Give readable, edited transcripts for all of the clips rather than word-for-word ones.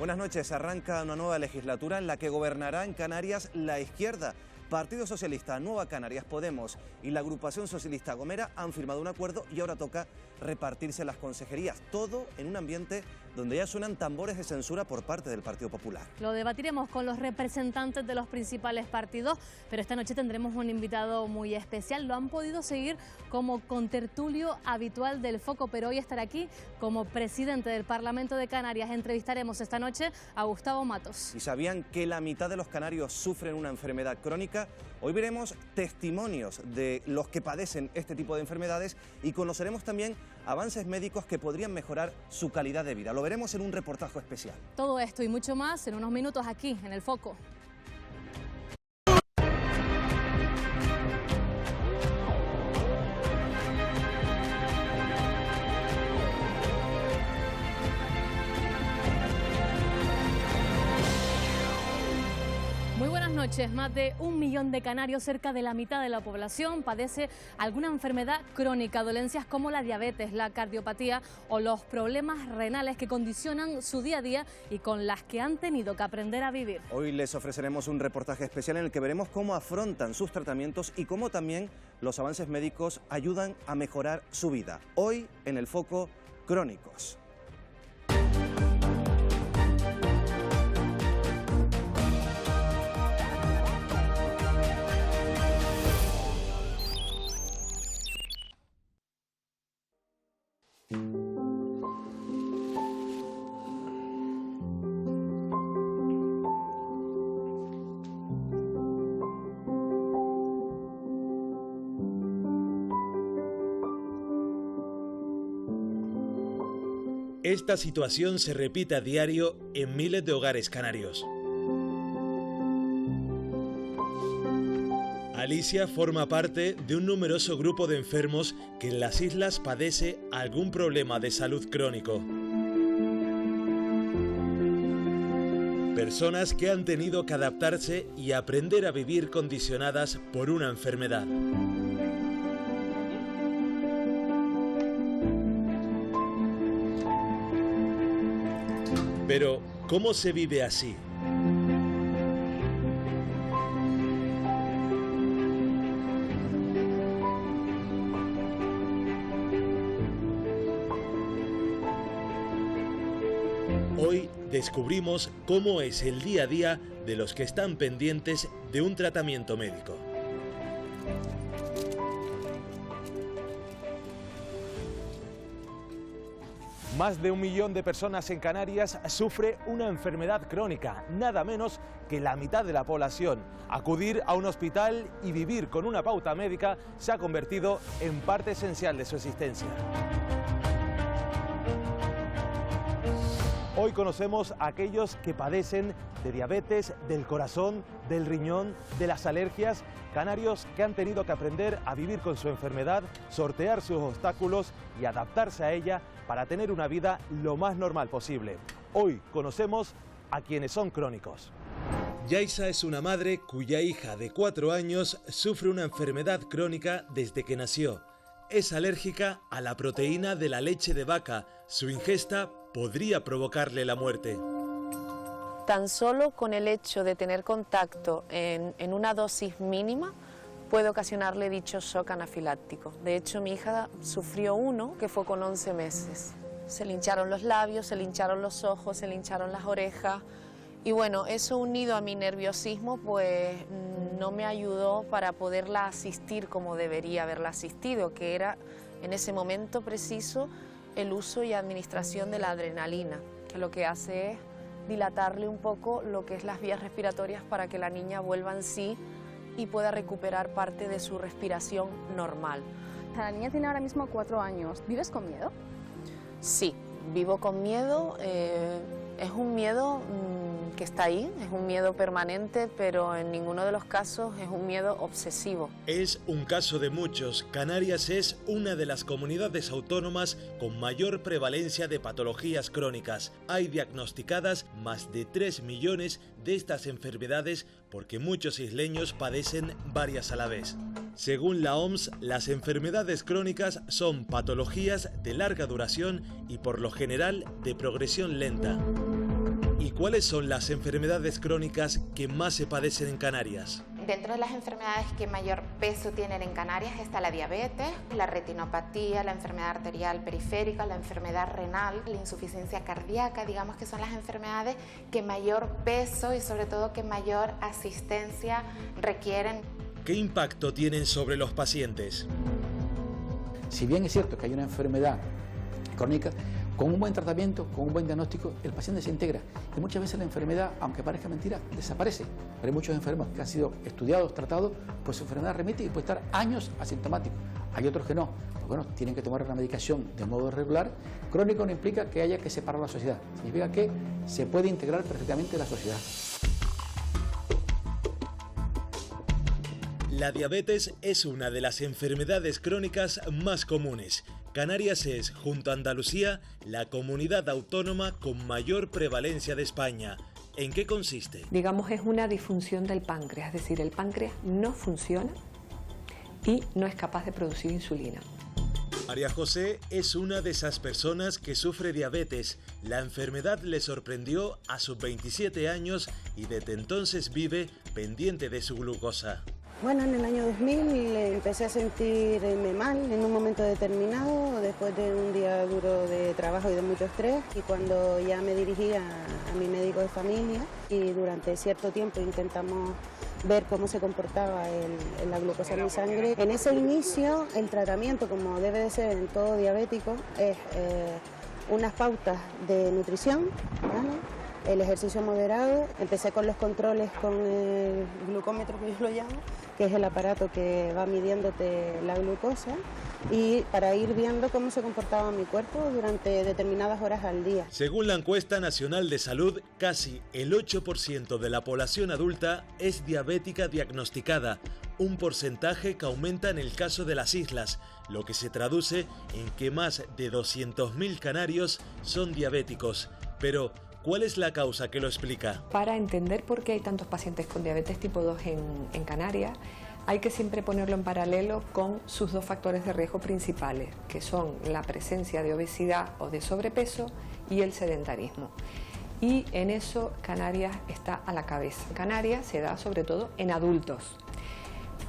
Buenas noches. Arranca una nueva legislatura en la que gobernará en Canarias la izquierda. Partido Socialista, Nueva Canarias, Podemos y la agrupación socialista Gomera han firmado un acuerdo y ahora toca repartirse las consejerías. Todo en un ambiente donde ya suenan tambores de censura por parte del Partido Popular. Lo debatiremos con los representantes de los principales partidos, pero esta noche tendremos un invitado muy especial. Lo han podido seguir como contertulio habitual del Foco, pero hoy estará aquí como presidente del Parlamento de Canarias. Entrevistaremos esta noche a Gustavo Matos. ¿Y sabían que la mitad de los canarios sufren una enfermedad crónica? Hoy veremos testimonios de los que padecen este tipo de enfermedades y conoceremos también avances médicos que podrían mejorar su calidad de vida. Lo veremos en un reportaje especial. Todo esto y mucho más en unos minutos aquí en El Foco. Muy buenas noches. Más de 1 millón de canarios, cerca de la mitad de la población, padece alguna enfermedad crónica, dolencias como la diabetes, la cardiopatía o los problemas renales que condicionan su día a día y con las que han tenido que aprender a vivir. Hoy les ofreceremos un reportaje especial en el que veremos cómo afrontan sus tratamientos y cómo también los avances médicos ayudan a mejorar su vida. Hoy en El Foco, crónicos. Esta situación se repite a diario en miles de hogares canarios. Alicia forma parte de un numeroso grupo de enfermos que en las islas padece algún problema de salud crónico. Personas que han tenido que adaptarse y aprender a vivir condicionadas por una enfermedad. Pero, ¿cómo se vive así? Hoy descubrimos cómo es el día a día de los que están pendientes de un tratamiento médico. Más de 1 millón de personas en Canarias sufre una enfermedad crónica, nada menos que la mitad de la población. Acudir a un hospital y vivir con una pauta médica se ha convertido en parte esencial de su existencia. Hoy conocemos a aquellos que padecen de diabetes, del corazón, del riñón, de las alergias, canarios que han tenido que aprender a vivir con su enfermedad, sortear sus obstáculos y adaptarse a ella para tener una vida lo más normal posible. Hoy conocemos a quienes son crónicos. Yaisa es una madre cuya hija de 4 años sufre una enfermedad crónica desde que nació. Es alérgica a la proteína de la leche de vaca. Su ingesta podría provocarle la muerte. Tan solo con el hecho de tener contacto en una dosis mínima puede ocasionarle dicho shock anafiláctico. De hecho, mi hija sufrió uno que fue con 11 meses. Se le hincharon los labios, se le hincharon los ojos, se le hincharon las orejas. Y bueno, eso unido a mi nerviosismo, pues no me ayudó para poderla asistir como debería haberla asistido, que era en ese momento preciso el uso y administración de la adrenalina, que lo que hace es dilatarle un poco lo que es las vías respiratorias para que la niña vuelva en sí y pueda recuperar parte de su respiración normal. La niña tiene ahora mismo 4 años. ¿Vives con miedo? Sí, vivo con miedo. Es un miedo que está ahí, es un miedo permanente, pero en ninguno de los casos es un miedo obsesivo. Es un caso de muchos. Canarias es una de las comunidades autónomas con mayor prevalencia de patologías crónicas. Hay diagnosticadas más de 3 millones de estas enfermedades porque muchos isleños padecen varias a la vez. Según la OMS, las enfermedades crónicas son patologías de larga duración y por lo general de progresión lenta. Y ¿Cuáles son las enfermedades crónicas que más se padecen en Canarias? Dentro de las enfermedades que mayor peso tienen en Canarias está la diabetes, la retinopatía, la enfermedad arterial periférica, la enfermedad renal, la insuficiencia cardíaca, digamos que son las enfermedades que mayor peso y sobre todo que mayor asistencia requieren. ¿Qué impacto tienen sobre los pacientes? Si bien es cierto que hay una enfermedad crónica, con un buen tratamiento, con un buen diagnóstico, el paciente se integra. Y muchas veces la enfermedad, aunque parezca mentira, desaparece. Pero hay muchos enfermos que han sido estudiados, tratados, pues su enfermedad remite y puede estar años asintomático. Hay otros que no. Pues bueno, tienen que tomar una medicación de modo regular. Crónico no implica que haya que separar la sociedad. Significa que se puede integrar perfectamente en la sociedad. La diabetes es una de las enfermedades crónicas más comunes. Canarias es, junto a Andalucía, la comunidad autónoma con mayor prevalencia de España. ¿En qué consiste? Digamos, es una disfunción del páncreas, es decir, el páncreas no funciona y no es capaz de producir insulina. María José es una de esas personas que sufre diabetes. La enfermedad le sorprendió a sus 27 años y desde entonces vive pendiente de su glucosa. Bueno, en el año 2000 empecé a sentirme mal en un momento determinado, después de un día duro de trabajo y de mucho estrés, y cuando ya me dirigí a mi médico de familia y durante cierto tiempo intentamos ver cómo se comportaba la glucosa en mi sangre. En ese inicio, el tratamiento, como debe de ser en todo diabético, es unas pautas de nutrición, ¿vale? El ejercicio moderado. Empecé con los controles con el glucómetro, que yo lo llamo, que es el aparato que va midiéndote la glucosa, y para ir viendo cómo se comportaba mi cuerpo durante determinadas horas al día. Según la encuesta nacional de salud, casi el 8% de la población adulta es diabética diagnosticada, un porcentaje que aumenta en el caso de las islas, lo que se traduce en que más de 200.000 canarios son diabéticos. Pero ¿cuál es la causa que lo explica? Para entender por qué hay tantos pacientes con diabetes tipo 2 en Canarias, hay que siempre ponerlo en paralelo con sus dos factores de riesgo principales, que son la presencia de obesidad o de sobrepeso y el sedentarismo. Y en eso Canarias está a la cabeza. Canarias se da sobre todo en adultos.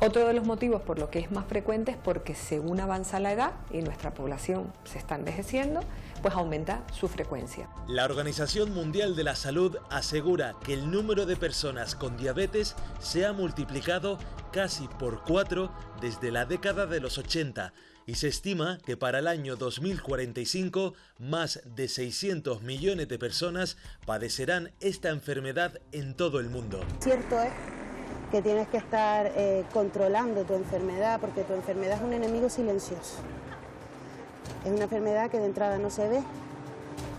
Otro de los motivos por lo que es más frecuente es porque según avanza la edad y nuestra población se está envejeciendo, pues aumenta su frecuencia. La Organización Mundial de la Salud asegura que el número de personas con diabetes se ha multiplicado casi por 4 desde la década de los 80 y se estima que para el año 2045 más de 600 millones de personas padecerán esta enfermedad en todo el mundo. Cierto es que tienes que estar controlando tu enfermedad, porque tu enfermedad es un enemigo silencioso. Es una enfermedad que de entrada no se ve,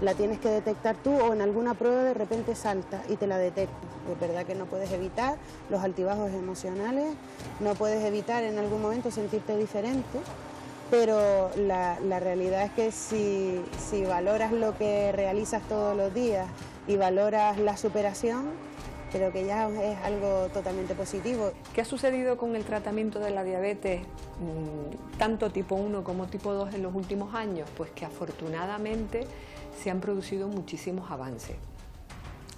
la tienes que detectar tú o en alguna prueba de repente salta y te la detecta. Es verdad que no puedes evitar los altibajos emocionales, no puedes evitar en algún momento sentirte diferente, pero la realidad es que si valoras lo que realizas todos los días y valoras la superación, creo que ya es algo totalmente positivo. ¿Qué ha sucedido con el tratamiento de la diabetes, tanto tipo 1 como tipo 2 en los últimos años? Pues que afortunadamente se han producido muchísimos avances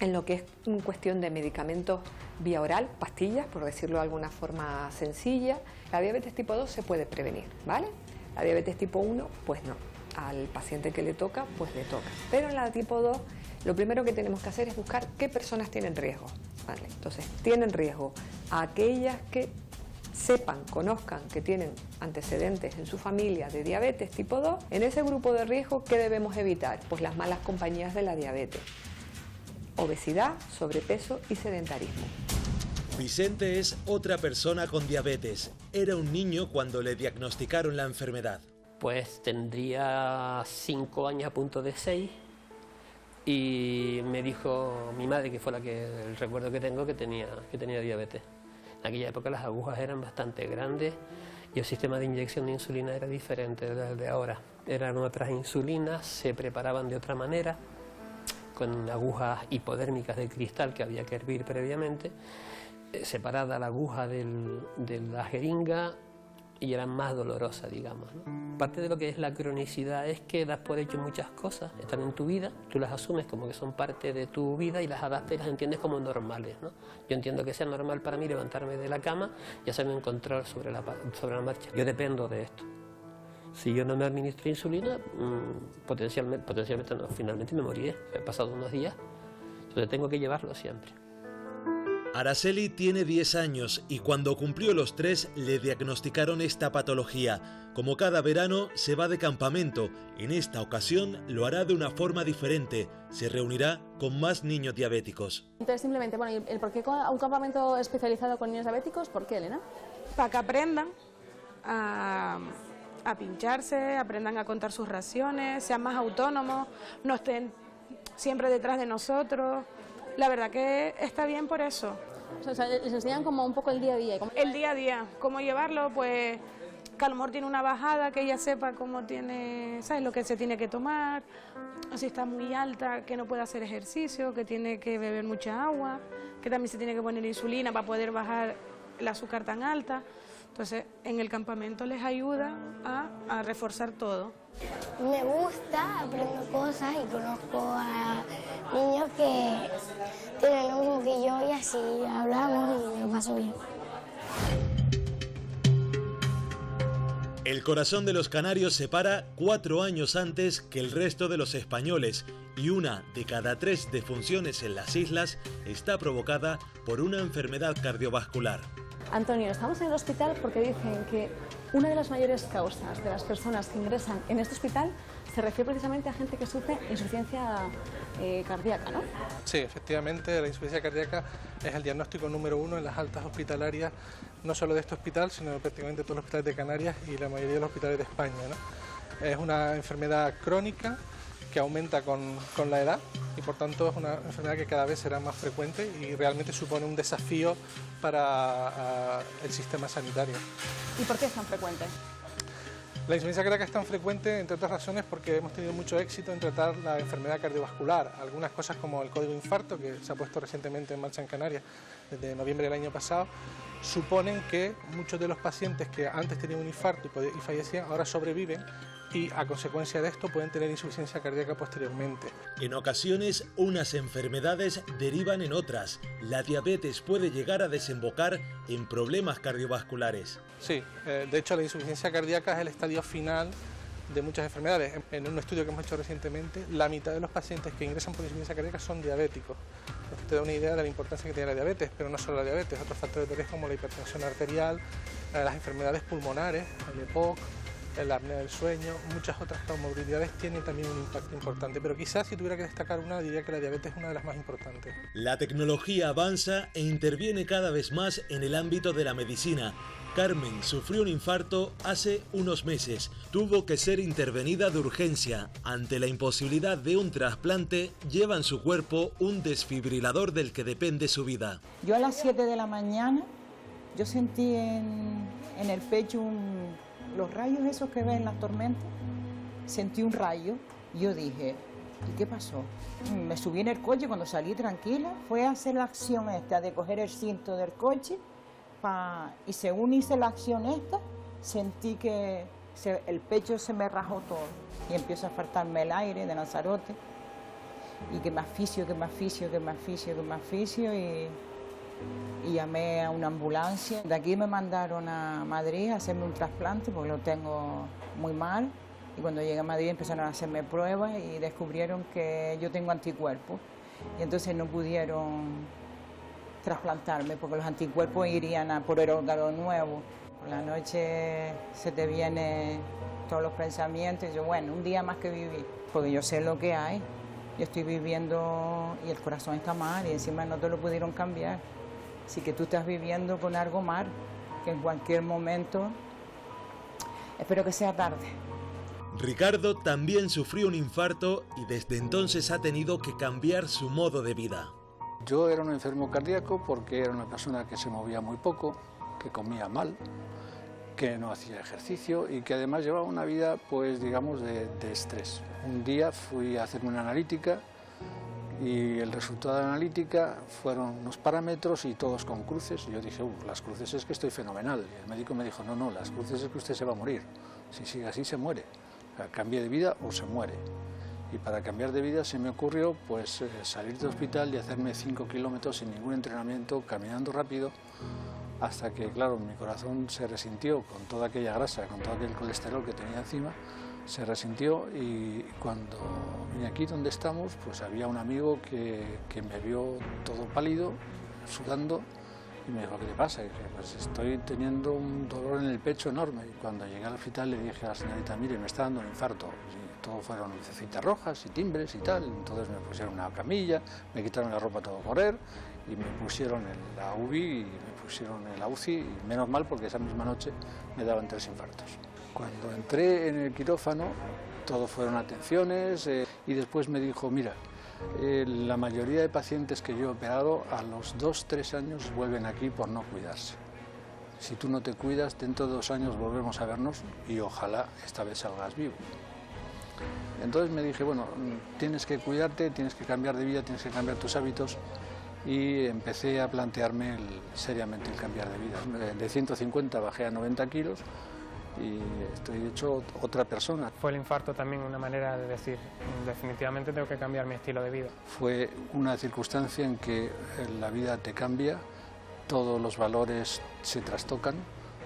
en lo que es una cuestión de medicamentos vía oral, pastillas, por decirlo de alguna forma sencilla. La diabetes tipo 2 se puede prevenir, ¿vale? La diabetes tipo 1, pues no. Al paciente que le toca, pues le toca. Pero en la tipo 2, lo primero que tenemos que hacer es buscar qué personas tienen riesgo. Vale, entonces, tienen riesgo a aquellas que sepan, conozcan que tienen antecedentes en su familia de diabetes tipo 2. En ese grupo de riesgo, ¿qué debemos evitar? Pues las malas compañías de la diabetes. Obesidad, sobrepeso y sedentarismo. Vicente es otra persona con diabetes. Era un niño cuando le diagnosticaron la enfermedad. Pues tendría 5 años a punto de 6 y me dijo mi madre, que fue el recuerdo que tengo, que tenía diabetes. En aquella época las agujas eran bastante grandes y el sistema de inyección de insulina era diferente del de ahora. Eran otras insulinas, se preparaban de otra manera, con agujas hipodérmicas de cristal que había que hervir previamente, separada la aguja de la jeringa, y era más dolorosa, digamos, ¿no? Parte de lo que es la cronicidad es que das por hecho muchas cosas, están en tu vida, tú las asumes como que son parte de tu vida y las adaptas y las entiendes como normales, ¿no? Yo entiendo que sea normal para mí levantarme de la cama y hacerme un control sobre la marcha. Yo dependo de esto. Si yo no me administro insulina, potencialmente no, finalmente me moriré. He pasado unos días, entonces tengo que llevarlo siempre. Araceli tiene 10 años y cuando cumplió los 3 le diagnosticaron esta patología. Como cada verano se va de campamento, en esta ocasión lo hará de una forma diferente. Se reunirá con más niños diabéticos. Entonces simplemente, bueno, ¿el por qué a un campamento especializado con niños diabéticos? ¿Por qué, Elena? Para que aprendan a pincharse, aprendan a contar sus raciones, sean más autónomos, no estén siempre detrás de nosotros. La verdad que está bien por eso. O sea, les enseñan como un poco el día a día. El día a día, cómo llevarlo, pues que a lo mejor tiene una bajada, que ella sepa cómo tiene, ¿sabes? Lo que se tiene que tomar, o si está muy alta, que no puede hacer ejercicio, que tiene que beber mucha agua, que también se tiene que poner insulina para poder bajar el azúcar tan alta. Entonces, en el campamento les ayuda a reforzar todo. Me gusta, aprendo cosas y conozco a niños que tienen lo mismo que yo y así hablamos y me lo paso bien. El corazón de los canarios se para 4 años antes que el resto de los españoles y 1 de cada 3 defunciones en las islas está provocada por una enfermedad cardiovascular. Antonio, estamos en el hospital porque dicen que una de las mayores causas de las personas que ingresan en este hospital se refiere precisamente a gente que sufre insuficiencia cardíaca, ¿no? Sí, efectivamente, la insuficiencia cardíaca es el diagnóstico número 1 en las altas hospitalarias, no solo de este hospital, sino de prácticamente todos los hospitales de Canarias y la mayoría de los hospitales de España, ¿no? Es una enfermedad crónica que aumenta con la edad y por tanto es una enfermedad que cada vez será más frecuente y realmente supone un desafío para el sistema sanitario. ¿Y por qué es tan frecuente? La insuficiencia cardíaca es tan frecuente, entre otras razones, porque hemos tenido mucho éxito en tratar la enfermedad cardiovascular. Algunas cosas como el código infarto, que se ha puesto recientemente en marcha en Canarias desde noviembre del año pasado, suponen que muchos de los pacientes que antes tenían un infarto y fallecían, ahora sobreviven y a consecuencia de esto pueden tener insuficiencia cardíaca posteriormente. En ocasiones, unas enfermedades derivan en otras. La diabetes puede llegar a desembocar en problemas cardiovasculares. Sí, de hecho la insuficiencia cardíaca es el estadio final de muchas enfermedades. En un estudio que hemos hecho recientemente, la mitad de los pacientes que ingresan por insuficiencia cardíaca son diabéticos. Esto te da una idea de la importancia que tiene la diabetes, pero no solo la diabetes, otros factores de riesgo como la hipertensión arterial, las enfermedades pulmonares, el EPOC, la apnea del sueño, muchas otras comorbilidades tienen también un impacto importante, pero quizás si tuviera que destacar una, diría que la diabetes es una de las más importantes. La tecnología avanza e interviene cada vez más en el ámbito de la medicina. Carmen sufrió un infarto hace unos meses. Tuvo que ser intervenida de urgencia. Ante la imposibilidad de un trasplante, lleva en su cuerpo un desfibrilador del que depende su vida. Yo a las 7 de la mañana, yo sentí en el pecho los rayos esos que ven en las tormentas, sentí un rayo y yo dije, ¿y qué pasó? Me subí en el coche, cuando salí tranquila, fue a hacer la acción esta de coger el cinto del coche y según hice la acción esta, sentí que el pecho se me rajó todo y empieza a faltarme el aire de Lanzarote y que me asfixio y llamé a una ambulancia. De aquí me mandaron a Madrid a hacerme un trasplante porque lo tengo muy mal y cuando llegué a Madrid empezaron a hacerme pruebas y descubrieron que yo tengo anticuerpos y entonces no pudieron trasplantarme porque los anticuerpos irían a por el órgano nuevo. Por la noche se te vienen todos los pensamientos y yo, bueno, un día más que vivir, porque yo sé lo que hay, yo estoy viviendo y el corazón está mal y encima no te lo pudieron cambiar. Así que tú estás viviendo con algo mal, que en cualquier momento, espero que sea tarde. Ricardo también sufrió un infarto y desde entonces ha tenido que cambiar su modo de vida. Yo era un enfermo cardíaco porque era una persona que se movía muy poco, que comía mal, que no hacía ejercicio y que además llevaba una vida, pues digamos, de estrés. Un día fui a hacerme una analítica, y el resultado de la analítica fueron unos parámetros y todos con cruces, y yo dije, las cruces es que estoy fenomenal, y el médico me dijo, no, las cruces es que usted se va a morir, si sigue así se muere, o sea, cambie de vida o se muere. Y para cambiar de vida se me ocurrió pues salir del hospital y hacerme 5 kilómetros sin ningún entrenamiento, caminando rápido, hasta que, claro, mi corazón se resintió con toda aquella grasa, con todo aquel colesterol que tenía encima, se resintió, y cuando vine aquí donde estamos, pues había un amigo que me vio todo pálido, sudando, y me dijo, ¿qué te pasa? Y dije, pues estoy teniendo un dolor en el pecho enorme. Y cuando llegué al hospital le dije a la señorita, mire, me está dando un infarto. Y todo fueron lucecitas rojas y timbres y tal. Entonces me pusieron una camilla, me quitaron la ropa a todo correr, y me pusieron la UBI y me pusieron en la UCI, y menos mal porque esa misma noche me daban 3 infartos. Cuando entré en el quirófano, todo fueron atenciones, y después me dijo, mira, la mayoría de pacientes que yo he operado a los 2-3 años vuelven aquí por no cuidarse. Si tú no te cuidas, dentro de 2 años volvemos a vernos y ojalá esta vez salgas vivo. Entonces me dije, bueno, tienes que cuidarte, tienes que cambiar de vida, tienes que cambiar tus hábitos, y empecé a plantearme seriamente el cambiar de vida. De 150 bajé a 90 kilos y estoy hecho otra persona. Fue el infarto también una manera de decir, definitivamente tengo que cambiar mi estilo de vida. Fue una circunstancia en que la vida te cambia, todos los valores se trastocan,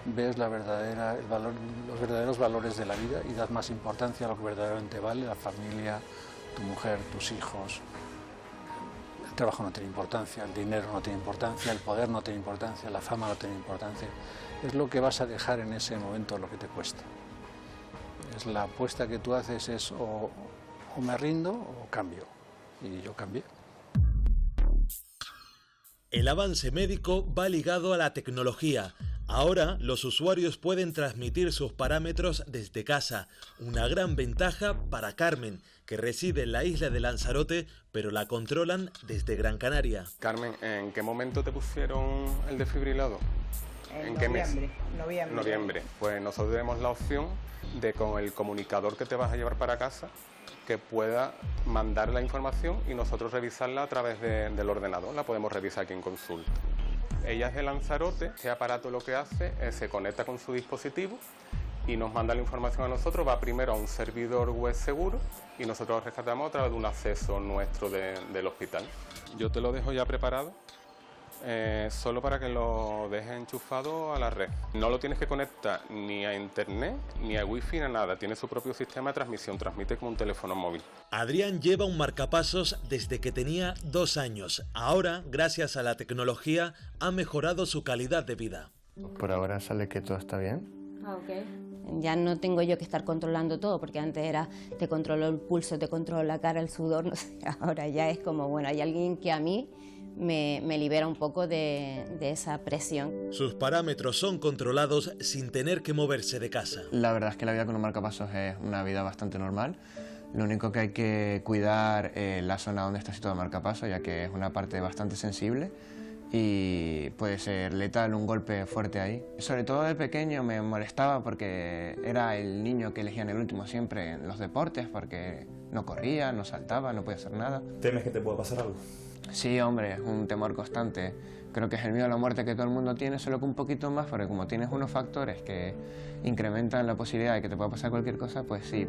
ves los verdaderos valores de la vida y das más importancia a lo que verdaderamente vale, la familia, tu mujer, tus hijos. El trabajo no tiene importancia, el dinero no tiene importancia, el poder no tiene importancia, la fama no tiene importancia. Es lo que vas a dejar en ese momento, lo que te cuesta. Es la apuesta que tú haces, es o me rindo o cambio. Y yo cambié. El avance médico va ligado a la tecnología. Ahora los usuarios pueden transmitir sus parámetros desde casa, una gran ventaja para Carmen, que reside en la isla de Lanzarote, pero la controlan desde Gran Canaria. Carmen, ¿en qué momento te pusieron el desfibrilador? ¿En qué mes? Noviembre. Pues nosotros tenemos la opción de, con el comunicador que te vas a llevar para casa, que pueda mandar la información y nosotros revisarla a través del ordenador, la podemos revisar aquí en consulta. Ella es de Lanzarote, este aparato lo que hace es se conecta con su dispositivo y nos manda la información a nosotros, va primero a un servidor web seguro y nosotros lo rescatamos a través de un acceso nuestro del hospital. Yo te lo dejo ya preparado, solo para que lo dejes enchufado a la red. No lo tienes que conectar ni a internet, ni a wifi, ni a nada. Tiene su propio sistema de transmisión, transmite como un teléfono móvil. Adrián lleva un marcapasos desde que tenía 2 años. Ahora, gracias a la tecnología, ha mejorado su calidad de vida. Por ahora sale que todo está bien. Ya no tengo yo que estar controlando todo, porque antes era, te controlo el pulso, te controlo la cara, el sudor, no sé. Ahora ya es como, bueno, hay alguien que a mí me libera un poco de esa presión. Sus parámetros son controlados sin tener que moverse de casa. La verdad es que la vida con un marcapasos es una vida bastante normal. Lo único que hay que cuidar es la zona donde está situado el marcapasos, ya que es una parte bastante sensible y puede ser letal un golpe fuerte ahí. Sobre todo de pequeño me molestaba porque era el niño que elegían el último siempre en los deportes, porque no corría, no saltaba, no podía hacer nada. ¿Temes que te pueda pasar algo? Sí, hombre, es un temor constante. Creo que es el miedo a la muerte que todo el mundo tiene, solo que un poquito más, porque como tienes unos factores que incrementan la posibilidad de que te pueda pasar cualquier cosa, pues sí.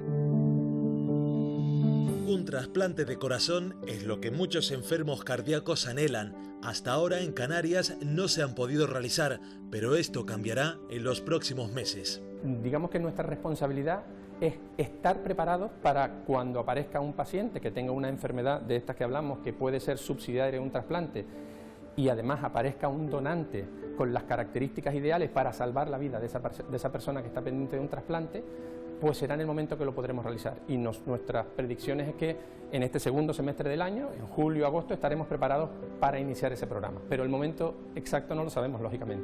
Un trasplante de corazón es lo que muchos enfermos cardíacos anhelan. Hasta ahora en Canarias no se han podido realizar, pero esto cambiará en los próximos meses. Digamos que nuestra responsabilidad es estar preparados para cuando aparezca un paciente que tenga una enfermedad de estas que hablamos, que puede ser subsidiaria de un trasplante, y además aparezca un donante con las características ideales para salvar la vida de esa persona que está pendiente de un trasplante, pues será en el momento que lo podremos realizar. Y nuestras predicciones es que en este segundo semestre del año, en julio o agosto, estaremos preparados para iniciar ese programa. Pero el momento exacto no lo sabemos, lógicamente.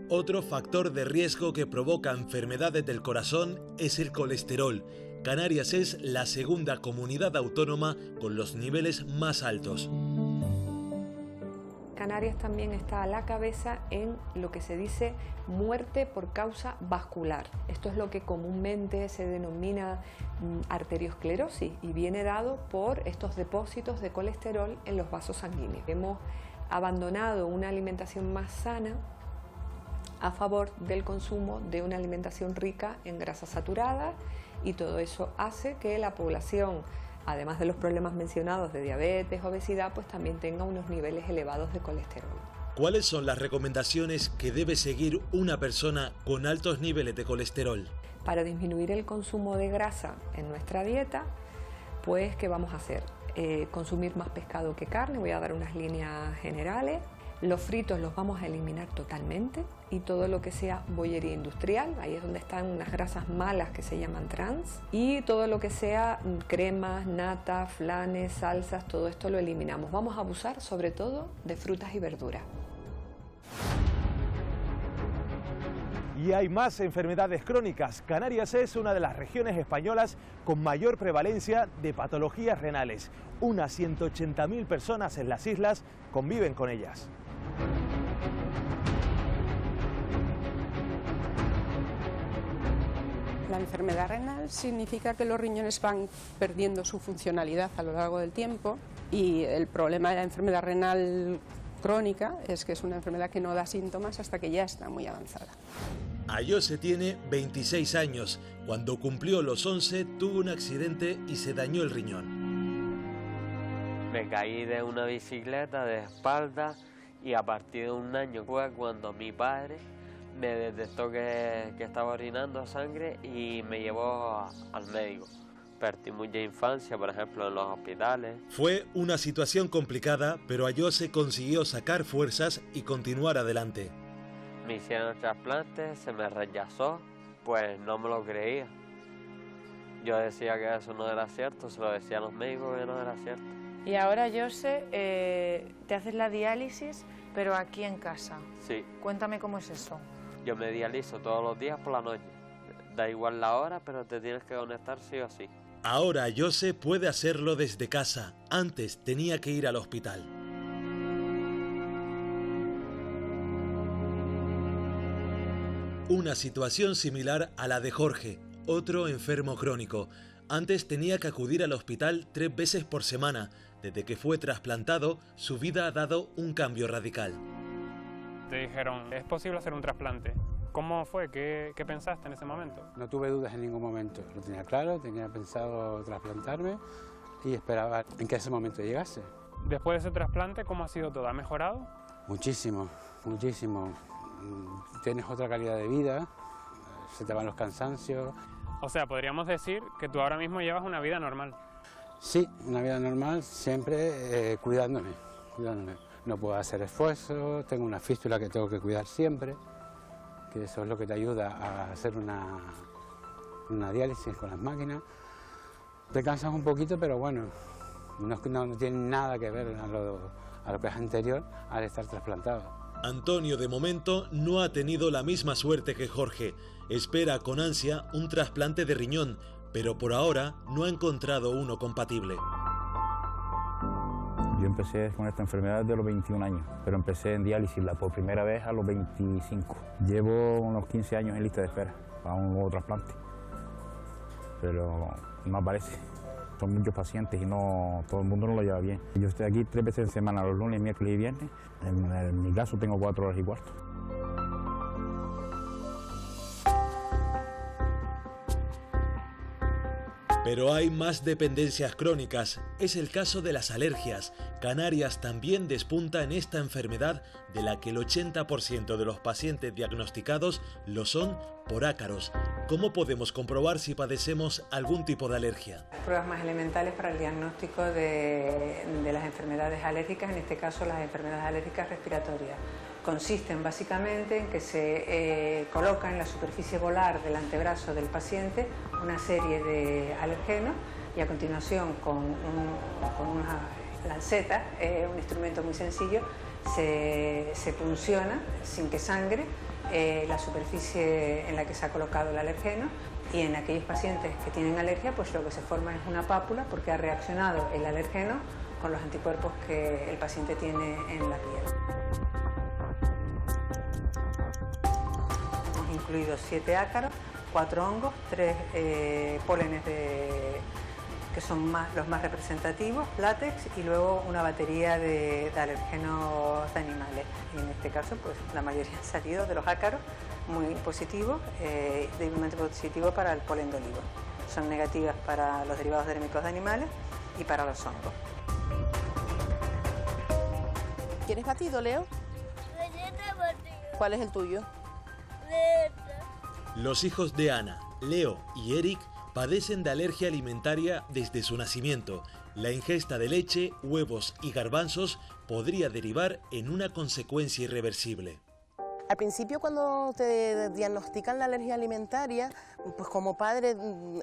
Otro factor de riesgo que provoca enfermedades del corazón es el colesterol. Canarias es la segunda comunidad autónoma con los niveles más altos. Canarias también está a la cabeza en lo que se dice muerte por causa vascular. Esto es lo que comúnmente se denomina arteriosclerosis y viene dado por estos depósitos de colesterol en los vasos sanguíneos. Hemos abandonado una alimentación más sana a favor del consumo de una alimentación rica en grasas saturadas, y todo eso hace que la población, además de los problemas mencionados de diabetes, obesidad, pues también tenga unos niveles elevados de colesterol. ¿Cuáles son las recomendaciones que debe seguir una persona con altos niveles de colesterol? Para disminuir el consumo de grasa en nuestra dieta, pues ¿qué vamos a hacer? Consumir más pescado que carne, voy a dar unas líneas generales. Los fritos los vamos a eliminar totalmente, y todo lo que sea bollería industrial, ahí es donde están unas grasas malas que se llaman trans, y todo lo que sea cremas, nata, flanes, salsas, todo esto lo eliminamos. Vamos a abusar sobre todo de frutas y verduras. Y hay más enfermedades crónicas. Canarias es una de las regiones españolas con mayor prevalencia de patologías renales. Unas 180.000 personas en las islas conviven con ellas. La enfermedad renal significa que los riñones van perdiendo su funcionalidad a lo largo del tiempo, y el problema de la enfermedad renal crónica es que es una enfermedad que no da síntomas hasta que ya está muy avanzada. Ayose tiene 26 años. Cuando cumplió los 11 tuvo un accidente y se dañó el riñón. Me caí de una bicicleta de espalda y a partir de un año fue cuando mi padre me detectó que estaba orinando sangre y me llevó al médico. Perdí mucha infancia, por ejemplo, en los hospitales. Fue una situación complicada, pero Ayose consiguió sacar fuerzas y continuar adelante. Me hicieron trasplantes, se me rechazó, pues no me lo creía. Yo decía que eso no era cierto, se lo decía a los médicos que no era cierto. Y ahora, Jose, te haces la diálisis, pero aquí en casa. Sí. Cuéntame cómo es eso. Yo me dializo todos los días por la noche. Da igual la hora, pero te tienes que conectar sí o sí. Ahora Ayose puede hacerlo desde casa. Antes tenía que ir al hospital. Una situación similar a la de Jorge, otro enfermo crónico. Antes tenía que acudir al hospital 3 veces por semana. Desde que fue trasplantado, su vida ha dado un cambio radical. Te dijeron, ¿es posible hacer un trasplante? ¿Cómo fue? ¿Qué pensaste en ese momento? No tuve dudas en ningún momento. Lo tenía claro, tenía pensado trasplantarme y esperaba en que ese momento llegase. Después de ese trasplante, ¿cómo ha sido todo? ¿Ha mejorado? Muchísimo, muchísimo. Tienes otra calidad de vida, se te van los cansancios. O sea, podríamos decir que tú ahora mismo llevas una vida normal. Sí, una vida normal, siempre cuidándome. No puedo hacer esfuerzo, tengo una fístula que tengo que cuidar siempre, que eso es lo que te ayuda a hacer una diálisis con las máquinas. Te cansas un poquito, pero bueno, no tiene nada que ver a lo que es anterior al estar trasplantado. Antonio, de momento, no ha tenido la misma suerte que Jorge. Espera con ansia un trasplante de riñón, pero por ahora no ha encontrado uno compatible. Yo empecé con esta enfermedad desde los 21 años, pero empecé en diálisis por primera vez a los 25. Llevo unos 15 años en lista de espera para un nuevo trasplante, pero no aparece. Son muchos pacientes y no todo el mundo no lo lleva bien. Yo estoy aquí 3 veces en semana, los lunes, miércoles y viernes. En mi caso tengo 4 horas y cuarto. Pero hay más dependencias crónicas. Es el caso de las alergias. Canarias también despunta en esta enfermedad, de la que el 80% de los pacientes diagnosticados lo son por ácaros. ¿Cómo podemos comprobar si padecemos algún tipo de alergia? Pruebas más elementales para el diagnóstico de las enfermedades alérgicas, en este caso las enfermedades alérgicas respiratorias. Consisten básicamente en que se coloca en la superficie volar del antebrazo del paciente una serie de alergenos y a continuación con una lanceta, un instrumento muy sencillo, se punciona sin que sangre la superficie en la que se ha colocado el alergeno, y en aquellos pacientes que tienen alergia, pues lo que se forma es una pápula porque ha reaccionado el alergeno con los anticuerpos que el paciente tiene en la piel. Hemos incluido 7 ácaros, 4 hongos, 3 pólenes que son los más representativos, látex, y luego una batería de alérgenos de animales. Y en este caso, pues la mayoría han salido de los ácaros, muy positivos, débilmente positivo para el polen de oliva. Son negativas para los derivados dérmicos de animales y para los hongos. ¿Quieres batido, Leo? ¿Cuál es el tuyo? Los hijos de Ana, Leo y Eric, padecen de alergia alimentaria desde su nacimiento. La ingesta de leche, huevos y garbanzos podría derivar en una consecuencia irreversible. Al principio, cuando te diagnostican la alergia alimentaria, pues como padre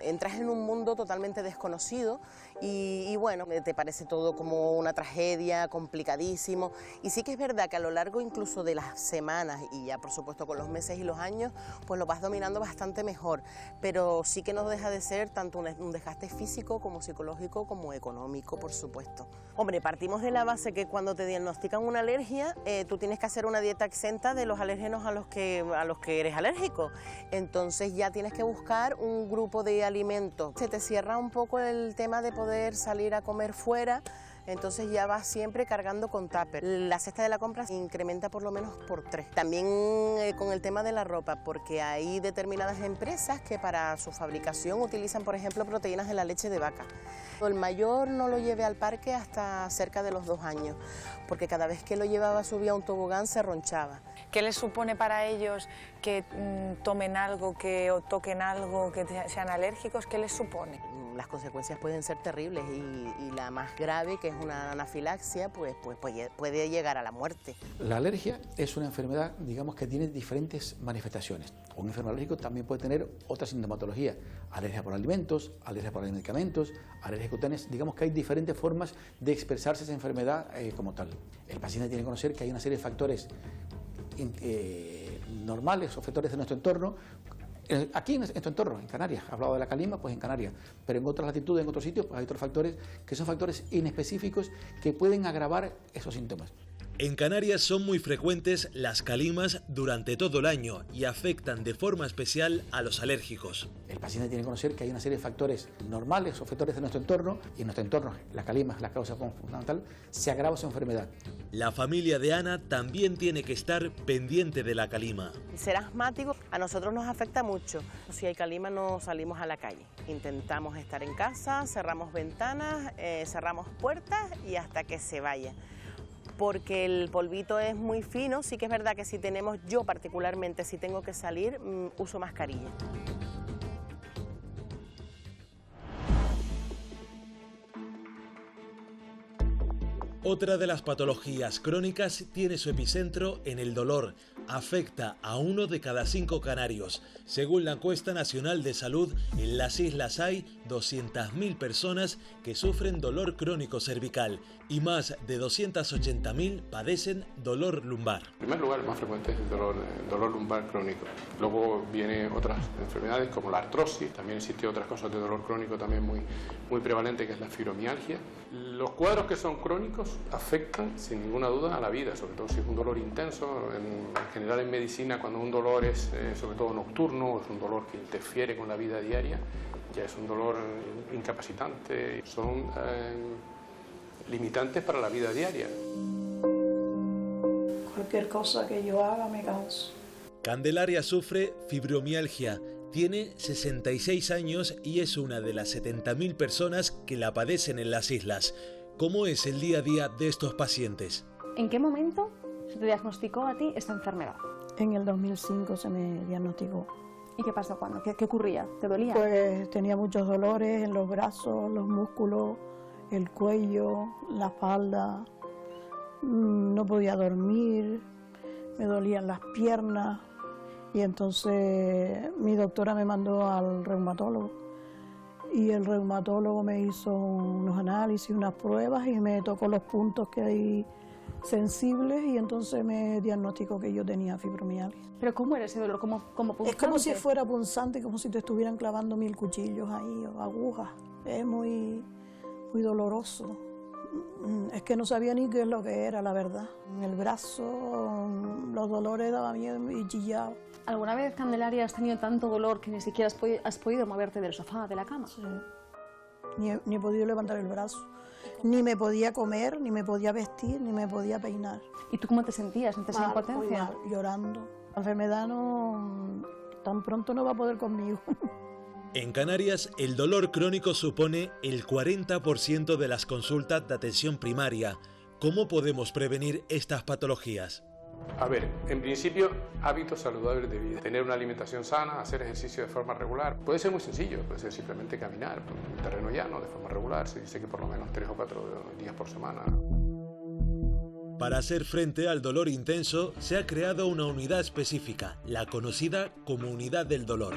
entras en un mundo totalmente desconocido y bueno, te parece todo como una tragedia, complicadísimo. Y sí que es verdad que a lo largo incluso de las semanas y ya por supuesto con los meses y los años, pues lo vas dominando bastante mejor. Pero sí que no deja de ser tanto un desgaste físico como psicológico como económico, por supuesto. Hombre, partimos de la base que cuando te diagnostican una alergia, tú tienes que hacer una dieta exenta de los alérgenos a los que eres alérgico. Entonces ya tienes que buscar un grupo de alimentos. Se te cierra un poco el tema de poder salir a comer fuera, entonces ya vas siempre cargando con tupper. La cesta de la compra se incrementa por lo menos por 3. También con el tema de la ropa, porque hay determinadas empresas que para su fabricación utilizan, por ejemplo, proteínas de la leche de vaca. El mayor no lo llevé al parque hasta cerca de los 2 años, porque cada vez que lo llevaba subía a un tobogán se ronchaba. ¿Qué les supone para ellos que tomen algo, o toquen algo, que sean alérgicos? ¿Qué les supone? Las consecuencias pueden ser terribles y la más grave, que es una anafilaxia, pues puede llegar a la muerte. La alergia es una enfermedad, digamos, que tiene diferentes manifestaciones. Un enfermo alérgico también puede tener otra sintomatología, alergia por alimentos, alergia por medicamentos, alergia cutáneas. Digamos que hay diferentes formas de expresarse esa enfermedad como tal. El paciente tiene que conocer que hay una serie de factores normales o factores de nuestro entorno. Aquí en nuestro entorno, en Canarias, he hablado de la calima, pues en Canarias, pero en otras latitudes, en otros sitios, pues hay otros factores que son factores inespecíficos que pueden agravar esos síntomas. En Canarias son muy frecuentes las calimas durante todo el año y afectan de forma especial a los alérgicos. El paciente tiene que conocer que hay una serie de factores normales o factores de nuestro entorno, y en nuestro entorno la calima es la causa fundamental, se agrava su enfermedad. La familia de Ana también tiene que estar pendiente de la calima. Ser asmático a nosotros nos afecta mucho. Si hay calima no salimos a la calle. Intentamos estar en casa, cerramos ventanas, cerramos puertas y hasta que se vaya. Porque el polvito es muy fino, sí que es verdad que yo particularmente, si tengo que salir, uso mascarilla. Otra de las patologías crónicas tiene su epicentro en el dolor. Afecta a 1 de cada 5 canarios. Según la encuesta nacional de salud, en las islas hay 200.000 personas que sufren dolor crónico cervical y más de 280.000 padecen dolor lumbar. En primer lugar, el más frecuente es el dolor lumbar crónico. Luego vienen otras enfermedades como la artrosis, también existen otras cosas de dolor crónico también muy prevalente, que es la fibromialgia. Los cuadros que son crónicos afectan sin ninguna duda a la vida, sobre todo si es un dolor intenso. En general en medicina, cuando un dolor es sobre todo nocturno, es un dolor que interfiere con la vida diaria, ya es un dolor incapacitante, son limitantes para la vida diaria. Cualquier cosa que yo haga me canso. Candelaria sufre fibromialgia. Tiene 66 años y es una de las 70.000 personas que la padecen en las islas. ¿Cómo es el día a día de estos pacientes? ¿En qué momento se te diagnosticó a ti esta enfermedad? En el 2005 se me diagnosticó. ¿Y qué pasó cuando? ¿Qué ocurría? ¿Te dolía? Pues tenía muchos dolores en los brazos, los músculos, el cuello, la espalda. No podía dormir, me dolían las piernas. Y entonces mi doctora me mandó al reumatólogo. Y el reumatólogo me hizo unos análisis, unas pruebas y me tocó los puntos que hay sensibles y entonces me diagnosticó que yo tenía fibromialgia. ¿Pero cómo era ese dolor? ¿Como punzante? Es como si fuera punzante, como si te estuvieran clavando 1000 cuchillos ahí o agujas. Es muy doloroso. Es que no sabía ni qué es lo que era, la verdad. En el brazo, los dolores daban miedo y chillaba. ¿Alguna vez, Candelaria, has tenido tanto dolor que ni siquiera has podido moverte del sofá, de la cama? Sí. Ni he podido levantar el brazo. Ni me podía comer, ni me podía vestir, ni me podía peinar. ¿Y tú cómo te sentías? ¿Sentías impotencia? Mal, llorando. La enfermedad no, tan pronto no va a poder conmigo. En Canarias, el dolor crónico supone el 40% de las consultas de atención primaria. ¿Cómo podemos prevenir estas patologías? A ver, en principio, hábitos saludables de vida. Tener una alimentación sana, hacer ejercicio de forma regular. Puede ser muy sencillo, puede ser simplemente caminar por un terreno llano de forma regular. Se dice que por lo menos 3 o 4 días por semana. Para hacer frente al dolor intenso, se ha creado una unidad específica, la conocida como Unidad del Dolor.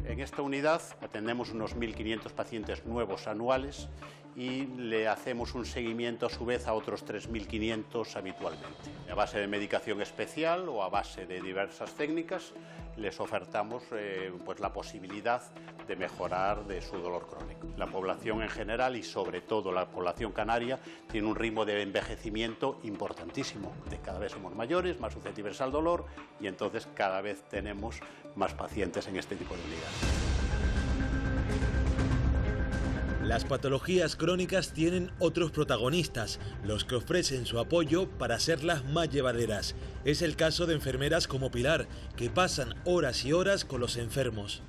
En esta unidad atendemos unos 1.500 pacientes nuevos anuales y le hacemos un seguimiento a su vez a otros 3.500 habitualmente. A base de medicación especial o a base de diversas técnicas les ofertamos pues la posibilidad de mejorar de su dolor crónico. La población en general y sobre todo la población canaria tiene un ritmo de envejecimiento importantísimo. Cada vez somos mayores, más susceptibles al dolor y entonces cada vez tenemos más pacientes en este tipo de unidades. Las patologías crónicas tienen otros protagonistas, los que ofrecen su apoyo para hacerlas más llevaderas. Es el caso de enfermeras como Pilar, que pasan horas y horas con los enfermos.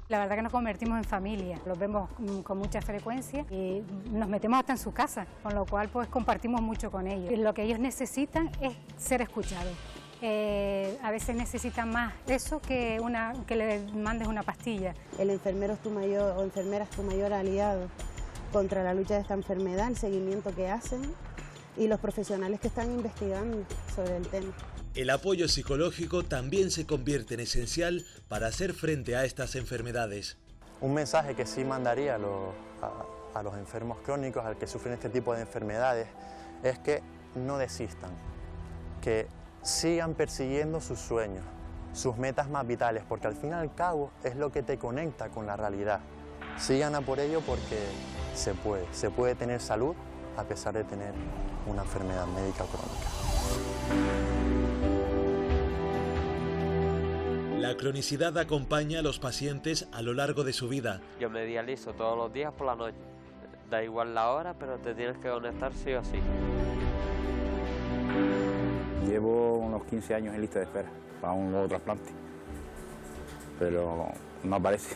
La verdad que nos convertimos en familia, los vemos con mucha frecuencia y nos metemos hasta en su casa, con lo cual pues compartimos mucho con ellos. Lo que ellos necesitan es ser escuchados. A veces necesitan más eso que le mandes una pastilla. El enfermero es tu mayor o enfermera es tu mayor aliado contra la lucha de esta enfermedad, el seguimiento que hacen y los profesionales que están investigando sobre el tema. El apoyo psicológico también se convierte en esencial para hacer frente a estas enfermedades. Un mensaje que sí mandaría a los enfermos crónicos, al que sufren este tipo de enfermedades, es que no desistan, que sigan persiguiendo sus sueños, sus metas más vitales, porque al fin y al cabo es lo que te conecta con la realidad. Sigan a por ello porque se puede tener salud a pesar de tener una enfermedad médica crónica. La cronicidad acompaña a los pacientes a lo largo de su vida. Yo me dializo todos los días por la noche. Da igual la hora, pero te tienes que conectar sí o sí. Llevo unos 15 años en lista de espera para un nuevo trasplante, pero no aparece.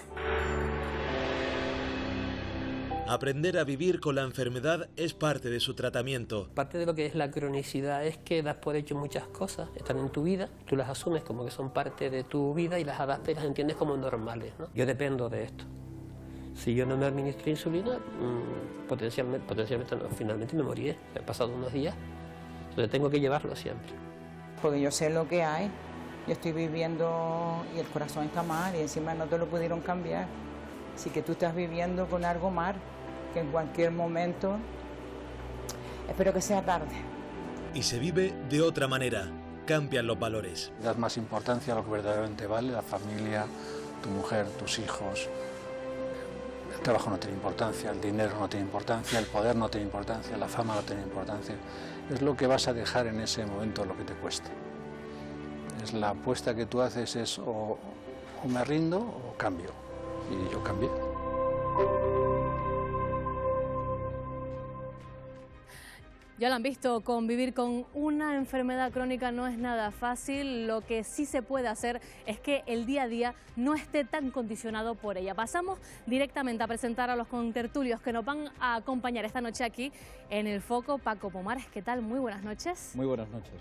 Aprender a vivir con la enfermedad es parte de su tratamiento. Parte de lo que es la cronicidad es que das por hecho muchas cosas, están en tu vida, tú las asumes como que son parte de tu vida y las adaptas y las entiendes como normales, ¿no? Yo dependo de esto. Si yo no me administro insulina, potencialmente no, finalmente me moriré. He pasado unos días, entonces tengo que llevarlo siempre. Porque yo sé lo que hay, yo estoy viviendo y el corazón está mal y encima no te lo pudieron cambiar. Así que tú estás viviendo con algo mal, que en cualquier momento, espero que sea tarde. Y se vive de otra manera, cambian los valores. Das más importancia a lo que verdaderamente vale, la familia, tu mujer, tus hijos. El trabajo no tiene importancia, el dinero no tiene importancia, el poder no tiene importancia, la fama no tiene importancia. Es lo que vas a dejar en ese momento, lo que te cueste. Es la apuesta que tú haces, es o me rindo o cambio. Y yo cambié. Ya lo han visto, convivir con una enfermedad crónica no es nada fácil. Lo que sí se puede hacer es que el día a día no esté tan condicionado por ella. Pasamos directamente a presentar a los contertulios que nos van a acompañar esta noche aquí en El Foco. Paco Pomares, ¿qué tal? Muy buenas noches. Muy buenas noches.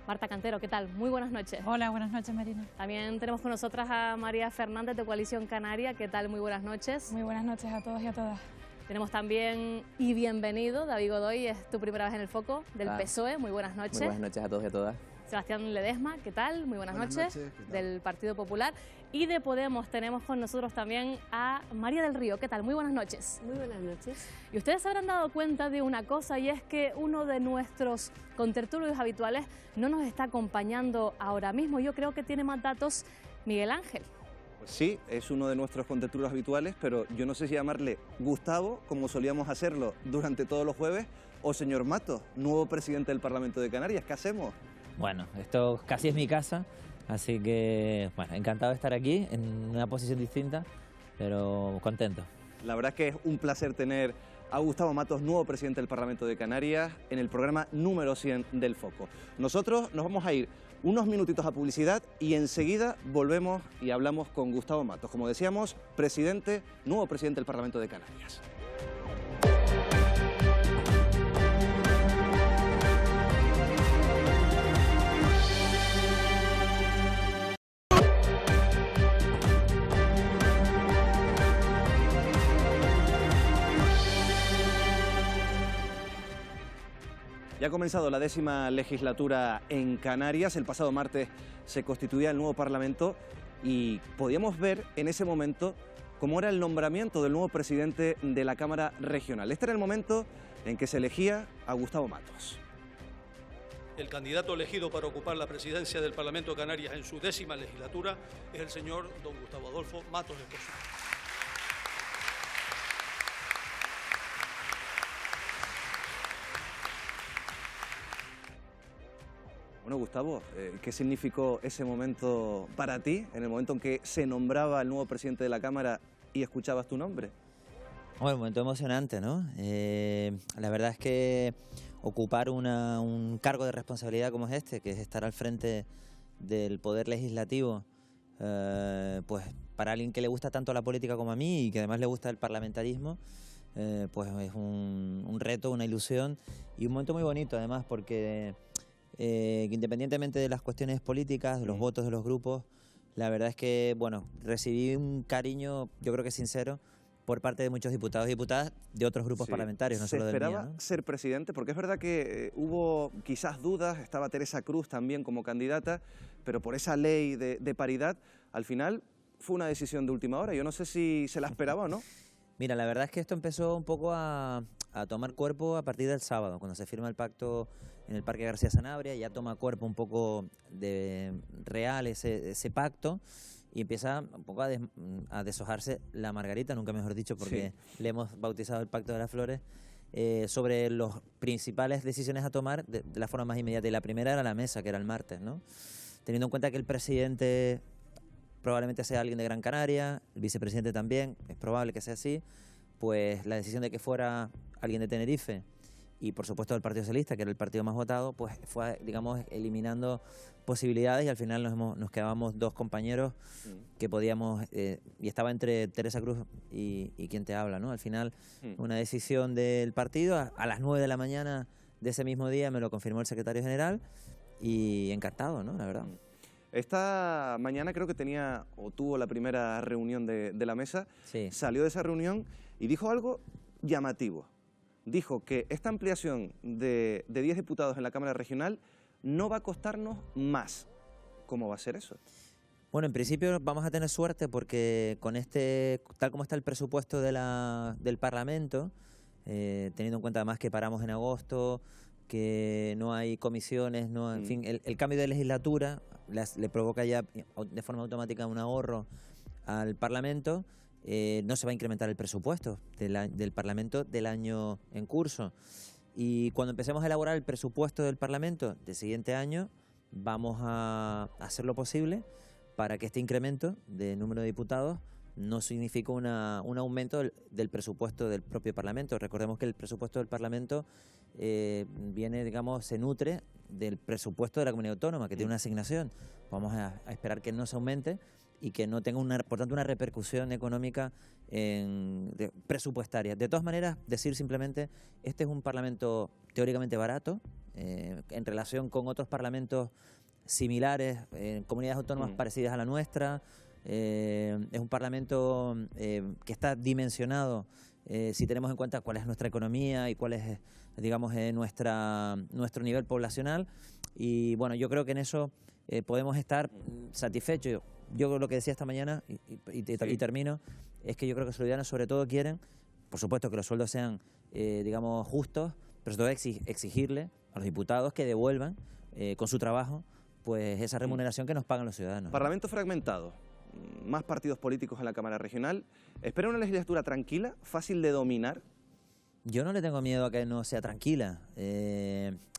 Marta Cantero, ¿qué tal? Muy buenas noches. Hola, buenas noches, Marina. También tenemos con nosotras a María Fernández de Coalición Canaria, ¿qué tal? Muy buenas noches. Muy buenas noches a todos y a todas. Tenemos también y bienvenido, David Godoy, es tu primera vez en El Foco, del PSOE, muy buenas noches. Muy buenas noches a todos y a todas. Sebastián Ledesma, ¿qué tal? Muy buenas noches, del Partido Popular. Y de Podemos tenemos con nosotros también a María del Río, ¿qué tal? Muy buenas noches. Muy buenas noches. Y ustedes se habrán dado cuenta de una cosa, y es que uno de nuestros contertulios habituales no nos está acompañando ahora mismo. Yo creo que tiene más datos Miguel Ángel. Sí, es uno de nuestros contertulios habituales, pero yo no sé si llamarle Gustavo, como solíamos hacerlo durante todos los jueves, o señor Matos, nuevo presidente del Parlamento de Canarias. ¿Qué hacemos? Bueno, esto casi es mi casa, así que bueno, encantado de estar aquí en una posición distinta, pero contento. La verdad es que es un placer tener a Gustavo Matos, nuevo presidente del Parlamento de Canarias, en el programa número 100 del Foco. Nosotros nos vamos a ir unos minutitos a publicidad y enseguida volvemos y hablamos con Gustavo Matos, como decíamos, nuevo presidente del Parlamento de Canarias. Ya ha comenzado la 10ª legislatura en Canarias. El pasado martes se constituía el nuevo Parlamento y podíamos ver en ese momento cómo era el nombramiento del nuevo presidente de la Cámara Regional. Este era el momento en que se elegía a Gustavo Matos. El candidato elegido para ocupar la presidencia del Parlamento de Canarias en su 10ª legislatura es el señor don Gustavo Adolfo Matos Esposito. Bueno, Gustavo, ¿qué significó ese momento para ti, en el momento en que se nombraba el nuevo presidente de la Cámara y escuchabas tu nombre? Bueno, un momento emocionante, ¿no? La verdad es que ocupar un cargo de responsabilidad como es este, que es estar al frente del Poder Legislativo, pues para alguien que le gusta tanto la política como a mí y que además le gusta el parlamentarismo, pues es un reto, una ilusión y un momento muy bonito además porque independientemente de las cuestiones políticas, de los votos de los grupos, la verdad es que bueno, recibí un cariño, yo creo que sincero, por parte de muchos diputados y diputadas de otros grupos parlamentarios, no solo del mío. ¿Se esperaba ser presidente? Porque es verdad que hubo quizás dudas, estaba Teresa Cruz también como candidata, pero por esa ley de paridad, al final fue una decisión de última hora. Yo no sé si se la esperaba o no. Mira, la verdad es que esto empezó un poco a tomar cuerpo a partir del sábado, cuando se firma el pacto en el Parque García Sanabria, ya toma cuerpo un poco de real ese pacto y empieza un poco a deshojarse la margarita, nunca mejor dicho, porque le hemos bautizado el Pacto de las Flores, sobre las principales decisiones a tomar de la forma más inmediata. Y la primera era la mesa, que era el martes, ¿no? Teniendo en cuenta que el presidente probablemente sea alguien de Gran Canaria, el vicepresidente también, es probable que sea así, pues la decisión de que fuera alguien de Tenerife y por supuesto del Partido Socialista, que era el partido más votado, pues fue, digamos, eliminando posibilidades y al final nos quedábamos dos compañeros que podíamos, y estaba entre Teresa Cruz y quien te habla, ¿no? Al final, una decisión del partido, a las 9 de la mañana de ese mismo día me lo confirmó el secretario general y encantado, ¿no? La verdad. Esta mañana creo que tuvo la primera reunión de la mesa, salió de esa reunión y dijo algo llamativo. Dijo que esta ampliación de 10 diputados en la Cámara Regional no va a costarnos más. ¿Cómo va a ser eso? Bueno, en principio vamos a tener suerte porque con tal como está el presupuesto del Parlamento, teniendo en cuenta además que paramos en agosto, que no hay comisiones, en fin, el cambio de legislatura le provoca ya de forma automática un ahorro al Parlamento. No se va a incrementar el presupuesto del Parlamento del año en curso. Y cuando empecemos a elaborar el presupuesto del Parlamento del siguiente año, vamos a hacer lo posible para que este incremento de número de diputados no signifique un aumento del presupuesto del propio Parlamento. Recordemos que el presupuesto del Parlamento viene, digamos, se nutre del presupuesto de la comunidad autónoma, que tiene una asignación. Vamos a esperar que no se aumente y que no tenga, por tanto, una repercusión económica presupuestaria. De todas maneras, decir simplemente, este es un parlamento teóricamente barato, en relación con otros parlamentos similares, en comunidades autónomas parecidas a la nuestra. Es un parlamento que está dimensionado, si tenemos en cuenta cuál es nuestra economía y cuál es, digamos, nuestro nivel poblacional. Y bueno, yo creo que en eso podemos estar satisfechos. Yo lo que decía esta mañana, y termino, es que yo creo que los ciudadanos sobre todo quieren, por supuesto, que los sueldos sean, digamos, justos, pero sobre todo exigirle a los diputados que devuelvan con su trabajo pues esa remuneración que nos pagan los ciudadanos. Parlamento fragmentado. más partidos políticos en la Cámara Regional. ¿Espera una legislatura tranquila, fácil de dominar? Yo no le tengo miedo a que no sea tranquila.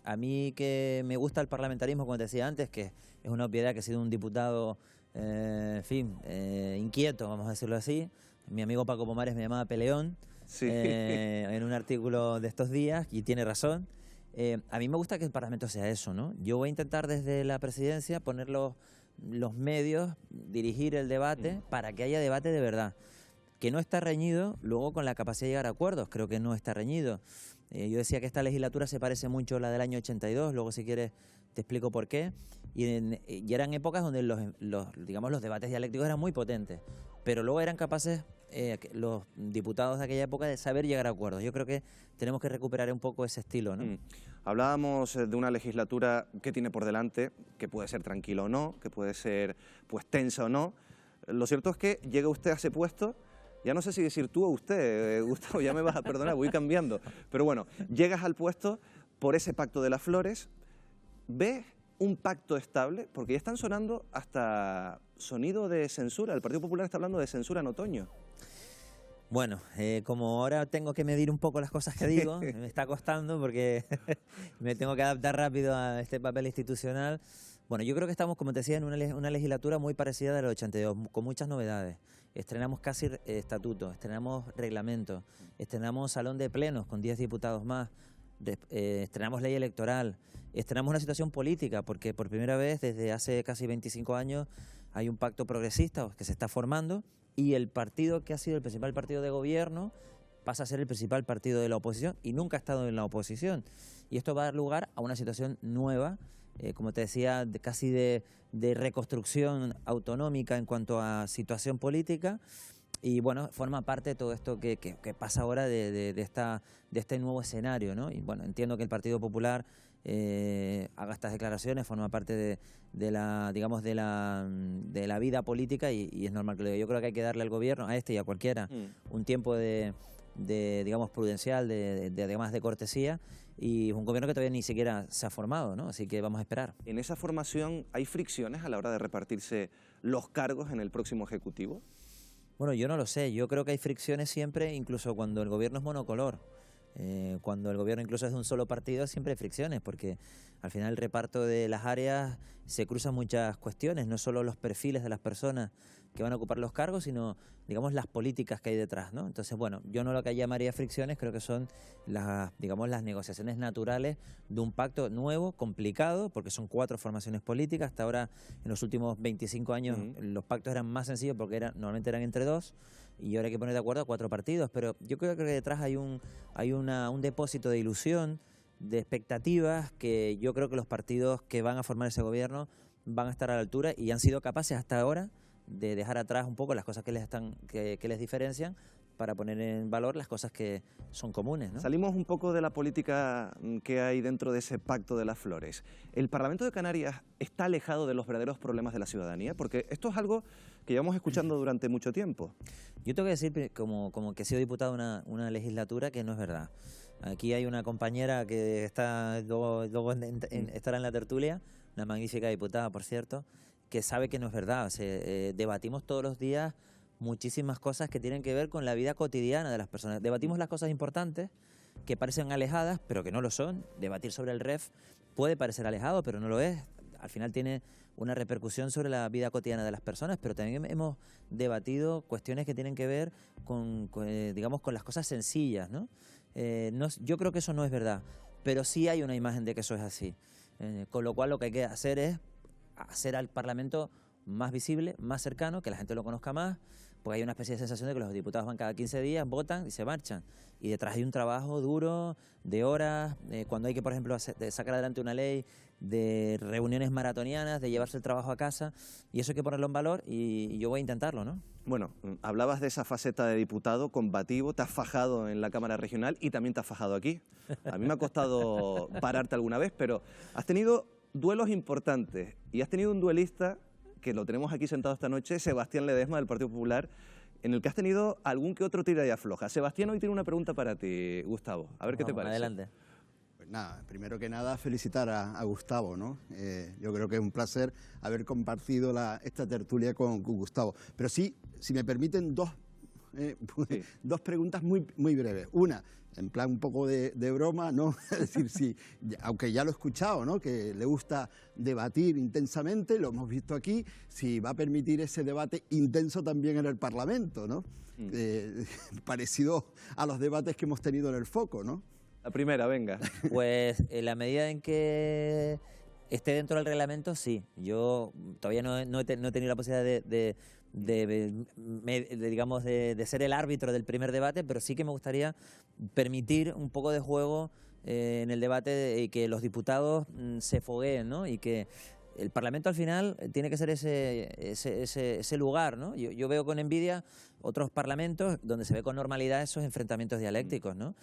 A mí que me gusta el parlamentarismo, como te decía antes, que es una obviedad que he sido un diputado, inquieto, vamos a decirlo así. Mi amigo Paco Pomares me llamaba peleón, sí. En un artículo de estos días, y tiene razón. A mí me gusta que el Parlamento sea eso, ¿no? Yo voy a intentar desde la presidencia poner los medios, dirigir el debate para que haya debate de verdad. Que no está reñido luego con la capacidad de llegar a acuerdos, creo que no está reñido. Yo decía que esta legislatura se parece mucho a la del año 82, luego si quieres te explico por qué. Y eran épocas donde los debates dialécticos eran muy potentes, pero luego eran capaces los diputados de aquella época de saber llegar a acuerdos. Yo creo que tenemos que recuperar un poco ese estilo, ¿no? Hablábamos de una legislatura que tiene por delante, que puede ser tranquila o no, que puede ser pues tensa o no. Lo cierto es que llega usted a ese puesto. Ya no sé si decir tú o usted, Gustavo, ya me vas a perdonar, voy cambiando. Pero bueno, llegas al puesto por ese pacto de las flores. ¿Ves un pacto estable? Porque ya están sonando hasta sonido de censura. El Partido Popular está hablando de censura en otoño. Bueno, como ahora tengo que medir un poco las cosas que digo, me está costando porque me tengo que adaptar rápido a este papel institucional. Bueno, yo creo que estamos, como te decía, en una legislatura muy parecida a la del 82, con muchas novedades. Estrenamos casi estatutos, estrenamos reglamentos, estrenamos salón de plenos con 10 diputados más, estrenamos ley electoral, estrenamos una situación política, porque por primera vez desde hace casi 25 años hay un pacto progresista que se está formando y el partido que ha sido el principal partido de gobierno pasa a ser el principal partido de la oposición y nunca ha estado en la oposición. Y esto va a dar lugar a una situación nueva, como te decía, casi de reconstrucción autonómica en cuanto a situación política. Y bueno, forma parte de todo esto que pasa ahora de este nuevo escenario, ¿no? Y bueno, entiendo que el Partido Popular haga estas declaraciones, forma parte de la vida política y es normal que lo diga. Yo creo que hay que darle al gobierno, a este y a cualquiera, un tiempo digamos, prudencial, además de cortesía, y es un gobierno que todavía ni siquiera se ha formado, ¿no? Así que vamos a esperar. ¿En esa formación hay fricciones a la hora de repartirse los cargos en el próximo Ejecutivo? Bueno, yo no lo sé. Yo creo que hay fricciones siempre, incluso cuando el gobierno es monocolor. Cuando el gobierno incluso es de un solo partido, siempre hay fricciones, porque al final el reparto de las áreas se cruzan muchas cuestiones, no solo los perfiles de las personas que van a ocupar los cargos, sino, digamos, las políticas que hay detrás, ¿no? Entonces, bueno, yo no lo que llamaría fricciones, creo que son las negociaciones naturales de un pacto nuevo, complicado, porque son 4 formaciones políticas. Hasta ahora, en los últimos 25 años, los pactos eran más sencillos porque normalmente eran entre 2, y ahora hay que poner de acuerdo a 4 partidos, pero yo creo que detrás hay un depósito de ilusión, de expectativas, que yo creo que los partidos que van a formar ese gobierno van a estar a la altura y han sido capaces hasta ahora de dejar atrás un poco las cosas que les diferencian para poner en valor las cosas que son comunes, ¿no? Salimos un poco de la política que hay dentro de ese pacto de las flores. ¿El Parlamento de Canarias está alejado de los verdaderos problemas de la ciudadanía? Porque esto es algo que llevamos escuchando durante mucho tiempo. Yo tengo que decir, como que he sido diputado de una legislatura, que no es verdad. Aquí hay una compañera que luego estará en la tertulia, una magnífica diputada, por cierto, que sabe que no es verdad. Debatimos todos los días muchísimas cosas que tienen que ver con la vida cotidiana de las personas. Debatimos las cosas importantes que parecen alejadas, pero que no lo son. Debatir sobre el REF puede parecer alejado, pero no lo es. Al final tiene una repercusión sobre la vida cotidiana de las personas, pero también hemos debatido cuestiones que tienen que ver con las cosas sencillas, ¿no? Yo creo que eso no es verdad, pero sí hay una imagen de que eso es así. Con lo cual lo que hay que hacer es hacer al Parlamento más visible, más cercano, que la gente lo conozca más, porque hay una especie de sensación de que los diputados van cada 15 días, votan y se marchan. Y detrás hay un trabajo duro, de horas, cuando hay que, por ejemplo, sacar adelante una ley, de reuniones maratonianas, de llevarse el trabajo a casa, y eso hay que ponerlo en valor y yo voy a intentarlo, ¿no? Bueno, hablabas de esa faceta de diputado combativo, te has fajado en la Cámara Regional y también te has fajado aquí. A mí me ha costado pararte alguna vez, pero has tenido duelos importantes y has tenido un duelista que lo tenemos aquí sentado esta noche, Sebastián Ledesma, del Partido Popular, en el que has tenido algún que otro tira y afloja. Sebastián hoy tiene una pregunta para ti, Gustavo. A ver qué te parece. Adelante. nada, primero que nada felicitar a Gustavo, ¿no? Yo creo que es un placer haber compartido esta tertulia con Gustavo. Pero sí, si me permiten dos preguntas muy breves. Una, en plan un poco de broma, ¿no? Es decir, sí, aunque ya lo he escuchado, ¿no? Que le gusta debatir intensamente, lo hemos visto aquí, si va a permitir ese debate intenso también en el Parlamento, ¿no? Parecido a los debates que hemos tenido en el Foco, ¿no? La primera, venga. Pues en la medida en que esté dentro del reglamento, sí. Yo todavía no he tenido la posibilidad de ser el árbitro del primer debate, pero sí que me gustaría permitir un poco de juego en el debate y que los diputados se fogueen, ¿no? Y que el Parlamento al final tiene que ser ese lugar, ¿no? Yo veo con envidia otros parlamentos donde se ve con normalidad esos enfrentamientos dialécticos, ¿no?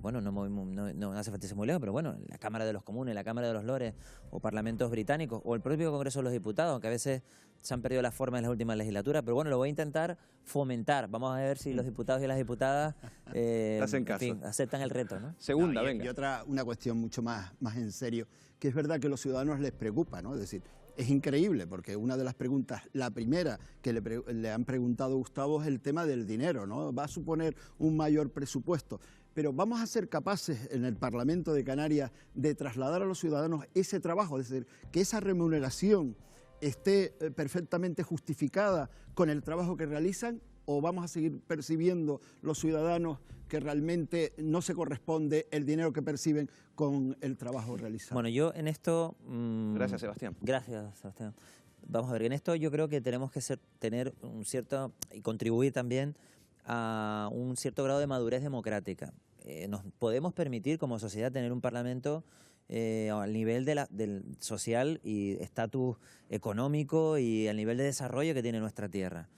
Bueno, no hace falta irse muy lejos, pero bueno, la Cámara de los Comunes, la Cámara de los Lores, o parlamentos británicos, o el propio Congreso de los Diputados, aunque a veces se han perdido la forma en las últimas legislaturas, pero bueno, lo voy a intentar fomentar. Vamos a ver si los diputados y las diputadas hacen caso. En fin, aceptan el reto, ¿no? Segunda, venga. Y una cuestión mucho más en serio, que es verdad que a los ciudadanos les preocupa, ¿no? Es decir, es increíble, porque una de las preguntas, la primera que le han preguntado a Gustavo es el tema del dinero, ¿no? Va a suponer un mayor presupuesto, pero vamos a ser capaces en el Parlamento de Canarias de trasladar a los ciudadanos ese trabajo, es decir, que esa remuneración esté perfectamente justificada con el trabajo que realizan, o vamos a seguir percibiendo los ciudadanos que realmente no se corresponde el dinero que perciben con el trabajo realizado. Bueno, yo en esto... Gracias, Sebastián. Gracias, Sebastián. Vamos a ver, en esto yo creo que tenemos que tener un cierto... y contribuir también a un cierto grado de madurez democrática. Nos podemos permitir como sociedad tener un parlamento al nivel del social y estatus económico y al nivel de desarrollo que tiene nuestra tierra.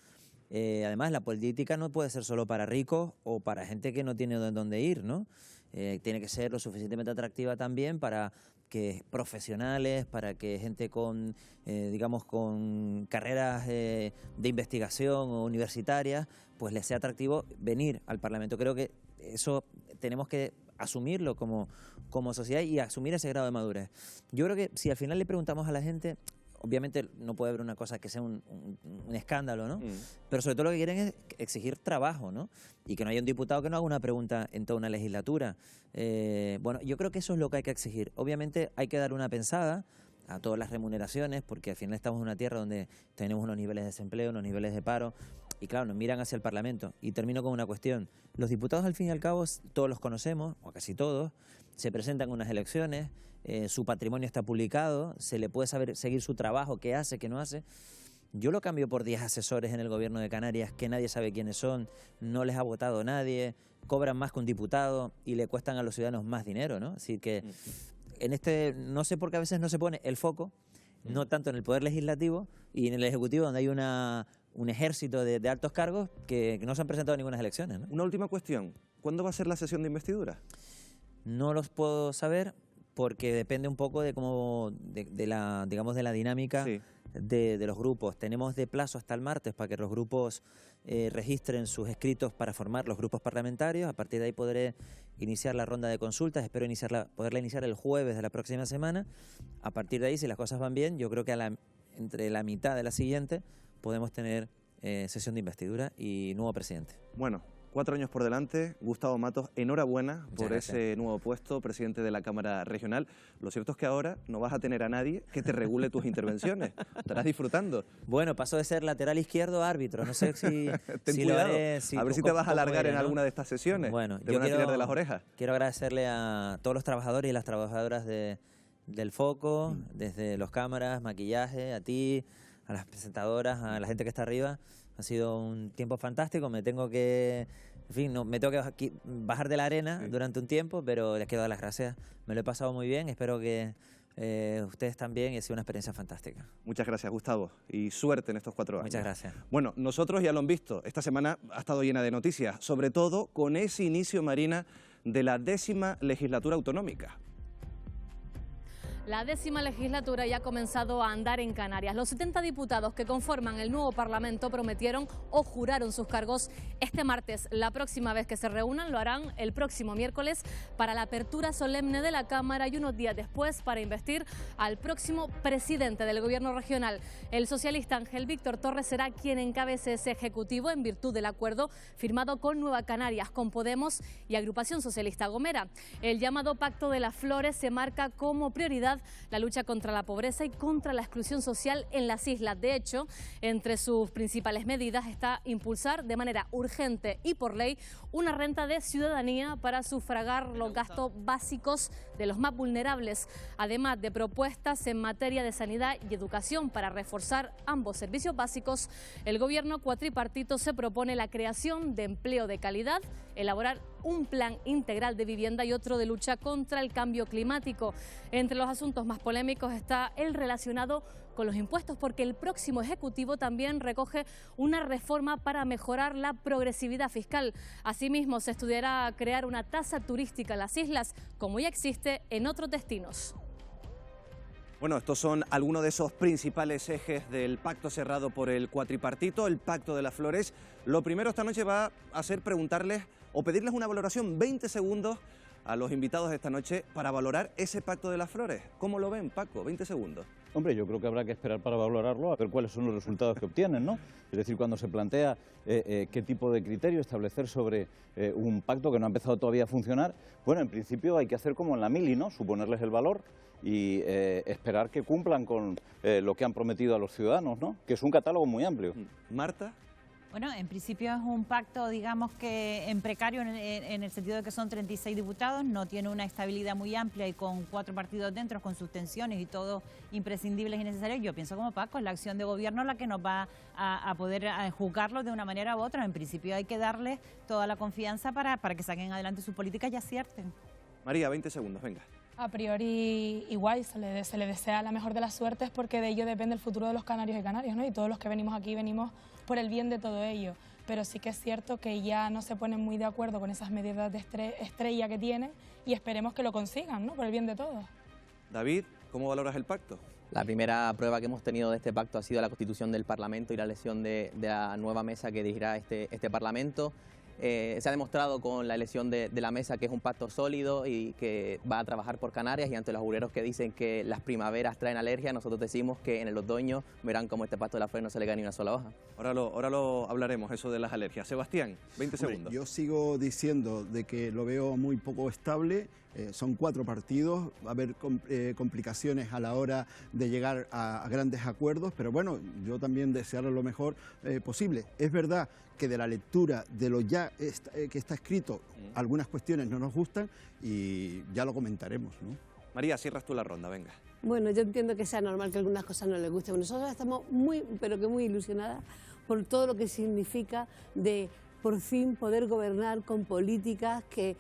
Además, la política no puede ser solo para ricos o para gente que no tiene dónde ir, ¿no? Tiene que ser lo suficientemente atractiva también para que profesionales, para que gente con, digamos, con carreras de investigación o universitarias, pues les sea atractivo venir al Parlamento. Creo que eso tenemos que asumirlo como sociedad y asumir ese grado de madurez. Yo creo que si al final le preguntamos a la gente... Obviamente no puede haber una cosa que sea un escándalo, ¿no? Pero sobre todo lo que quieren es exigir trabajo, ¿no? Y que no haya un diputado que no haga una pregunta en toda una legislatura. Bueno, yo creo que eso es lo que hay que exigir. Obviamente hay que dar una pensada a todas las remuneraciones, porque al final estamos en una tierra donde tenemos unos niveles de desempleo, unos niveles de paro, y claro, nos miran hacia el Parlamento. Y termino con una cuestión. Los diputados, al fin y al cabo, todos los conocemos, o casi todos, se presentan en unas elecciones, su patrimonio está publicado, se le puede seguir su trabajo, qué hace, qué no hace. Yo lo cambio por 10 asesores en el gobierno de Canarias que nadie sabe quiénes son, no les ha votado nadie, cobran más que un diputado y le cuestan a los ciudadanos más dinero, ¿no? Así que en no sé por qué a veces no se pone el foco, no tanto en el Poder Legislativo y en el Ejecutivo, donde hay un ejército de altos cargos que no se han presentado en ninguna elecciones, ¿no? Una última cuestión, ¿cuándo va a ser la sesión de investidura? No los puedo saber porque depende un poco de la dinámica de los grupos. Tenemos de plazo hasta el martes para que los grupos registren sus escritos para formar los grupos parlamentarios. A partir de ahí podré iniciar la ronda de consultas. Espero poderla iniciar el jueves de la próxima semana. A partir de ahí, si las cosas van bien, yo creo que entre la mitad de la siguiente podemos tener sesión de investidura y nuevo presidente. Bueno, 4 años por delante. Gustavo Matos, enhorabuena por ese nuevo puesto, presidente de la Cámara Regional. Lo cierto es que ahora no vas a tener a nadie que te regule tus intervenciones. Estarás disfrutando. Bueno, paso de ser lateral izquierdo a árbitro. No sé si, lo haré. A ver si te vas a alargar en alguna de estas sesiones. Bueno, te van a tirar de las orejas. Quiero agradecerle a todos los trabajadores y las trabajadoras del Foco, desde los cámaras, maquillaje, a ti, a las presentadoras, a la gente que está arriba. Ha sido un tiempo fantástico, me tengo que bajar de la arena durante un tiempo, pero les quiero dar las gracias. Me lo he pasado muy bien, espero que ustedes también, y ha sido una experiencia fantástica. Muchas gracias, Gustavo, y suerte en estos 4 años. Muchas gracias. Bueno, nosotros ya lo han visto, esta semana ha estado llena de noticias, sobre todo con ese inicio, Marina, de la 10ª legislatura autonómica. La 10ª legislatura ya ha comenzado a andar en Canarias. Los 70 diputados que conforman el nuevo Parlamento prometieron o juraron sus cargos este martes. La próxima vez que se reúnan lo harán el próximo miércoles para la apertura solemne de la Cámara y unos días después para investir al próximo presidente del Gobierno regional. El socialista Ángel Víctor Torres será quien encabece ese ejecutivo en virtud del acuerdo firmado con Nueva Canarias, con Podemos y Agrupación Socialista Gomera. El llamado Pacto de las Flores se marca como prioridad la lucha contra la pobreza y contra la exclusión social en las islas. De hecho, entre sus principales medidas está impulsar de manera urgente y por ley una renta de ciudadanía para sufragar los gastos básicos de los más vulnerables, además de propuestas en materia de sanidad y educación para reforzar ambos servicios básicos. El gobierno cuatripartito se propone la creación de empleo de calidad, elaborar un plan integral de vivienda y otro de lucha contra el cambio climático. Entre los asuntos más polémicos está el relacionado con los impuestos, porque el próximo Ejecutivo también recoge una reforma para mejorar la progresividad fiscal. Asimismo, se estudiará crear una tasa turística en las islas, como ya existe en otros destinos. Bueno, estos son algunos de esos principales ejes del pacto cerrado por el cuatripartito, el Pacto de las Flores. Lo primero esta noche va a ser preguntarles o pedirles una valoración, 20 segundos a los invitados de esta noche para valorar ese Pacto de las Flores. ¿Cómo lo ven, Paco? 20 segundos. Hombre, yo creo que habrá que esperar para valorarlo, a ver cuáles son los resultados que obtienen, ¿no? Es decir, cuando se plantea qué tipo de criterio establecer sobre un pacto que no ha empezado todavía a funcionar, bueno, en principio hay que hacer como en la mili, ¿no? Suponerles el valor y esperar que cumplan con lo que han prometido a los ciudadanos, ¿no? Que es un catálogo muy amplio. Marta. Bueno, en principio es un pacto, digamos que en precario en el sentido de que son 36 diputados, no tiene una estabilidad muy amplia y con 4 partidos dentro, con sus tensiones y todo imprescindibles y necesarios. Yo pienso como Paco, es la acción de gobierno la que nos va a poder juzgarlo de una manera u otra. En principio hay que darles toda la confianza para que saquen adelante sus políticas y acierten. María, 20 segundos, venga. A priori igual se le desea la mejor de las suertes porque de ello depende el futuro de los canarios y canarias, ¿no? Y todos los que venimos aquí venimos por el bien de todo ello. Pero sí que es cierto que ya no se ponen muy de acuerdo con esas medidas de estrella que tienen y esperemos que lo consigan, ¿no? Por el bien de todos. David, ¿cómo valoras el pacto? La primera prueba que hemos tenido de este pacto ha sido la constitución del Parlamento y la elección de la nueva mesa que dirigirá este Parlamento. Se ha demostrado con la elección de la mesa que es un pacto sólido y que va a trabajar por Canarias, y ante los augureros que dicen que las primaveras traen alergia, nosotros decimos que en el otoño verán cómo este pacto de la Flores no se le cae ni una sola hoja. Ahora lo hablaremos, eso de las alergias. Sebastián, 20 segundos. Yo sigo diciendo de que lo veo muy poco estable. Son 4 partidos, va a haber complicaciones a la hora de llegar a grandes acuerdos, pero bueno, yo también desearlo lo mejor posible. Es verdad que de la lectura de lo que está escrito, algunas cuestiones no nos gustan y ya lo comentaremos, ¿no? María, cierras tú la ronda, venga. Bueno, yo entiendo que sea normal que algunas cosas no les gusten. Nosotros estamos muy ilusionadas por todo lo que significa de por fin poder gobernar con políticas que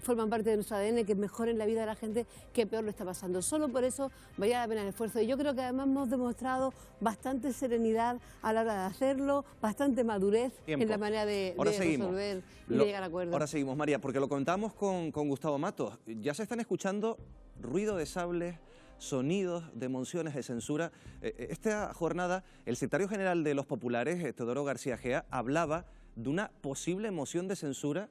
forman parte de nuestro ADN, que mejoren la vida de la gente que peor lo está pasando. Solo por eso valía la pena el esfuerzo. Y yo creo que además hemos demostrado bastante serenidad a la hora de hacerlo, bastante madurez en la manera de resolver y de llegar a acuerdos. Ahora seguimos, María, porque lo contamos con Gustavo Matos. Ya se están escuchando ruido de sables, sonidos de mociones de censura. Esta jornada, el secretario general de los populares, Teodoro García Gea, hablaba de una posible moción de censura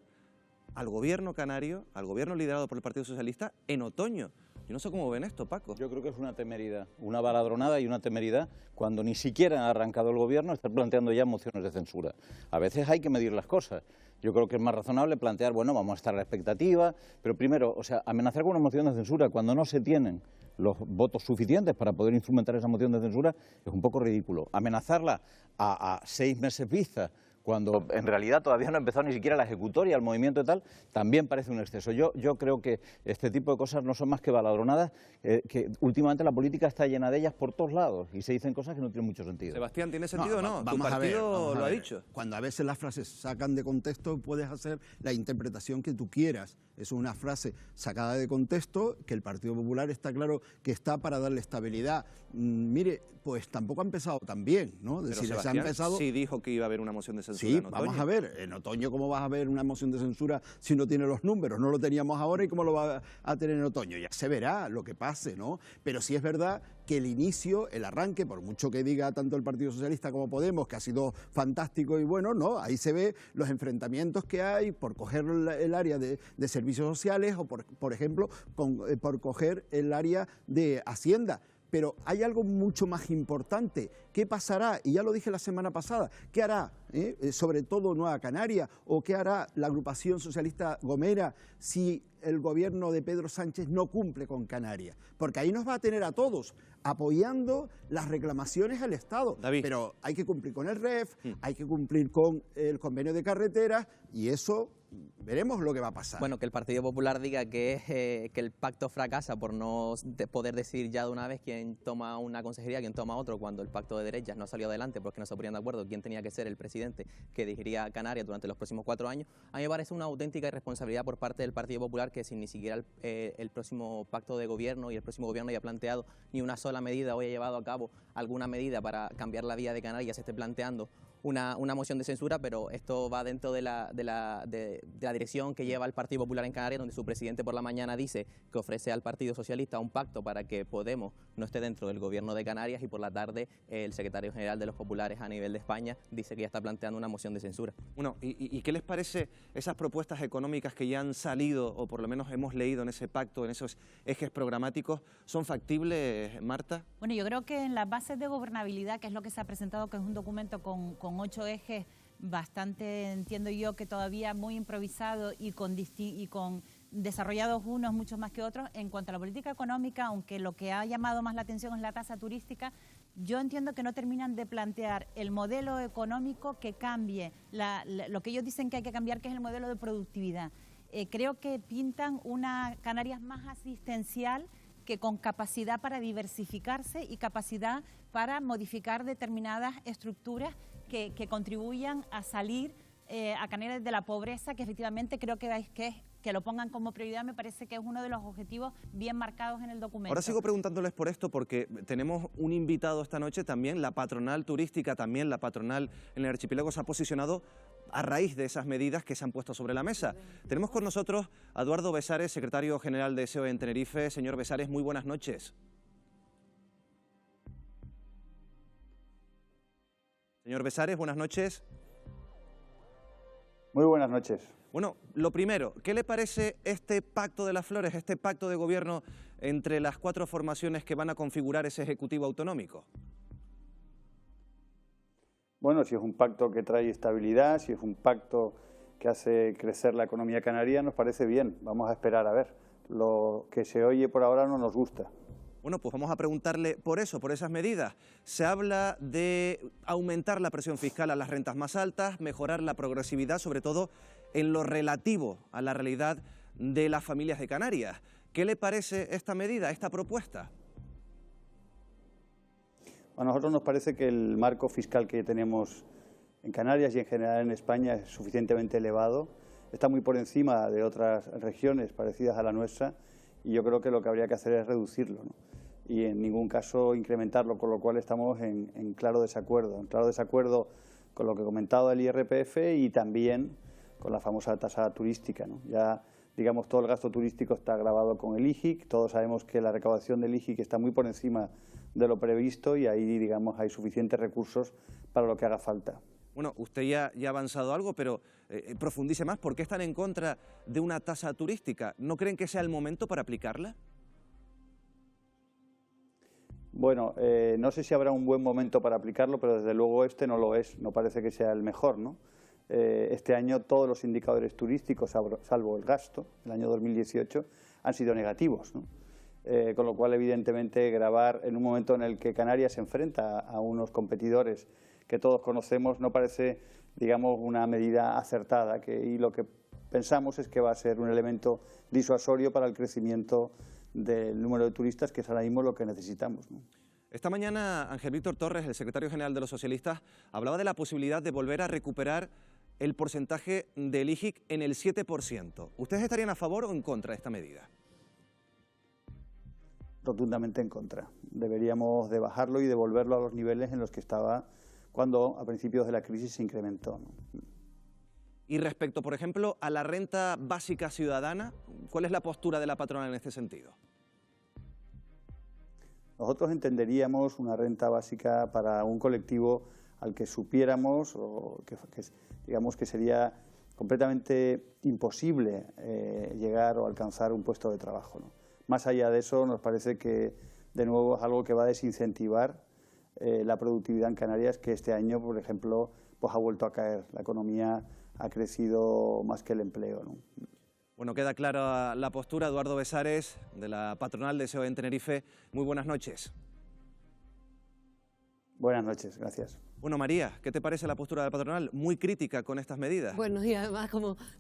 al gobierno canario, al gobierno liderado por el Partido Socialista, en otoño. Yo no sé cómo ven esto, Paco. Yo creo que es una temeridad, una baladronada y una temeridad cuando ni siquiera ha arrancado el gobierno, está planteando ya mociones de censura. A veces hay que medir las cosas. Yo creo que es más razonable plantear, bueno, vamos a estar a la expectativa, pero primero, o sea, amenazar con una moción de censura cuando no se tienen los votos suficientes para poder instrumentar esa moción de censura es un poco ridículo. Amenazarla a 6 meses vista, cuando en realidad todavía no ha empezado ni siquiera la ejecutoria, el movimiento y tal, también parece un exceso. Yo creo que este tipo de cosas no son más que baladronadas, que últimamente la política está llena de ellas por todos lados y se dicen cosas que no tienen mucho sentido. Sebastián, ¿tiene sentido o no? Vamos ¿Tu partido lo ha dicho? Cuando a veces las frases sacan de contexto, puedes hacer la interpretación que tú quieras. Es una frase sacada de contexto, que el Partido Popular está claro que está para darle estabilidad. Mire, pues tampoco ha empezado tan bien, ¿no? Pero Sebastián sí dijo que iba a haber una moción de censura. censura Sí, en otoño. vamos a ver, en otoño cómo vas a ver una moción de censura si no tiene los números, no lo teníamos ahora y cómo lo va a tener en otoño, ya se verá lo que pase, ¿no? Pero sí es verdad que el inicio, el arranque, por mucho que diga tanto el Partido Socialista como Podemos, que ha sido fantástico y bueno, no, ahí se ve los enfrentamientos que hay por coger el área de servicios sociales o, por ejemplo, por coger el área de Hacienda. Pero hay algo mucho más importante. ¿Qué pasará? Y ya lo dije la semana pasada. ¿Qué hará, sobre todo Nueva Canaria, o qué hará la agrupación socialista Gomera si el gobierno de Pedro Sánchez no cumple con Canarias? Porque ahí nos va a tener a todos apoyando las reclamaciones al Estado. David. Pero hay que cumplir con el REF, hay que cumplir con el convenio de carreteras y eso veremos lo que va a pasar. Bueno, que el Partido Popular diga que el pacto fracasa por no poder decidir ya de una vez quién toma una consejería, quién toma otro, cuando el pacto de derechas no ha salido adelante porque no se ponían de acuerdo quién tenía que ser el presidente que dirigiría Canarias durante los próximos 4 años. A mí me parece una auténtica irresponsabilidad por parte del Partido Popular que sin ni siquiera el próximo pacto de gobierno y el próximo gobierno haya planteado ni una sola medida o haya llevado a cabo alguna medida para cambiar la vida de Canarias, se esté planteando una moción de censura, pero esto va dentro de la dirección que lleva el Partido Popular en Canarias, donde su presidente por la mañana dice que ofrece al Partido Socialista un pacto para que Podemos no esté dentro del gobierno de Canarias, y por la tarde el secretario general de los populares a nivel de España dice que ya está planteando una moción de censura. Bueno, ¿y qué les parece esas propuestas económicas que ya han salido, o por lo menos hemos leído en ese pacto, en esos ejes programáticos? ¿Son factibles, Marta? Bueno, yo creo que en las bases de gobernabilidad, que es lo que se ha presentado, que es un documento con 8 ejes, bastante, entiendo yo, que todavía muy improvisado y con desarrollados unos muchos más que otros. En cuanto a la política económica, aunque lo que ha llamado más la atención es la tasa turística, yo entiendo que no terminan de plantear el modelo económico que cambie lo que ellos dicen que hay que cambiar, que es el modelo de productividad. Creo que pintan una Canarias más asistencial, que con capacidad para diversificarse y capacidad para modificar determinadas estructuras que contribuyan a salir a Canarias de la pobreza, que efectivamente creo que lo pongan como prioridad, me parece que es uno de los objetivos bien marcados en el documento. Ahora sigo preguntándoles por esto porque tenemos un invitado esta noche también, la patronal turística, también la patronal en el archipiélago se ha posicionado a raíz de esas medidas que se han puesto sobre la mesa. Tenemos con nosotros a Eduardo Besares, secretario general de SEO en Tenerife. Señor Besares, muy buenas noches. Señor Besares, buenas noches. Muy buenas noches. Bueno, lo primero, ¿qué le parece este pacto de las flores, este pacto de gobierno entre las 4 formaciones que van a configurar ese Ejecutivo autonómico? Bueno, si es un pacto que trae estabilidad, si es un pacto que hace crecer la economía canaria, nos parece bien. Vamos a esperar a ver. Lo que se oye por ahora no nos gusta. Bueno, pues vamos a preguntarle por eso, por esas medidas. Se habla de aumentar la presión fiscal a las rentas más altas, mejorar la progresividad, sobre todo en lo relativo a la realidad de las familias de Canarias. ¿Qué le parece esta medida, esta propuesta? A nosotros nos parece que el marco fiscal que tenemos en Canarias y en general en España es suficientemente elevado. Está muy por encima de otras regiones parecidas a la nuestra y yo creo que lo que habría que hacer es reducirlo, ¿no? Y en ningún caso incrementarlo, con lo cual estamos en claro desacuerdo con lo que he comentado del IRPF y también con la famosa tasa turística, ¿no? Ya, digamos, todo el gasto turístico está grabado con el IJIC, todos sabemos que la recaudación del IJIC está muy por encima de lo previsto y ahí, digamos, hay suficientes recursos para lo que haga falta. Bueno, usted ya ha avanzado algo, pero profundice más. ¿Por qué están en contra de una tasa turística? ¿No creen que sea el momento para aplicarla? Bueno, no sé si habrá un buen momento para aplicarlo, pero desde luego este no lo es, no parece que sea el mejor, ¿no? Este año todos los indicadores turísticos, salvo el gasto, el año 2018, han sido negativos, ¿no? Con lo cual, evidentemente, gravar en un momento en el que Canarias se enfrenta a unos competidores que todos conocemos no parece, digamos, una medida acertada, y lo que pensamos es que va a ser un elemento disuasorio para el crecimiento del número de turistas, que es ahora mismo lo que necesitamos, ¿no? Esta mañana Ángel Víctor Torres, el secretario general de los socialistas, hablaba de la posibilidad de volver a recuperar el porcentaje del IJIC en el 7%. ¿Ustedes estarían a favor o en contra de esta medida? Rotundamente en contra. Deberíamos de bajarlo y devolverlo a los niveles en los que estaba cuando a principios de la crisis se incrementó, ¿no? Y respecto, por ejemplo, a la renta básica ciudadana, ¿cuál es la postura de la patronal en este sentido? Nosotros entenderíamos una renta básica para un colectivo al que supiéramos o que digamos que sería completamente imposible llegar o alcanzar un puesto de trabajo, ¿no? Más allá de eso, nos parece que, de nuevo, es algo que va a desincentivar la productividad en Canarias, que este año, por ejemplo, pues ha vuelto a caer. La economía ha crecido más que el empleo, ¿no? Bueno, queda clara la postura. Eduardo Besares, de la patronal de SEO en Tenerife. Muy buenas noches. Buenas noches, gracias. Bueno, María, ¿qué te parece la postura de la patronal? Muy crítica con estas medidas. Bueno, y además,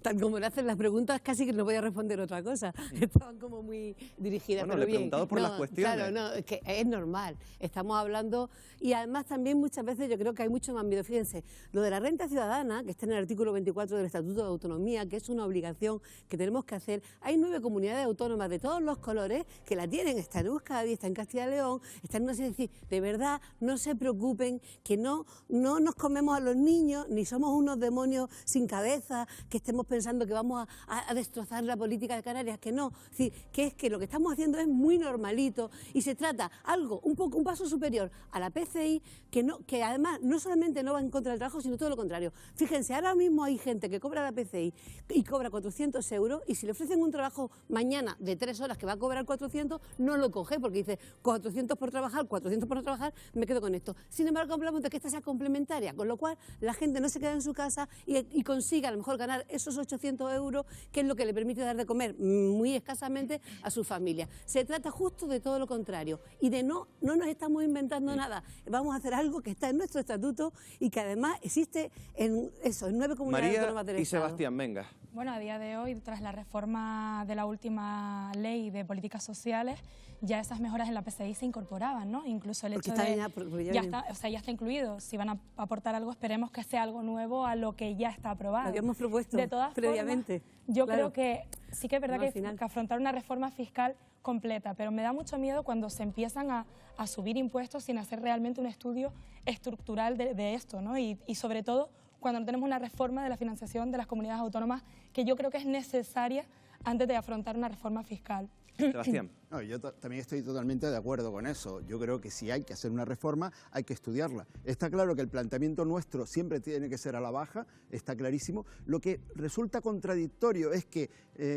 tal como le hacen las preguntas, casi que no voy a responder otra cosa. Estaban como muy dirigidas, bueno, pero le he bien. preguntado por las cuestiones. Claro, no, es que es normal. Estamos hablando, y además también muchas veces yo creo que hay mucho más miedo. Fíjense, lo de la renta ciudadana, que está en el artículo 24 del Estatuto de Autonomía, que es una obligación que tenemos que hacer. Hay 9 comunidades autónomas de todos los colores que la tienen. Está en Euskadi, está en Castilla y León, está en una serie. Es decir, de verdad, no se preocupen, que no nos comemos a los niños, ni somos unos demonios sin cabeza, que estemos pensando que vamos a destrozar la política de Canarias, que no. Es decir, que es que lo que estamos haciendo es muy normalito y se trata algo, un paso superior a la PCI, que además no solamente no va en contra del trabajo, sino todo lo contrario. Fíjense, ahora mismo hay gente que cobra la PCI y cobra 400 euros y si le ofrecen un trabajo mañana de 3 horas que va a cobrar 400, no lo coge porque dice 400 por trabajar, 400 por no trabajar, me quedo con esto. Sin embargo, hablamos de que esta sea complementaria, con lo cual la gente no se queda en su casa y consigue a lo mejor ganar esos 800 euros, que es lo que le permite dar de comer muy escasamente a su familia. Se trata justo de todo lo contrario y de no nos estamos inventando nada. Vamos a hacer algo que está en nuestro estatuto y que además existe en 9 comunidades autónomas del Estado. María y Sebastián, venga. Bueno, a día de hoy, tras la reforma de la última ley de políticas sociales, ya esas mejoras en la PCI se incorporaban, ¿no? Incluso el hecho de... Ya está incluido. Si van a aportar algo, esperemos que sea algo nuevo a lo que ya está aprobado. Lo habíamos propuesto de todas previamente. Formas, yo creo que sí que es verdad que afrontar una reforma fiscal completa, pero me da mucho miedo cuando se empiezan a subir impuestos sin hacer realmente un estudio estructural de esto, ¿no? Y sobre todo cuando no tenemos una reforma de la financiación de las comunidades autónomas, que yo creo que es necesaria antes de afrontar una reforma fiscal. Sebastián. No, yo también estoy totalmente de acuerdo con eso. Yo creo que si hay que hacer una reforma, hay que estudiarla. Está claro que el planteamiento nuestro siempre tiene que ser a la baja, está clarísimo. Lo que resulta contradictorio es que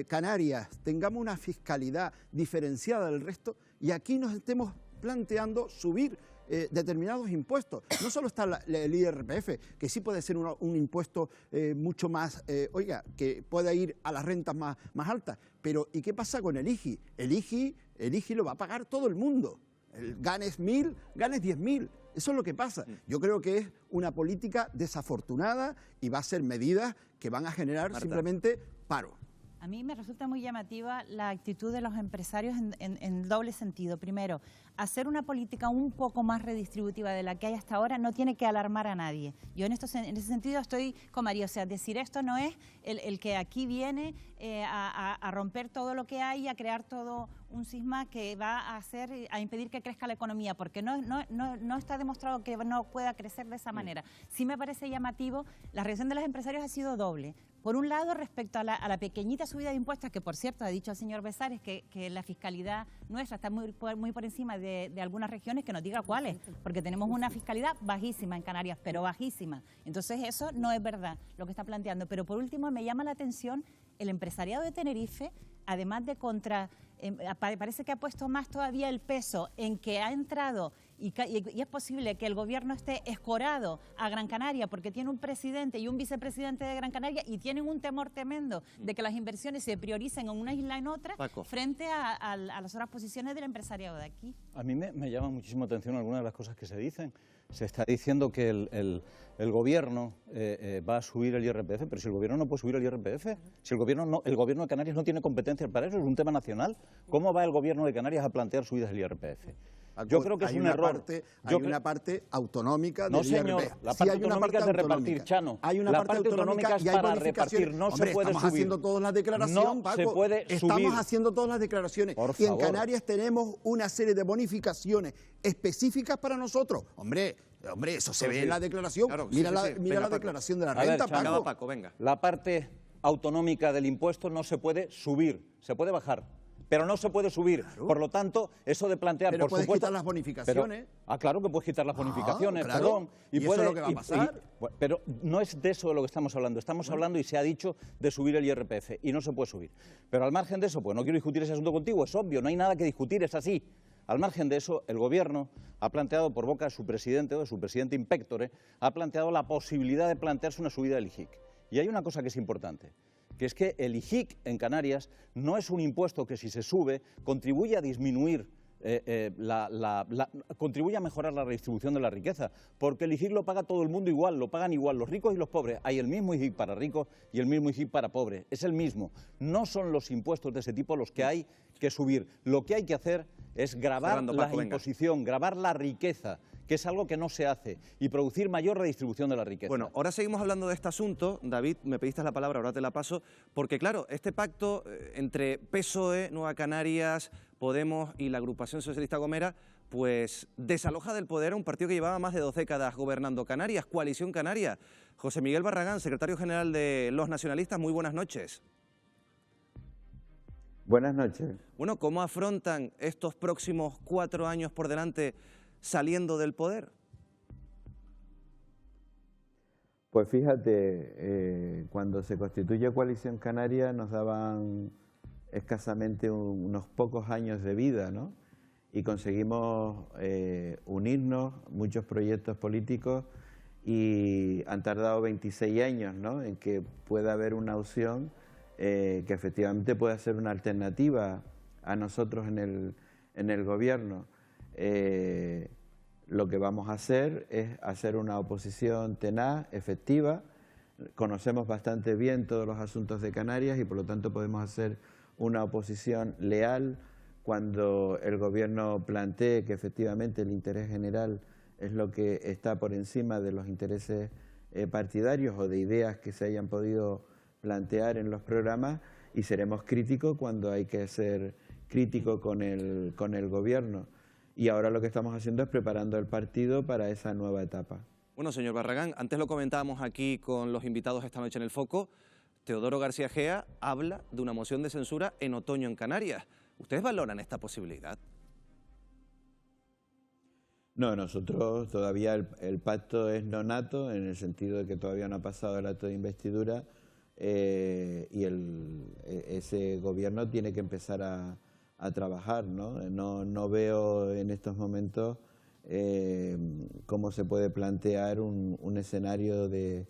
Canarias tengamos una fiscalidad diferenciada del resto y aquí nos estemos planteando subir determinados impuestos. No solo está el IRPF, que sí puede ser un impuesto mucho más, que pueda ir a las rentas más altas, pero ¿y qué pasa con el IGI? El IGI lo va a pagar todo el mundo. Ganes 1.000, ganes 10.000. Eso es lo que pasa. Yo creo que es una política desafortunada y va a ser medidas que van a generar simplemente paro. A mí me resulta muy llamativa la actitud de los empresarios en doble sentido. Primero, hacer una política un poco más redistributiva de la que hay hasta ahora no tiene que alarmar a nadie. Yo en ese sentido estoy con María. O sea, decir esto no es el que aquí viene a romper todo lo que hay, a crear todo un cisma que va a impedir que crezca la economía, porque no está demostrado que no pueda crecer de esa manera. Sí me parece llamativo, la reacción de los empresarios ha sido doble. Por un lado, respecto a la pequeñita subida de impuestos, que por cierto ha dicho el señor Besares que la fiscalidad nuestra está muy por encima de algunas regiones, que nos diga cuáles, porque tenemos una fiscalidad bajísima en Canarias, pero bajísima. Entonces eso no es verdad lo que está planteando. Pero por último me llama la atención el empresariado de Tenerife, además de parece que ha puesto más todavía el peso en que ha entrado y es posible que el gobierno esté escorado a Gran Canaria porque tiene un presidente y un vicepresidente de Gran Canaria y tienen un temor tremendo de que las inversiones se prioricen en una isla en otra, Paco, frente a las otras posiciones del empresariado de aquí. A mí me llama muchísimo atención algunas de las cosas que se dicen. Se está diciendo que el gobierno va a subir el IRPF, pero si el gobierno no puede subir el IRPF, si el gobierno de Canarias no tiene competencias para eso, es un tema nacional, ¿cómo va el gobierno de Canarias a plantear subidas del IRPF? Yo creo que es un error. Hay una parte autonómica del IRPF. No, señor, la parte autonómica es de repartir, Chano. Hay una parte autonómica es para repartir, no se puede subir. Estamos haciendo todas las declaraciones, Paco. Se puede subir. Estamos haciendo todas las declaraciones. Y en Canarias tenemos una serie de bonificaciones específicas para nosotros. Hombre, Hombre, eso se ve en la declaración. Claro, mira la declaración de la renta, Paco, venga. La parte autonómica del impuesto no se puede subir, se puede bajar, pero no se puede subir. Claro. Por lo tanto, eso de plantear, pero por puedes supuesto, quitar las bonificaciones. Claro que puedes quitar las bonificaciones, claro. perdón. ¿Y eso es lo que va a pasar? Pero no es de eso de lo que estamos hablando. Estamos hablando, y se ha dicho, de subir el IRPF, y no se puede subir. Pero al margen de eso, pues no quiero discutir ese asunto contigo, es obvio, no hay nada que discutir, es así. Al margen de eso, el Gobierno ha planteado, por boca de su presidente o de su presidente in pectore, ha planteado la posibilidad de plantearse una subida del IGIC. Y hay una cosa que es importante, que es que el IGIC en Canarias no es un impuesto que, si se sube, contribuye a disminuir, contribuye a mejorar la redistribución de la riqueza, porque el IGIC lo paga todo el mundo igual, lo pagan igual los ricos y los pobres. Hay el mismo IGIC para ricos y el mismo IGIC para pobres, es el mismo. No son los impuestos de ese tipo los que hay que subir. Lo que hay que hacer es grabar la imposición, grabar la riqueza, que es algo que no se hace, y producir mayor redistribución de la riqueza. Bueno, ahora seguimos hablando de este asunto. David, me pediste la palabra, ahora te la paso, porque claro, este pacto entre PSOE, Nueva Canarias, Podemos y la agrupación socialista Gomera, pues desaloja del poder a un partido que llevaba más de 2 décadas gobernando Canarias, Coalición Canaria. José Miguel Barragán, secretario general de los nacionalistas, muy buenas noches. Buenas noches. Bueno, ¿cómo afrontan estos próximos 4 años por delante saliendo del poder? Pues fíjate, cuando se constituye Coalición Canaria nos daban escasamente unos pocos años de vida, ¿no? Y conseguimos unirnos, muchos proyectos políticos, y han tardado 26 años, ¿no?, en que pueda haber una opción que efectivamente pueda ser una alternativa a nosotros en el gobierno. Lo que vamos a hacer es hacer una oposición tenaz, efectiva. Conocemos bastante bien todos los asuntos de Canarias y por lo tanto podemos hacer una oposición leal cuando el gobierno plantee que efectivamente el interés general es lo que está por encima de los intereses partidarios o de ideas que se hayan podido plantear en los programas, y seremos críticos cuando hay que ser crítico con el gobierno. Y ahora lo que estamos haciendo es preparando el partido para esa nueva etapa. Bueno, señor Barragán, antes lo comentábamos aquí con los invitados esta noche en El Foco. Teodoro García Gea habla de una moción de censura en otoño en Canarias. ¿Ustedes valoran esta posibilidad? No, nosotros todavía el pacto es nonato, en el sentido de que todavía no ha pasado el acto de investidura, y ese gobierno tiene que empezar a trabajar, ¿no? No veo en estos momentos cómo se puede plantear un escenario de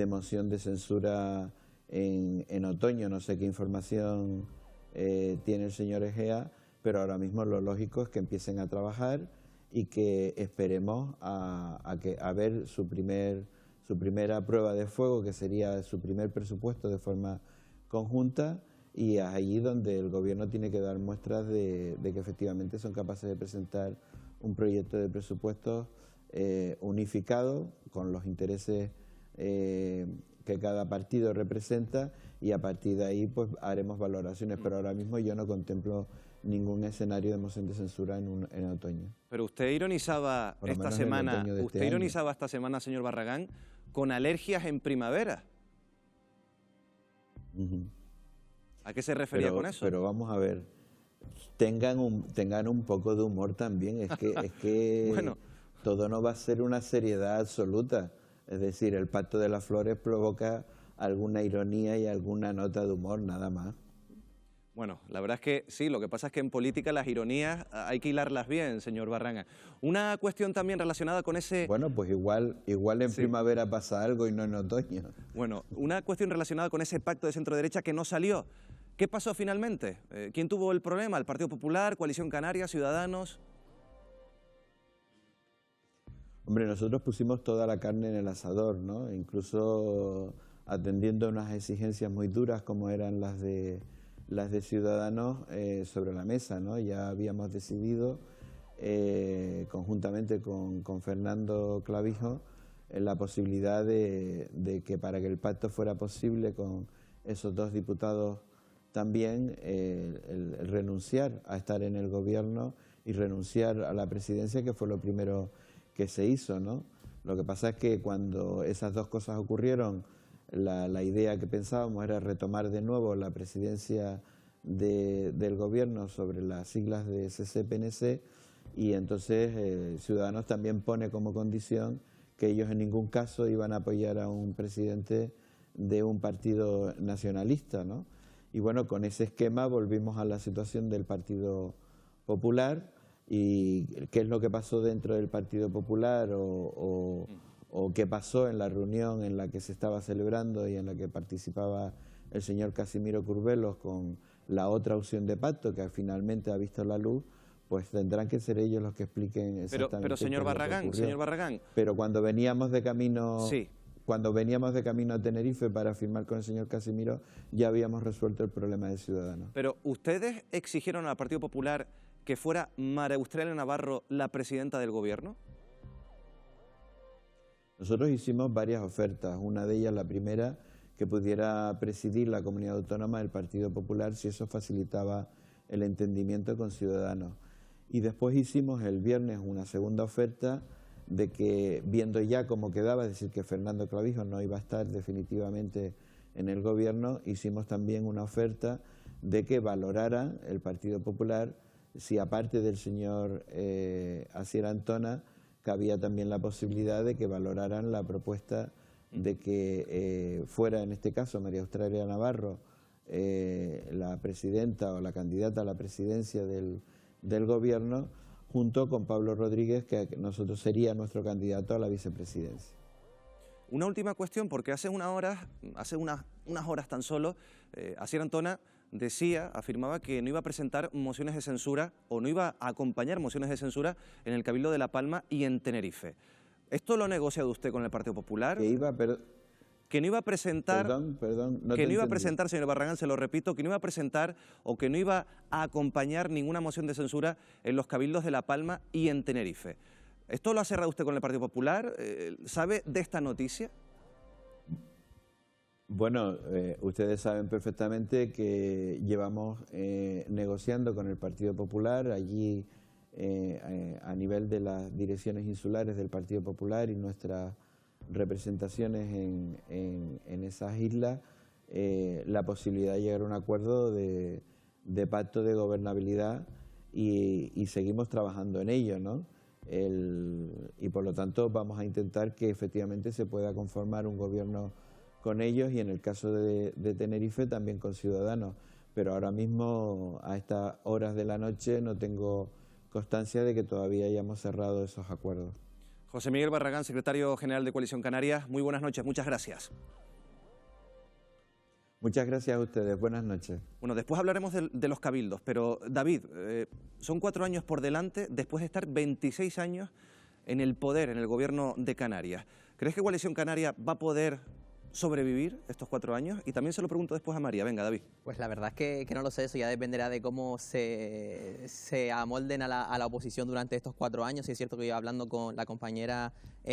moción de censura en otoño. No sé qué información tiene el señor Egea, pero ahora mismo lo lógico es que empiecen a trabajar y que esperemos a ver su primera prueba de fuego, que sería su primer presupuesto de forma conjunta, y es allí donde el gobierno tiene que dar muestras de que efectivamente son capaces de presentar un proyecto de presupuestos unificado con los intereses que cada partido representa, y a partir de ahí pues haremos valoraciones, pero ahora mismo yo no contemplo ningún escenario de moción de censura en otoño. Pero usted ironizaba esta semana, esta semana, señor Barragán, con alergias en primavera. ¿A qué se refería con eso? Pero vamos a ver, tengan un poco de humor también, es que bueno, todo no va a ser una seriedad absoluta. Es decir, el Pacto de las Flores provoca alguna ironía y alguna nota de humor, nada más. Bueno, la verdad es que sí, lo que pasa es que en política las ironías hay que hilarlas bien, señor Barragán. Una cuestión también relacionada con ese... Bueno, pues igual en primavera pasa algo y no en otoño. Bueno, una cuestión relacionada con ese pacto de centro-derecha que no salió. ¿Qué pasó finalmente? ¿Quién tuvo el problema? ¿El Partido Popular, Coalición Canaria, Ciudadanos? Hombre, nosotros pusimos toda la carne en el asador, ¿no? Incluso atendiendo a unas exigencias muy duras como eran las de Ciudadanos sobre la mesa, ¿no? Ya habíamos decidido conjuntamente con Fernando Clavijo la posibilidad de que para que el pacto fuera posible con esos 2 diputados también el renunciar a estar en el gobierno y renunciar a la presidencia, que fue lo primero que se hizo, ¿no? Lo que pasa es que cuando esas dos cosas ocurrieron, la idea que pensábamos era retomar de nuevo la presidencia del gobierno sobre las siglas de CC-PNC, y entonces Ciudadanos también pone como condición que ellos en ningún caso iban a apoyar a un presidente de un partido nacionalista, ¿no? Y bueno, con ese esquema volvimos a la situación del Partido Popular. ¿Y qué es lo que pasó dentro del Partido Popular o qué pasó en la reunión en la que se estaba celebrando y en la que participaba el señor Casimiro Curvelos con la otra opción de pacto que finalmente ha visto la luz? Pues tendrán que ser ellos los que expliquen exactamente. Pero señor Barragán, pero cuando veníamos de camino, a Tenerife para firmar con el señor Casimiro, ya habíamos resuelto el problema de Ciudadanos. Pero ustedes exigieron al Partido Popular que fuera María Australia Navarro la presidenta del gobierno. Nosotros hicimos varias ofertas, una de ellas, la primera, que pudiera presidir la comunidad autónoma del Partido Popular si eso facilitaba el entendimiento con Ciudadanos. Y después hicimos el viernes una segunda oferta de que, viendo ya cómo quedaba, es decir, que Fernando Clavijo no iba a estar definitivamente en el gobierno, hicimos también una oferta de que valorara el Partido Popular si, aparte del señor Asier Antona, cabía también la posibilidad de que valoraran la propuesta de que fuera, en este caso, María Australia Navarro la presidenta o la candidata a la presidencia del gobierno, junto con Pablo Rodríguez, que nosotros sería nuestro candidato a la vicepresidencia. Una última cuestión, porque hace unas horas tan solo, Asier Antona afirmaba que no iba a presentar mociones de censura o no iba a acompañar mociones de censura en el Cabildo de La Palma y en Tenerife. ¿Esto lo ha negociado usted con el Partido Popular? Que no iba a presentar, señor Barragán, se lo repito, que no iba a presentar o que no iba a acompañar ninguna moción de censura en los Cabildos de La Palma y en Tenerife. ¿Esto lo ha cerrado usted con el Partido Popular? ¿Sabe de esta noticia? Bueno, ustedes saben perfectamente que llevamos negociando con el Partido Popular allí a nivel de las direcciones insulares del Partido Popular y nuestras representaciones en esas islas, la posibilidad de llegar a un acuerdo de pacto de gobernabilidad y seguimos trabajando en ello, ¿no? Y por lo tanto vamos a intentar que efectivamente se pueda conformar un gobierno con ellos y en el caso de Tenerife también con Ciudadanos, pero ahora mismo a estas horas de la noche no tengo constancia de que todavía hayamos cerrado esos acuerdos. José Miguel Barragán, secretario general de Coalición Canaria, muy buenas noches, muchas gracias. Muchas gracias a ustedes, buenas noches. Bueno, después hablaremos de los cabildos, pero David, son 4 años por delante después de estar 26 años en el poder, en el gobierno de Canarias. ¿Crees que Coalición Canaria va a poder sobrevivir estos 4 años? Y también se lo pregunto después a María. Venga, David. Pues la verdad es que no lo sé, eso ya dependerá de cómo se amolden a la oposición durante estos 4 años. Sí es cierto que yo hablando con la compañera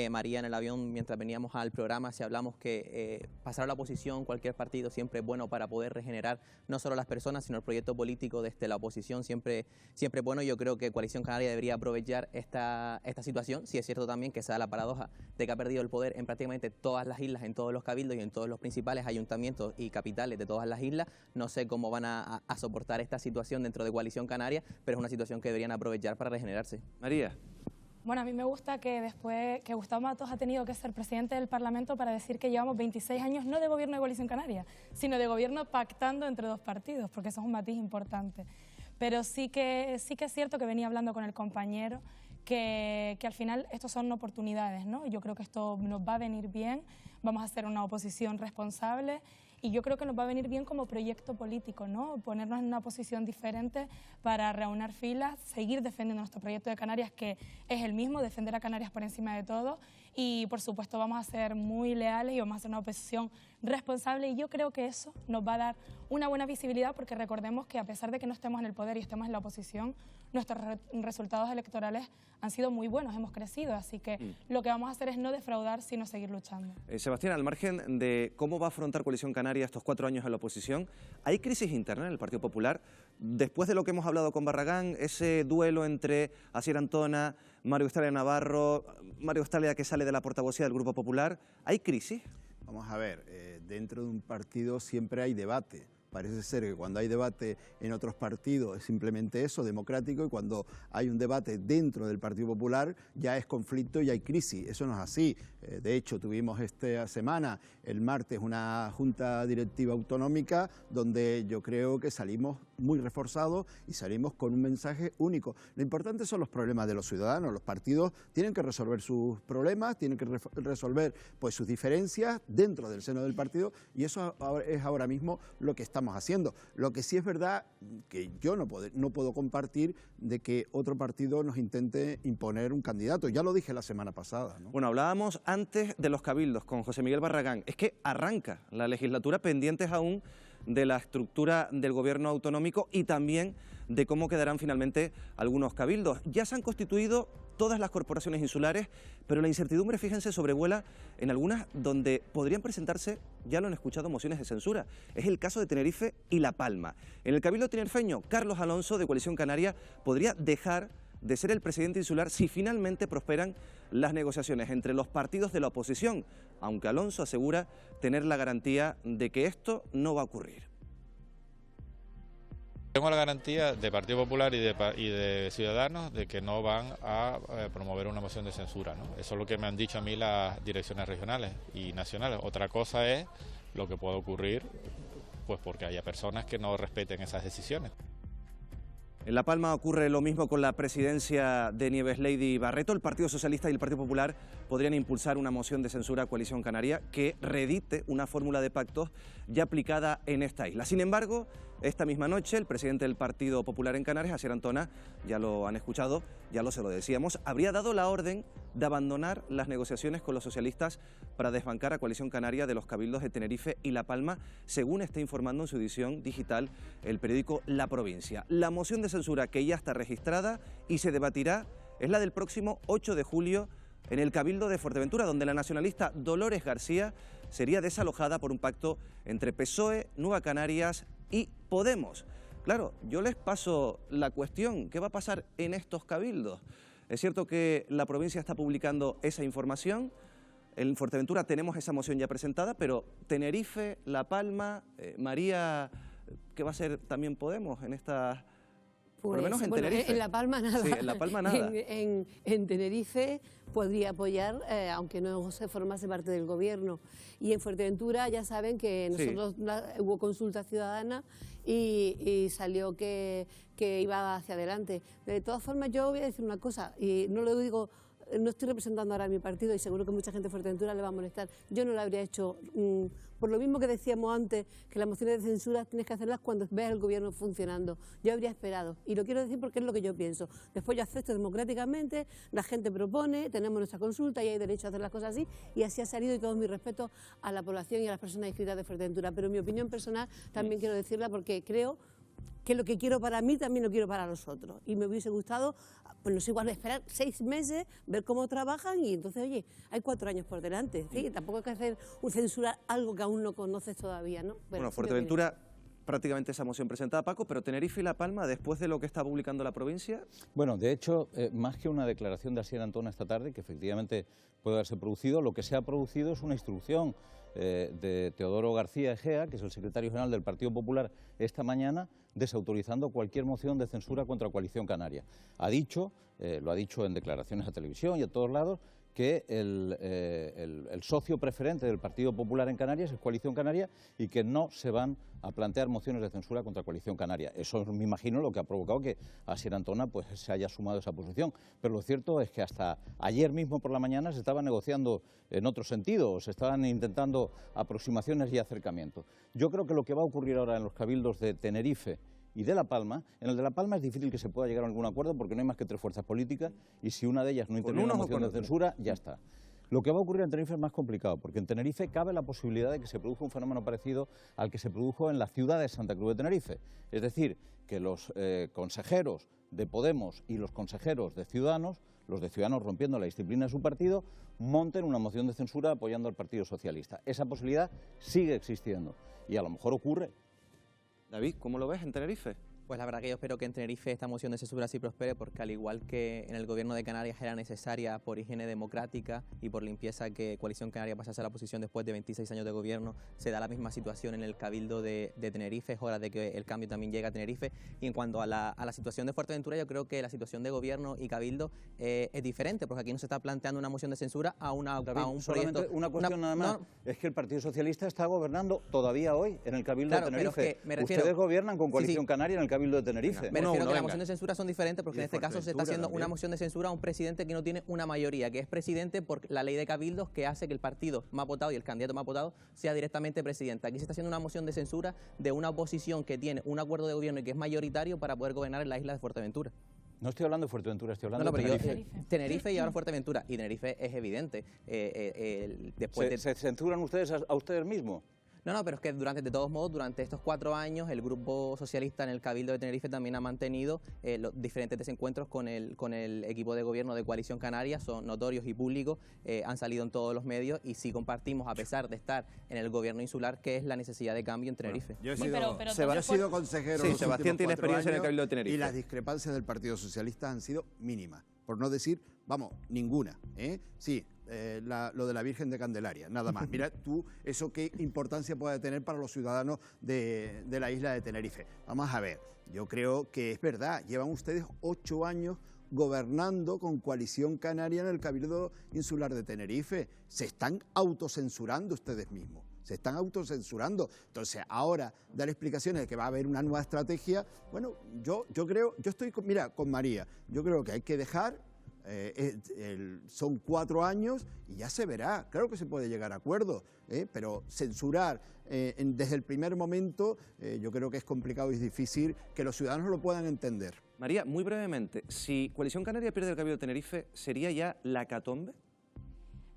María en el avión mientras veníamos al programa, si hablamos que pasar a la oposición, cualquier partido siempre es bueno para poder regenerar no solo las personas, sino el proyecto político desde la oposición, siempre es bueno. Yo creo que Coalición Canaria debería aprovechar esta situación. Sí es cierto también que se da la paradoja de que ha perdido el poder en prácticamente todas las islas, en todos los cabildos y en todos los principales ayuntamientos y capitales de todas las islas. No sé cómo van a soportar esta situación dentro de Coalición Canaria, pero es una situación que deberían aprovechar para regenerarse. María. Bueno, a mí me gusta que después que Gustavo Matos ha tenido que ser presidente del Parlamento para decir que llevamos 26 años no de gobierno de Coalición Canaria, sino de gobierno pactando entre 2 partidos, porque eso es un matiz importante. Pero sí que es cierto que venía hablando con el compañero que al final estos son oportunidades, ¿no? Yo creo que esto nos va a venir bien, vamos a hacer una oposición responsable y yo creo que nos va a venir bien como proyecto político, ¿no? Ponernos en una posición diferente para reunir filas, seguir defendiendo nuestro proyecto de Canarias, que es el mismo, defender a Canarias por encima de todo, y por supuesto vamos a ser muy leales y vamos a hacer una oposición responsable, y yo creo que eso nos va a dar una buena visibilidad, porque recordemos que a pesar de que no estemos en el poder y estemos en la oposición, nuestros resultados electorales han sido muy buenos, hemos crecido, así que lo que vamos a hacer es no defraudar, sino seguir luchando. Sebastián, al margen de cómo va a afrontar Coalición Canaria estos 4 años en la oposición, ¿hay crisis interna en el Partido Popular? Después de lo que hemos hablado con Barragán, ese duelo entre Asier Antona, Mario Australia Navarro, Mario Australia que sale de la portavocía del Grupo Popular. ¿Hay crisis? Vamos a ver, dentro de un partido siempre hay debate. Parece ser que cuando hay debate en otros partidos es simplemente eso, democrático, y cuando hay un debate dentro del Partido Popular ya es conflicto y hay crisis. Eso no es así. De hecho, tuvimos esta semana, el martes, una junta directiva autonómica donde yo creo que salimos muy reforzados y salimos con un mensaje único. Lo importante son los problemas de los ciudadanos. Los partidos tienen que resolver sus problemas, tienen que resolver pues, sus diferencias dentro del seno del partido, y eso es ahora mismo lo que estamos haciendo. Lo que sí es verdad que yo no puedo compartir de que otro partido nos intente imponer un candidato. Ya lo dije la semana pasada, ¿no? Bueno, hablábamos antes de los cabildos con José Miguel Barragán. Es que arranca la legislatura pendientes aún de la estructura del gobierno autonómico y también de cómo quedarán finalmente algunos cabildos. Ya se han constituido todas las corporaciones insulares, pero la incertidumbre, fíjense, sobrevuela en algunas donde podrían presentarse, ya lo han escuchado, mociones de censura. Es el caso de Tenerife y La Palma. En el cabildo tinerfeño, Carlos Alonso, de Coalición Canaria, podría dejar de ser el presidente insular si finalmente prosperan las negociaciones entre los partidos de la oposición, aunque Alonso asegura tener la garantía de que esto no va a ocurrir. Tengo la garantía de Partido Popular y de Ciudadanos de que no van a promover una moción de censura, ¿no? Eso es lo que me han dicho a mí las direcciones regionales y nacionales. Otra cosa es lo que puede ocurrir, pues porque haya personas que no respeten esas decisiones. En La Palma ocurre lo mismo con la presidencia de Nieves Lady Barreto. El Partido Socialista y el Partido Popular podrían impulsar una moción de censura a Coalición Canaria que reedite una fórmula de pactos ya aplicada en esta isla. Sin embargo, esta misma noche el presidente del Partido Popular en Canarias, Asier Antona, ya lo han escuchado, se lo decíamos, habría dado la orden de abandonar las negociaciones con los socialistas para desbancar a Coalición Canaria de los cabildos de Tenerife y La Palma, según está informando en su edición digital el periódico La Provincia. La moción de censura que ya está registrada y se debatirá es la del próximo 8 de julio en el Cabildo de Fuerteventura, donde la nacionalista Dolores García sería desalojada por un pacto entre PSOE, Nueva Canarias y Podemos. Claro, yo les paso la cuestión, ¿qué va a pasar en estos cabildos? Es cierto que la provincia está publicando esa información, en Fuerteventura tenemos esa moción ya presentada, pero Tenerife, La Palma, María, ¿qué va a hacer también Podemos en estas...? Por lo menos en Tenerife. En La Palma nada. Sí, en La Palma nada. En Tenerife podría apoyar, aunque no se formase parte del gobierno. Y en Fuerteventura ya saben que nosotros hubo consulta ciudadana y salió que iba hacia adelante. De todas formas, yo voy a decir una cosa, y no lo digo... No estoy representando ahora a mi partido y seguro que mucha gente de Fuerteventura le va a molestar. Yo no lo habría hecho, por lo mismo que decíamos antes, que las mociones de censura tienes que hacerlas cuando veas el gobierno funcionando. Yo habría esperado, y lo quiero decir porque es lo que yo pienso. Después yo acepto democráticamente, la gente propone, tenemos nuestra consulta y hay derecho a hacer las cosas así, y así ha salido, y todo mi respeto a la población y a las personas inscritas de Fuerteventura. Pero mi opinión personal también quiero decirla porque creo que lo que quiero para mí también lo quiero para los otros. Y me hubiese gustado, pues no sé, igual esperar 6 meses, ver cómo trabajan y entonces, oye, hay 4 años por delante. ¿Sí? Tampoco hay que hacer censurar algo que aún no conoces todavía, ¿no? Bueno, Fuerteventura, prácticamente esa moción presentada, Paco, pero Tenerife y La Palma, después de lo que está publicando la provincia... Bueno, de hecho, más que una declaración de Asier Antona esta tarde, que efectivamente puede haberse producido, lo que se ha producido es una instrucción de Teodoro García Egea, que es el secretario general del Partido Popular, esta mañana, desautorizando cualquier moción de censura contra Coalición Canaria. Ha dicho, lo ha dicho en declaraciones a televisión y a todos lados, que el socio preferente del Partido Popular en Canarias es Coalición Canaria y que no se van a plantear mociones de censura contra Coalición Canaria. Eso me imagino lo que ha provocado que Asier Antona pues, se haya sumado a esa posición. Pero lo cierto es que hasta ayer mismo por la mañana se estaba negociando en otro sentido, se estaban intentando aproximaciones y acercamientos. Yo creo que lo que va a ocurrir ahora en los cabildos de Tenerife y de La Palma, en el de La Palma es difícil que se pueda llegar a algún acuerdo porque no hay más que 3 fuerzas políticas y si una de ellas no interviene en una moción de censura, ya está. Lo que va a ocurrir en Tenerife es más complicado, porque en Tenerife cabe la posibilidad de que se produzca un fenómeno parecido al que se produjo en la ciudad de Santa Cruz de Tenerife. Es decir, que los consejeros de Podemos y los consejeros de Ciudadanos, los de Ciudadanos rompiendo la disciplina de su partido, monten una moción de censura apoyando al Partido Socialista. Esa posibilidad sigue existiendo y a lo mejor ocurre. David, ¿cómo lo ves en Tenerife? Pues la verdad que yo espero que en Tenerife esta moción de censura sí prospere, porque al igual que en el gobierno de Canarias era necesaria por higiene democrática y por limpieza que Coalición Canaria pasase a la oposición después de 26 años de gobierno, se da la misma situación en el Cabildo de Tenerife. Es hora de que el cambio también llegue a Tenerife. Y en cuanto a la situación de Fuerteventura, yo creo que la situación de gobierno y Cabildo es diferente, porque aquí no se está planteando una moción de censura a un solamente proyecto. una cuestión nada más, es que el Partido Socialista está gobernando todavía hoy en el Cabildo de Tenerife. Pero es que me refiero, ustedes gobiernan con Coalición Canaria en el Cabildo de Tenerife. Me refiero que la moción de censura son diferentes, porque en este caso se está haciendo una moción de censura a un presidente que no tiene una mayoría, que es presidente por la ley de cabildos, que hace que el partido más votado y el candidato más votado sea directamente presidente. Aquí se está haciendo una moción de censura de una oposición que tiene un acuerdo de gobierno y que es mayoritario para poder gobernar en la isla de Fuerteventura. No estoy hablando de Fuerteventura, estoy hablando de Tenerife. Tenerife y ahora Fuerteventura. Y Tenerife es evidente. ¿Se censuran ustedes a ustedes mismos? No, pero es que de todos modos, durante estos 4 años, el Grupo Socialista en el Cabildo de Tenerife también ha mantenido los diferentes desencuentros con el equipo de gobierno de Coalición Canaria, son notorios y públicos, han salido en todos los medios, y sí compartimos, a pesar de estar en el gobierno insular, que es la necesidad de cambio en Tenerife. Yo he sido consejero. Sí, Sebastián tiene experiencia en el Cabildo de Tenerife. Y las discrepancias del Partido Socialista han sido mínimas, por no decir, vamos, ninguna. Sí. Lo de la Virgen de Candelaria, nada más. Mira tú, eso qué importancia puede tener para los ciudadanos de la isla de Tenerife. Vamos a ver, yo creo que es verdad, llevan ustedes 8 años gobernando con Coalición Canaria en el Cabildo Insular de Tenerife. Se están autocensurando ustedes mismos. Se están autocensurando. Entonces, ahora dar explicaciones de que va a haber una nueva estrategia, bueno, yo creo, yo estoy con María, yo creo que hay que dejar. Son 4 años y ya se verá. Claro que se puede llegar a acuerdos, pero censurar desde el primer momento yo creo que es complicado y es difícil que los ciudadanos lo puedan entender. María, muy brevemente, si Coalición Canaria pierde el Cabildo de Tenerife, ¿sería ya la hecatombe?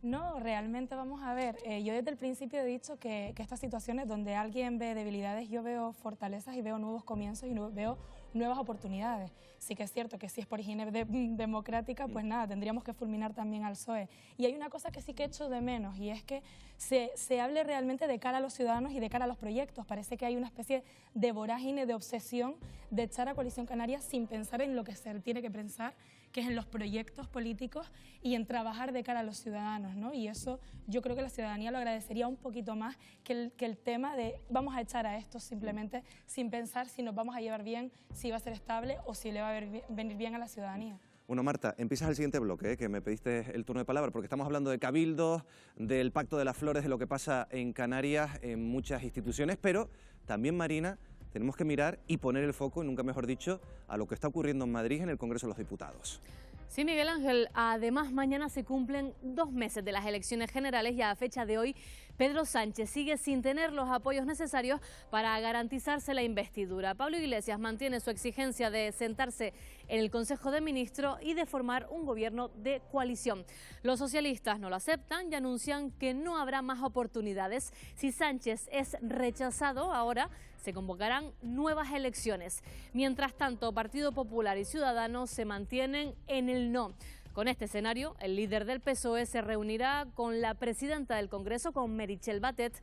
No, realmente vamos a ver, yo desde el principio he dicho que estas situaciones donde alguien ve debilidades, yo veo fortalezas y veo nuevos comienzos y veo nuevas oportunidades. Sí que es cierto que si es por higiene democrática, pues nada, tendríamos que fulminar también al PSOE. Y hay una cosa que sí que echo de menos, y es que se hable realmente de cara a los ciudadanos y de cara a los proyectos. Parece que hay una especie de vorágine, de obsesión de echar a Coalición Canaria sin pensar en lo que se tiene que pensar, que es en los proyectos políticos y en trabajar de cara a los ciudadanos, ¿no? Y eso yo creo que la ciudadanía lo agradecería un poquito más que el tema de vamos a echar a estos simplemente sin pensar si nos vamos a llevar bien, si va a ser estable o si le va a venir bien a la ciudadanía. Bueno, Marta, empiezas el siguiente bloque, que me pediste el turno de palabra, porque estamos hablando de cabildos, del Pacto de las Flores, de lo que pasa en Canarias, en muchas instituciones, pero también, Marina, tenemos que mirar y poner el foco, nunca mejor dicho, a lo que está ocurriendo en Madrid en el Congreso de los Diputados. Sí, Miguel Ángel, además mañana se cumplen 2 meses de las elecciones generales y a fecha de hoy Pedro Sánchez sigue sin tener los apoyos necesarios para garantizarse la investidura. Pablo Iglesias mantiene su exigencia de sentarse en el Consejo de Ministros y de formar un gobierno de coalición. Los socialistas no lo aceptan y anuncian que no habrá más oportunidades. Si Sánchez es rechazado, ahora se convocarán nuevas elecciones. Mientras tanto, Partido Popular y Ciudadanos se mantienen en el no. Con este escenario, el líder del PSOE se reunirá con la presidenta del Congreso, con Meritxell Batet,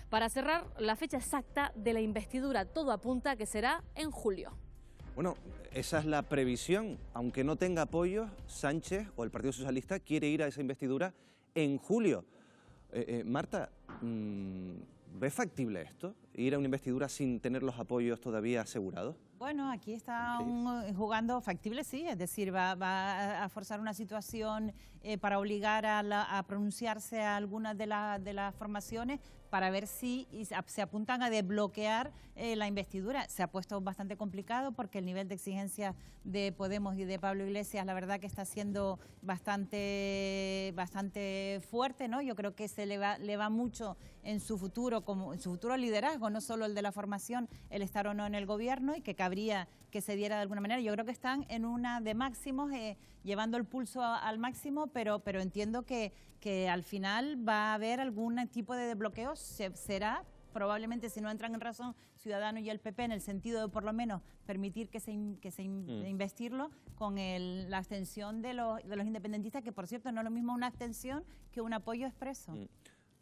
para cerrar la fecha exacta de la investidura. Todo apunta a que será en julio. Bueno, esa es la previsión. Aunque no tenga apoyo, Sánchez o el Partido Socialista quiere ir a esa investidura en julio. Marta, ¿ves factible esto? ¿Ir a una investidura sin tener los apoyos todavía asegurados? Bueno, aquí está jugando factible, sí, es decir, va a forzar una situación para obligar a pronunciarse a algunas de las formaciones para ver si se apuntan a desbloquear la investidura. Se ha puesto bastante complicado porque el nivel de exigencia de Podemos y de Pablo Iglesias, la verdad que está siendo bastante fuerte, ¿no? Yo creo que le va mucho en su futuro, como en su futuro liderazgo, no solo el de la formación, el estar o no en el gobierno, y que cabría que se diera de alguna manera. Yo creo que están en una de máximos, llevando el pulso al máximo, pero entiendo que al final va a haber algún tipo de desbloqueo. Será probablemente, si no entran en razón Ciudadanos y el PP, en el sentido de por lo menos permitir que se investirlo con la abstención de los independentistas, que por cierto no es lo mismo una abstención que un apoyo expreso.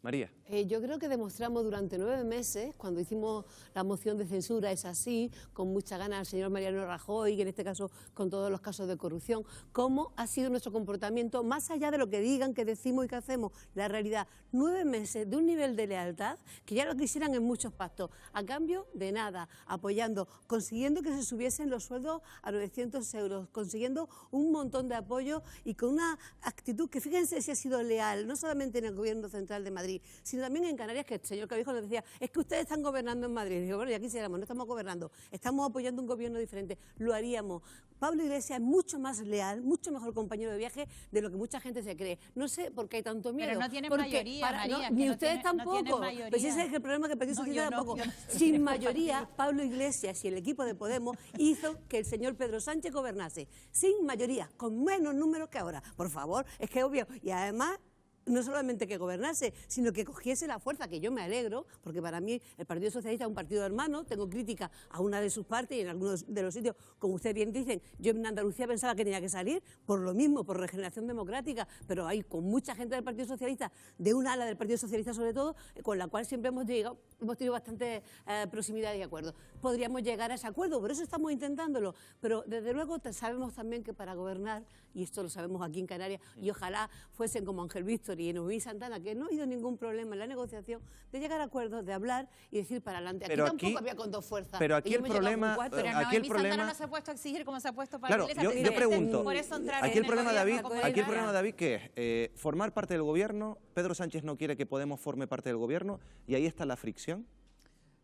María. Yo creo que demostramos durante 9 meses, cuando hicimos la moción de censura, es así, con mucha ganas al señor Mariano Rajoy, que en este caso con todos los casos de corrupción, cómo ha sido nuestro comportamiento, más allá de lo que digan, que decimos y que hacemos, la realidad. 9 meses de un nivel de lealtad que ya lo quisieran en muchos pactos, a cambio de nada, apoyando, consiguiendo que se subiesen los sueldos a 900 euros, consiguiendo un montón de apoyo y con una actitud que fíjense si ha sido leal, no solamente en el Gobierno Central de Madrid, sino también en Canarias, que el señor Clavijo nos decía, es que ustedes están gobernando en Madrid. Y digo, bueno, ya quisiéramos, no estamos gobernando, estamos apoyando un gobierno diferente, lo haríamos. Pablo Iglesias es mucho más leal, mucho mejor compañero de viaje de lo que mucha gente se cree. No sé por qué hay tanto miedo. Pero no tienen porque mayoría, María. Ni ustedes tampoco. Pues ese es el problema, que el Partido Socialista tampoco. Sin mayoría, Pablo Iglesias y el equipo de Podemos hizo que el señor Pedro Sánchez gobernase. Sin mayoría, con menos números que ahora. Por favor, es que es obvio. Y además, no solamente que gobernase, sino que cogiese la fuerza, que yo me alegro, porque para mí el Partido Socialista es un partido hermano, tengo crítica a una de sus partes y en algunos de los sitios, como ustedes bien dicen, yo en Andalucía pensaba que tenía que salir, por lo mismo, por regeneración democrática, pero hay con mucha gente del Partido Socialista, de un ala del Partido Socialista sobre todo, con la cual siempre hemos tenido bastante proximidad y acuerdo. Podríamos llegar a ese acuerdo, por eso estamos intentándolo, pero desde luego sabemos también que para gobernar, y esto lo sabemos aquí en Canarias, y ojalá fuesen como Ángel Víctor y Noemí Santana, que no ha habido ningún problema en la negociación de llegar a acuerdos, de hablar y decir para adelante. Aquí tampoco había con 2 fuerzas. Pero aquí el problema... Pero Noemí Santana no se ha puesto a exigir como se ha puesto para claro, Iglesias. yo pregunto, por eso aquí el problema, David, ¿qué es? Formar parte del gobierno, Pedro Sánchez no quiere que Podemos forme parte del gobierno y ahí está la fricción.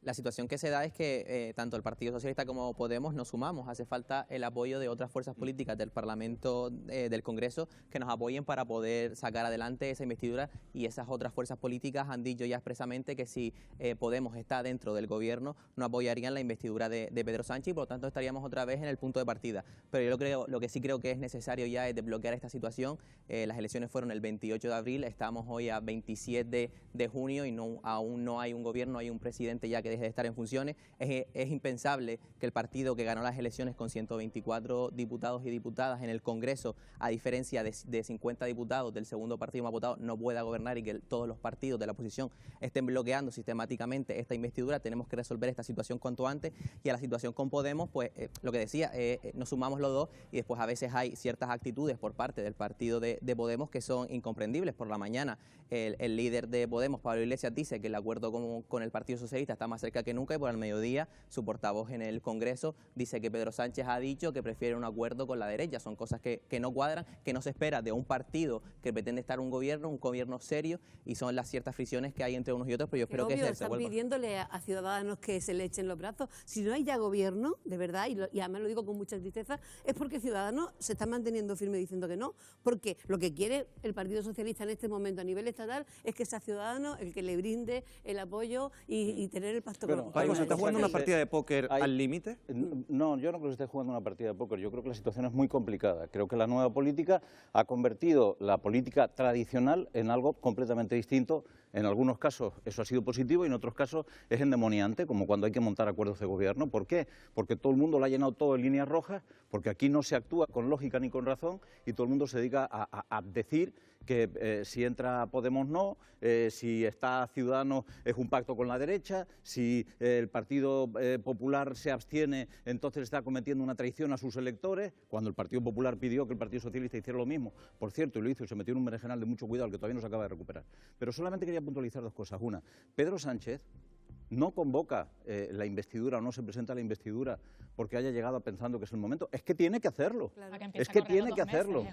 La situación que se da es que tanto el Partido Socialista como Podemos nos sumamos. Hace falta el apoyo de otras fuerzas políticas del Parlamento, del Congreso, que nos apoyen para poder sacar adelante esa investidura, y esas otras fuerzas políticas han dicho ya expresamente que si Podemos está dentro del gobierno no apoyarían la investidura de Pedro Sánchez y por lo tanto estaríamos otra vez en el punto de partida. Pero yo lo que sí creo que es necesario ya es desbloquear esta situación. Las elecciones fueron el 28 de abril, estamos hoy a 27 de junio y aún no hay un gobierno, hay un presidente ya que deje de estar en funciones. Es impensable que el partido que ganó las elecciones con 124 diputados y diputadas en el Congreso, a diferencia de 50 diputados del segundo partido más votado, no pueda gobernar y que todos los partidos de la oposición estén bloqueando sistemáticamente esta investidura. Tenemos que resolver esta situación cuanto antes, y a la situación con Podemos, pues lo que decía, nos sumamos los dos y después a veces hay ciertas actitudes por parte del partido de Podemos que son incomprendibles. Por la mañana el líder de Podemos, Pablo Iglesias, dice que el acuerdo con el Partido Socialista está más cerca que nunca, y por el mediodía su portavoz en el Congreso dice que Pedro Sánchez ha dicho que prefiere un acuerdo con la derecha. Son cosas que no cuadran, que no se espera de un partido que pretende estar un gobierno serio, y son las ciertas fricciones que hay entre unos y otros, pero yo espero que se están pidiéndole a Ciudadanos que se le echen los brazos. Si no hay ya gobierno, de verdad, y además lo digo con mucha tristeza, es porque Ciudadanos se está manteniendo firme diciendo que no, porque lo que quiere el Partido Socialista en este momento a nivel estatal es que sea Ciudadanos el que le brinde el apoyo y tener el pacto con Paco, ¿se está jugando una partida de póker al límite? No, yo no creo que se esté jugando una partida de póker. Yo creo que la situación es muy complicada. Creo que la nueva política ha convertido la política tradicional en algo completamente distinto. En algunos casos eso ha sido positivo y en otros casos es endemoniante, como cuando hay que montar acuerdos de gobierno. ¿Por qué? Porque todo el mundo lo ha llenado todo en líneas rojas, porque aquí no se actúa con lógica ni con razón y todo el mundo se dedica a decir que si entra Podemos no, si está Ciudadanos es un pacto con la derecha, si el Partido Popular se abstiene entonces está cometiendo una traición a sus electores, cuando el Partido Popular pidió que el Partido Socialista hiciera lo mismo. Por cierto, y lo hizo y se metió en un berenjenal de mucho cuidado, al que todavía no se acaba de recuperar. Pero solamente quería puntualizar 2 cosas. Una, Pedro Sánchez no convoca la investidura o no se presenta la investidura porque haya llegado pensando que es el momento. Es que tiene que hacerlo. Claro. Es que tiene que hacerlo.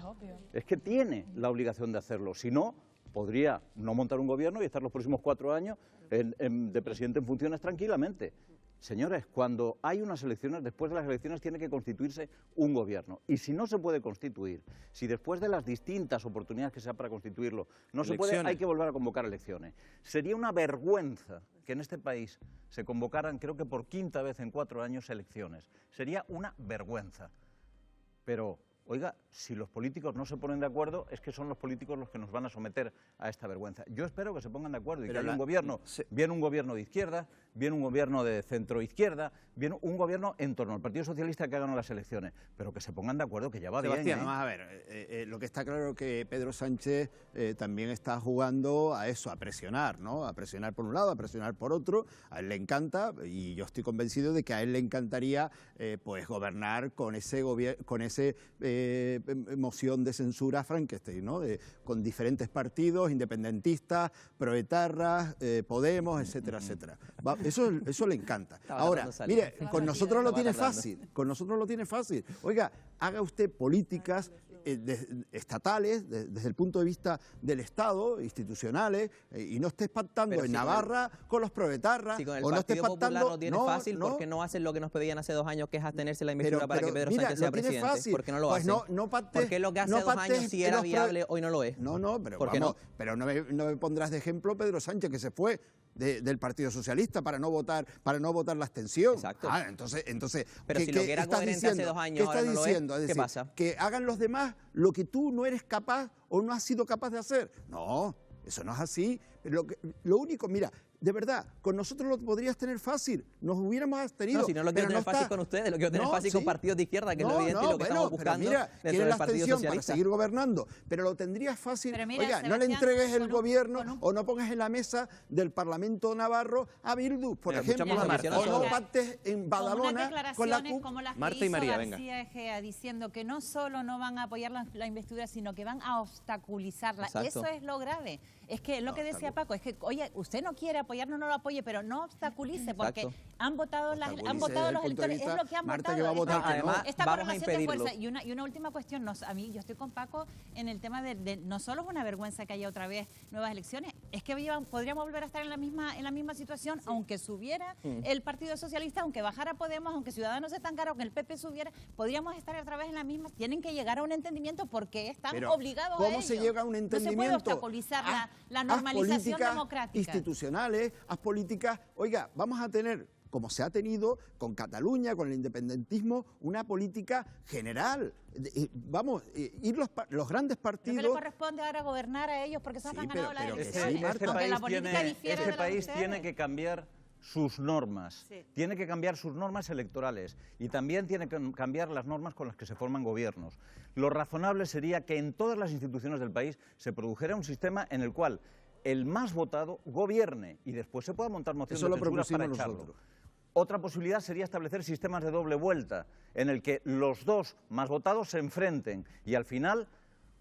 Es que tiene la obligación de hacerlo. Si no, podría no montar un gobierno y estar los próximos 4 años de presidente en funciones tranquilamente. Señores, cuando hay unas elecciones, después de las elecciones tiene que constituirse un gobierno. Y si no se puede constituir, si después de las distintas oportunidades que sea para constituirlo no se puede, hay que volver a convocar elecciones. Sería una vergüenza que en este país se convocaran, creo que por 5ª vez en 4 años, elecciones. Sería una vergüenza. Pero Oiga, si los políticos no se ponen de acuerdo, es que son los políticos los que nos van a someter a esta vergüenza. Yo espero que se pongan de acuerdo y que haya un gobierno, bien un gobierno de izquierda, bien un gobierno de centro-izquierda, bien un gobierno en torno al Partido Socialista que ha ganado las elecciones, pero que se pongan de acuerdo, que ya va Sebastián, bien. vamos a ver, lo que está claro es que Pedro Sánchez también está jugando a eso, a presionar, ¿no? A presionar por un lado, a presionar por otro. A él le encanta, y yo estoy convencido de que a él le encantaría pues gobernar con ese moción de censura Frankenstein, ¿no? Con diferentes partidos, independentistas, proetarras, Podemos, etcétera, etcétera. Eso le encanta. Ahora, mire, con nosotros lo tiene fácil, Oiga, haga usted políticas estatales, desde el punto de vista del Estado, institucionales, y no estés pactando en Navarra con los proetarras. Si con el o no estés Partido Popular pactando, lo tiene fácil, porque no hacen lo que nos pedían hace 2 años, que es abstenerse la investidura para que Pedro Sánchez sea presidente. ¿Por qué no lo hacen? Porque lo que hace 2 años sí era viable, hoy no lo es. Pero no me pondrás de ejemplo Pedro Sánchez, que se fue del Partido Socialista para no votar la abstención. Exacto. Entonces, pero si lo que era coherente hace 2 años ahora no lo es, ¿qué pasa? Que hagan los demás lo que tú no eres capaz o no has sido capaz de hacer. No, eso no es así. Lo único, mira, de verdad, con nosotros lo podrías tener fácil, nos hubiéramos abstenido. No, si no lo quiero tener fácil con ustedes, lo quiero tener fácil con partidos de izquierda, que es lo evidente y lo que estamos buscando mira, dentro del Partido Socialista. Para seguir gobernando, pero lo tendrías fácil. Mira, oiga, no le entregues el gobierno o no pongas en la mesa del Parlamento Navarro a Bildu, por ejemplo, o no pactes en Badalona con la CUP. Como las que Marta y hizo María, García Egea, diciendo que no solo no van a apoyar la investidura, sino que van a obstaculizarla. Exacto. Eso es lo grave. Es que lo que decía Paco, es que, oye, usted no quiere apoyarnos, no lo apoye, pero no obstaculice, porque han votado los electores, es lo que han Marta, votado. que va a votar que además, esta vamos a correlación de impedirlo. fuerza. Y una última cuestión, a mí yo estoy con Paco en el tema de no solo es una vergüenza que haya otra vez nuevas elecciones, es que podríamos volver a estar en la misma situación, aunque subiera el Partido Socialista, aunque bajara Podemos, aunque Ciudadanos se estancara, aunque el PP subiera, podríamos estar otra vez en la misma. Tienen que llegar a un entendimiento porque están obligados a ello. ¿Cómo se llega a un entendimiento? No se puede obstaculizar la normalización democrática. Institucionales, haz políticas. Oiga, vamos a tener, como se ha tenido con Cataluña, con el independentismo, una política general. Ir los grandes partidos... Pero que le corresponde ahora gobernar a ellos porque son han ganado la elección. Este país tiene que cambiar sus normas, tiene que cambiar sus normas electorales y también tiene que cambiar las normas con las que se forman gobiernos. Lo razonable sería que en todas las instituciones del país se produjera un sistema en el cual el más votado gobierne y después se pueda montar moción de censura para echarlo. Otra posibilidad sería establecer sistemas de doble vuelta, en el que los dos más votados se enfrenten y al final,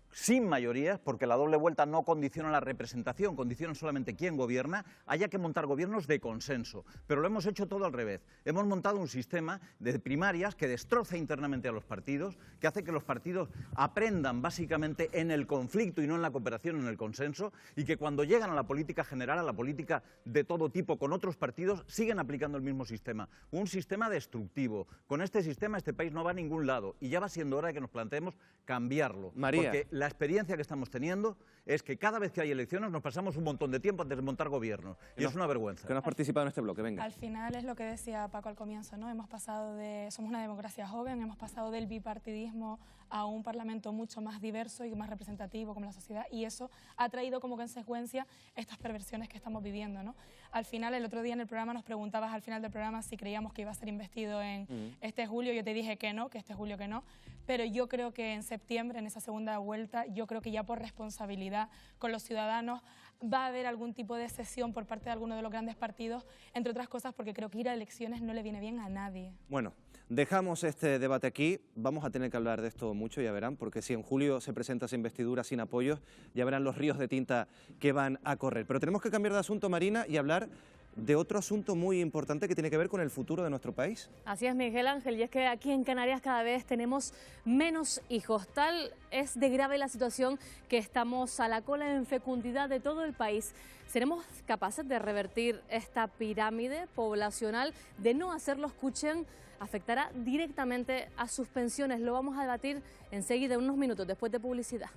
sin mayorías, porque la doble vuelta no condiciona la representación, condiciona solamente quién gobierna, haya que montar gobiernos de consenso. Pero lo hemos hecho todo al revés. Hemos montado un sistema de primarias que destroza internamente a los partidos, que hace que los partidos aprendan básicamente en el conflicto y no en la cooperación, en el consenso, y que cuando llegan a la política general, a la política de todo tipo con otros partidos, siguen aplicando el mismo sistema. Un sistema destructivo. Con este sistema este país no va a ningún lado y ya va siendo hora de que nos planteemos cambiarlo. María. Porque la experiencia que estamos teniendo es que cada vez que hay elecciones nos pasamos un montón de tiempo antes de montar gobiernos y es una vergüenza. Que no has participado en este bloque, venga. Al final es lo que decía Paco al comienzo, ¿no? Somos una democracia joven, hemos pasado del bipartidismo a un parlamento mucho más diverso y más representativo como la sociedad, y eso ha traído como consecuencia estas perversiones que estamos viviendo, ¿no? Al final, el otro día en el programa nos preguntabas al final del programa si creíamos que iba a ser investido en este julio. Yo te dije que no, que este julio que no, pero yo creo que en septiembre, en esa segunda vuelta, yo creo que ya por responsabilidad con los ciudadanos va a haber algún tipo de cesión por parte de alguno de los grandes partidos, entre otras cosas porque creo que ir a elecciones no le viene bien a nadie. Bueno, dejamos este debate aquí, vamos a tener que hablar de esto mucho, ya verán, porque si en julio se presenta esa investidura sin apoyos, ya verán los ríos de tinta que van a correr. Pero tenemos que cambiar de asunto, Marina, y hablar de otro asunto muy importante que tiene que ver con el futuro de nuestro país. Así es, Miguel Ángel, y es que aquí en Canarias cada vez tenemos menos hijos. Tal es de grave la situación que estamos a la cola en fecundidad de todo el país. ¿Seremos capaces de revertir esta pirámide poblacional? De no hacerlo, escuchen, afectará directamente a sus pensiones. Lo vamos a debatir enseguida, en unos minutos, después de publicidad.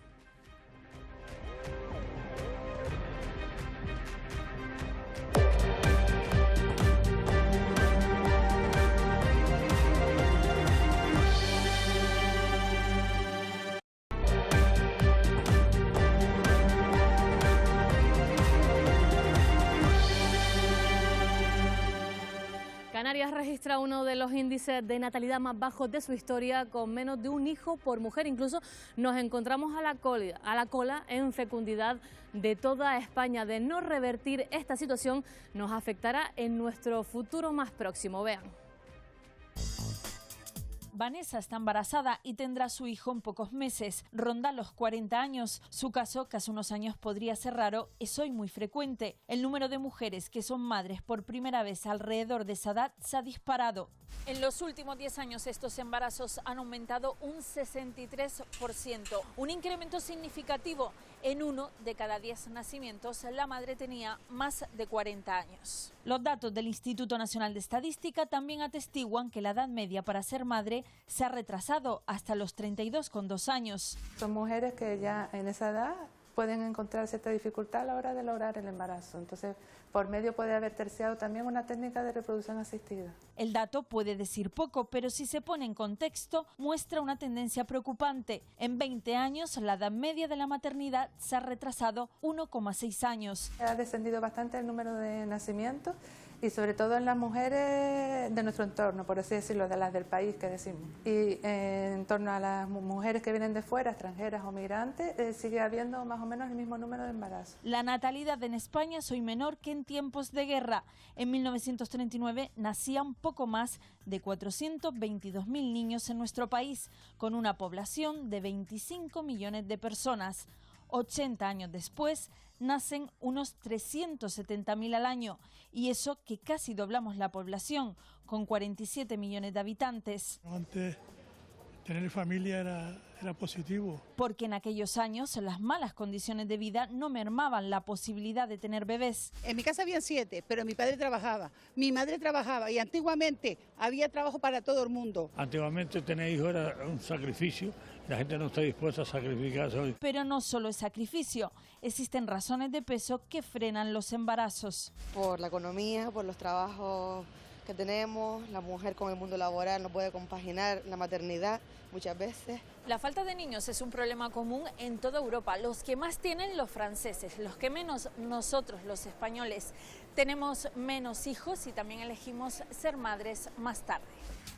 Canarias registra uno de los índices de natalidad más bajos de su historia, con menos de un hijo por mujer. Incluso nos encontramos a la cola en fecundidad de toda España. De no revertir esta situación, nos afectará en nuestro futuro más próximo. Vean. Vanessa está embarazada y tendrá a su hijo en pocos meses. Ronda los 40 años. Su caso, que hace unos años podría ser raro, es hoy muy frecuente. El número de mujeres que son madres por primera vez alrededor de esa edad se ha disparado. En los últimos 10 años estos embarazos han aumentado un 63%, un incremento significativo. En 1 de cada 10 nacimientos la madre tenía más de 40 años. Los datos del Instituto Nacional de Estadística también atestiguan que la edad media para ser madre se ha retrasado hasta los 32,2 años. Son mujeres que ya en esa edad pueden encontrar cierta dificultad a la hora de lograr el embarazo. Entonces, por medio puede haber terciado también una técnica de reproducción asistida. El dato puede decir poco, pero si se pone en contexto, muestra una tendencia preocupante. En 20 años, la edad media de la maternidad se ha retrasado 1,6 años. Ha descendido bastante el número de nacimientos y sobre todo en las mujeres de nuestro entorno, por así decirlo, de las del país que decimos. Y en torno a las mujeres que vienen de fuera, extranjeras o migrantes, sigue habiendo más o menos el mismo número de embarazos. La natalidad en España es hoy menor que en tiempos de guerra. En 1939 nacían poco más de 422.000 niños en nuestro país, con una población de 25 millones de personas. 80 años después, nacen unos 370.000 al año, y eso que casi doblamos la población, con 47 millones de habitantes. Antes, tener familia era positivo. Porque en aquellos años las malas condiciones de vida no mermaban la posibilidad de tener bebés. En mi casa habían 7, pero mi padre trabajaba, mi madre trabajaba y antiguamente había trabajo para todo el mundo. Antiguamente tener hijos era un sacrificio, la gente no está dispuesta a sacrificarse hoy. Pero no solo es sacrificio, existen razones de peso que frenan los embarazos. Por la economía, por los trabajos que tenemos, la mujer con el mundo laboral no puede compaginar la maternidad muchas veces. La falta de niños es un problema común en toda Europa. Los que más tienen los franceses, los que menos nosotros, los españoles. Tenemos menos hijos y también elegimos ser madres más tarde.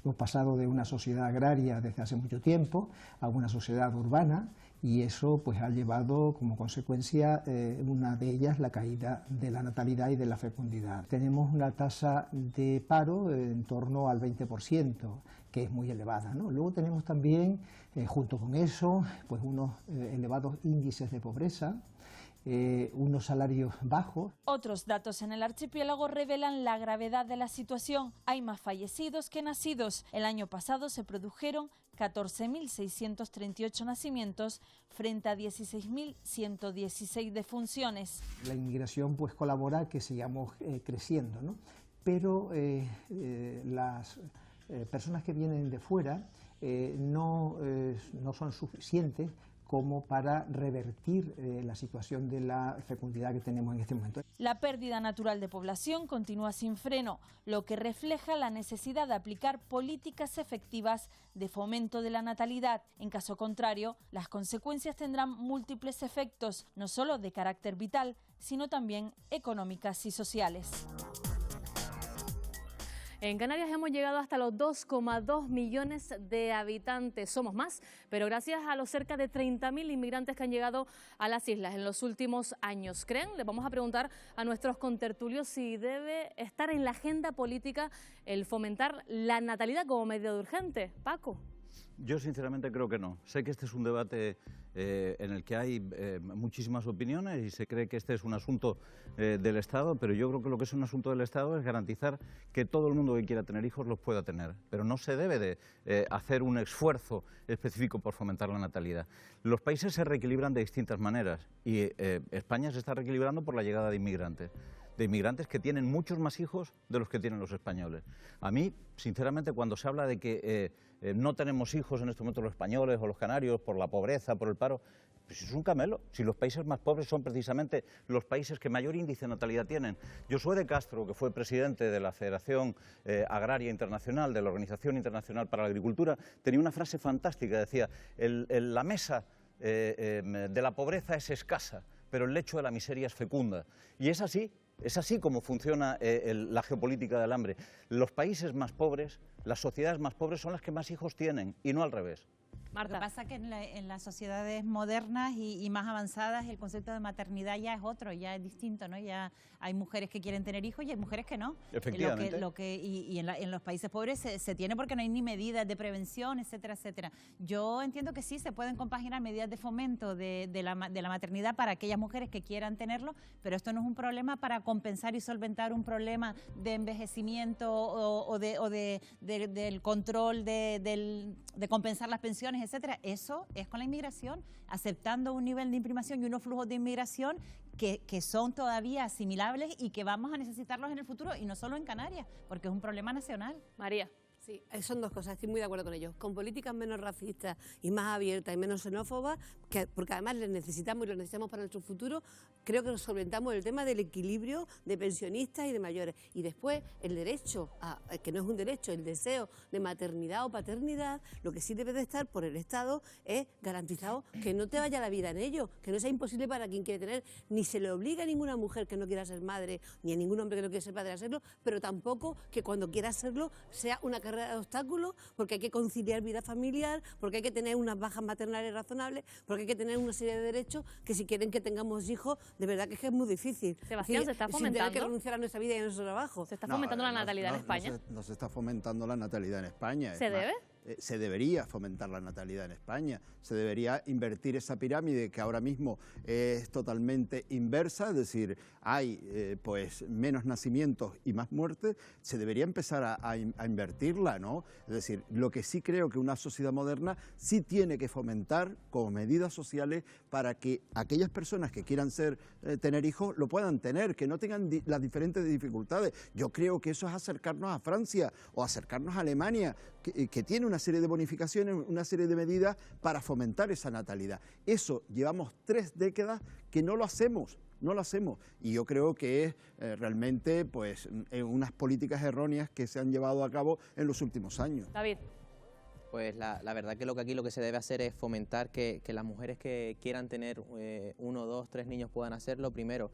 Hemos pasado de una sociedad agraria desde hace mucho tiempo a una sociedad urbana y eso pues ha llevado como consecuencia una de ellas la caída de la natalidad y de la fecundidad. Tenemos una tasa de paro en torno al 20%, que es muy elevada, ¿no? Luego tenemos también, junto con eso, pues unos elevados índices de pobreza, unos salarios bajos. Otros datos en el archipiélago revelan la gravedad de la situación. Hay más fallecidos que nacidos. El año pasado se produjeron 14.638 nacimientos frente a 16.116 defunciones. La inmigración pues colabora a que sigamos creciendo, ¿no? Pero las personas que vienen de fuera no son suficientes como para revertir la situación de la fecundidad que tenemos en este momento. La pérdida natural de población continúa sin freno, lo que refleja la necesidad de aplicar políticas efectivas de fomento de la natalidad. En caso contrario, las consecuencias tendrán múltiples efectos, no solo de carácter vital, sino también económicas y sociales. En Canarias hemos llegado hasta los 2,2 millones de habitantes. Somos más, pero gracias a los cerca de 30.000 inmigrantes que han llegado a las islas en los últimos años. ¿Creen? Les vamos a preguntar a nuestros contertulios si debe estar en la agenda política el fomentar la natalidad como medida urgente. Paco. Yo sinceramente creo que no. Sé que este es un debate en el que hay muchísimas opiniones y se cree que este es un asunto del Estado, pero yo creo que lo que es un asunto del Estado es garantizar que todo el mundo que quiera tener hijos los pueda tener, pero no se debe de hacer un esfuerzo específico por fomentar la natalidad. Los países se reequilibran de distintas maneras y España se está reequilibrando por la llegada de inmigrantes que tienen muchos más hijos de los que tienen los españoles. A mí, sinceramente, cuando se habla de que no tenemos hijos en este momento los españoles o los canarios por la pobreza, por el paro, pues es un camelo. Si los países más pobres son precisamente los países que mayor índice de natalidad tienen. Josué de Castro, que fue presidente de la Federación Agraria Internacional, de la Organización Internacional para la Agricultura, tenía una frase fantástica, decía, la mesa de la pobreza es escasa, pero el lecho de la miseria es fecunda. Y es así. Es así como funciona la geopolítica del hambre. Los países más pobres, las sociedades más pobres son las que más hijos tienen y no al revés. Marta. Lo que pasa es que en las sociedades modernas y más avanzadas el concepto de maternidad ya es otro, ya es distinto, ¿no? Ya hay mujeres que quieren tener hijos y hay mujeres que no. Efectivamente. Y en los países pobres se tiene porque no hay ni medidas de prevención, etcétera, etcétera. Yo entiendo que sí se pueden compaginar medidas de fomento de la maternidad para aquellas mujeres que quieran tenerlo, pero esto no es un problema para compensar y solventar un problema de envejecimiento o del control de compensar las pensiones, etcétera. Eso es con la inmigración, aceptando un nivel de imprimación y unos flujos de inmigración que son todavía asimilables y que vamos a necesitarlos en el futuro, y no solo en Canarias, porque es un problema nacional. María. Sí, son dos cosas, estoy muy de acuerdo con ellos. Con políticas menos racistas y más abiertas y menos xenófobas, porque además les necesitamos y los necesitamos para nuestro futuro, creo que solventamos el tema del equilibrio de pensionistas y de mayores. Y después el derecho, que no es un derecho, el deseo de maternidad o paternidad, lo que sí debe de estar por el Estado es garantizado que no te vaya la vida en ello, que no sea imposible para quien quiere tener, ni se le obliga a ninguna mujer que no quiera ser madre, ni a ningún hombre que no quiera ser padre a hacerlo, pero tampoco que cuando quiera hacerlo sea una carrera de obstáculos, porque hay que conciliar vida familiar, porque hay que tener unas bajas maternales razonables, porque hay que tener una serie de derechos que si quieren que tengamos hijos, de verdad que es muy difícil. Sebastián, ¿se está fomentando? Sin tener que renunciar a nuestra vida y a nuestro trabajo. ¿Se está fomentando la natalidad en España? No se está fomentando la natalidad en España. ¿Se debe? Se debería fomentar la natalidad en España, se debería invertir esa pirámide que ahora mismo es totalmente inversa, es decir, hay pues menos nacimientos y más muertes, se debería empezar a invertirla, ¿no? Es decir, lo que sí creo que una sociedad moderna sí tiene que fomentar como medidas sociales para que aquellas personas que quieran tener hijos lo puedan tener, que no tengan las diferentes dificultades. Yo creo que eso es acercarnos a Francia o acercarnos a Alemania, que tiene una serie de bonificaciones, una serie de medidas para fomentar esa natalidad. Eso llevamos 3 décadas que no lo hacemos. Y yo creo que es realmente pues, unas políticas erróneas que se han llevado a cabo en los últimos años. David. Pues la verdad que aquí lo que se debe hacer es fomentar que las mujeres que quieran tener 1, 2, 3 niños puedan hacerlo. Primero,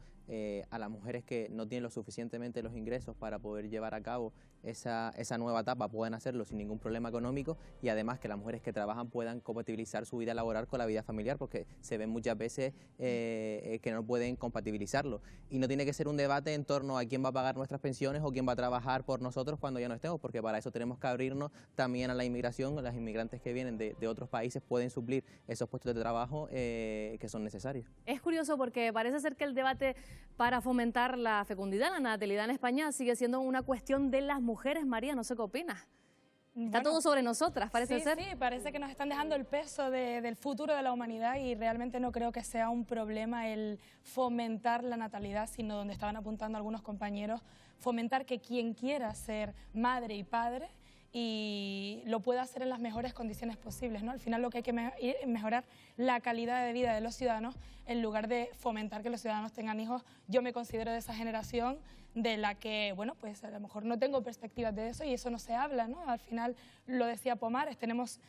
a las mujeres que no tienen lo suficientemente los ingresos para poder llevar a cabo esa nueva etapa puedan hacerlo sin ningún problema económico, y además que las mujeres que trabajan puedan compatibilizar su vida laboral con la vida familiar, porque se ven muchas veces que no pueden compatibilizarlo. Y no tiene que ser un debate en torno a quién va a pagar nuestras pensiones o quién va a trabajar por nosotros cuando ya no estemos, porque para eso tenemos que abrirnos también a la inmigración. Las inmigrantes que vienen de otros países pueden suplir esos puestos de trabajo que son necesarios. Es curioso porque parece ser que el debate para fomentar la fecundidad, la natalidad en España sigue siendo una cuestión de las mujeres. María, no sé qué opinas. Está todo sobre nosotras, parece ser. Sí, parece que nos están dejando el peso del futuro de la humanidad, y realmente no creo que sea un problema el fomentar la natalidad, sino donde estaban apuntando algunos compañeros, fomentar que quien quiera ser madre y padre y lo pueda hacer en las mejores condiciones posibles, ¿no? Al final lo que hay que es mejorar la calidad de vida de los ciudadanos en lugar de fomentar que los ciudadanos tengan hijos. Yo me considero de esa generación de la que, bueno, pues a lo mejor no tengo perspectivas de eso y eso no se habla, ¿no? Al final, lo decía Pomares, tenemos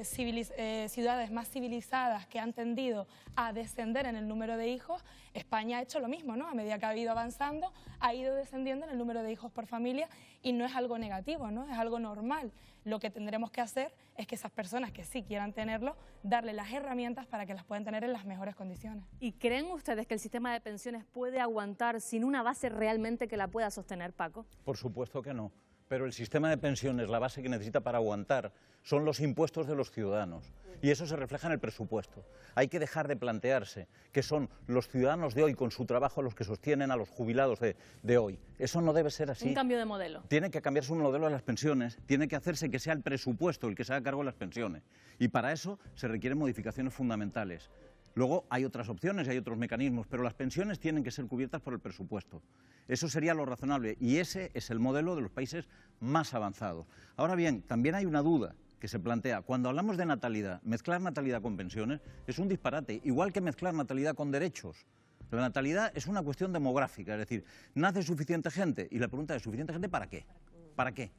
ciudades más civilizadas que han tendido a descender en el número de hijos. España ha hecho lo mismo, ¿no? A medida que ha ido avanzando, ha ido descendiendo en el número de hijos por familia, y no es algo negativo, ¿no? Es algo normal. Lo que tendremos que hacer es que esas personas que sí quieran tenerlo, darle las herramientas para que las puedan tener en las mejores condiciones. ¿Y creen ustedes que el sistema de pensiones puede aguantar sin una base realmente que la pueda sostener, Paco? Por supuesto que no. Pero el sistema de pensiones, la base que necesita para aguantar, son los impuestos de los ciudadanos. Y eso se refleja en el presupuesto. Hay que dejar de plantearse que son los ciudadanos de hoy con su trabajo los que sostienen a los jubilados de hoy. Eso no debe ser así. Un cambio de modelo. Tiene que cambiarse un modelo de las pensiones, tiene que hacerse que sea el presupuesto el que se haga cargo de las pensiones. Y para eso se requieren modificaciones fundamentales. Luego hay otras opciones y hay otros mecanismos, pero las pensiones tienen que ser cubiertas por el presupuesto. Eso sería lo razonable, y ese es el modelo de los países más avanzados. Ahora bien, también hay una duda que se plantea. Cuando hablamos de natalidad, mezclar natalidad con pensiones es un disparate, igual que mezclar natalidad con derechos. La natalidad es una cuestión demográfica, es decir, nace suficiente gente, y la pregunta es, ¿suficiente gente para qué? ¿Para qué?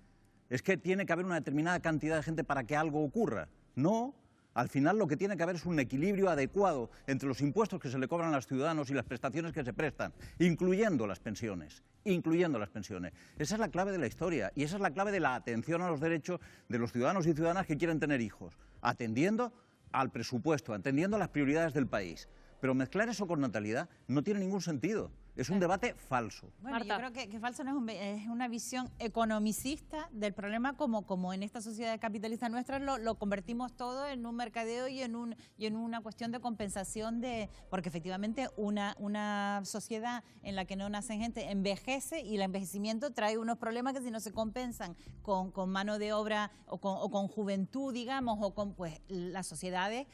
¿Es que tiene que haber una determinada cantidad de gente para que algo ocurra? No. Al final lo que tiene que haber es un equilibrio adecuado entre los impuestos que se le cobran a los ciudadanos y las prestaciones que se prestan, incluyendo las pensiones. Esa es la clave de la historia y esa es la clave de la atención a los derechos de los ciudadanos y ciudadanas que quieren tener hijos, atendiendo al presupuesto, atendiendo a las prioridades del país. Pero mezclar eso con natalidad no tiene ningún sentido. Es un debate falso. Bueno, yo creo que falso no es una visión economicista del problema, como en esta sociedad capitalista nuestra lo convertimos todo en un mercadeo y en una cuestión de compensación porque efectivamente una sociedad en la que no nacen gente envejece y el envejecimiento trae unos problemas que si no se compensan con mano de obra o con juventud, digamos, o con pues las sociedades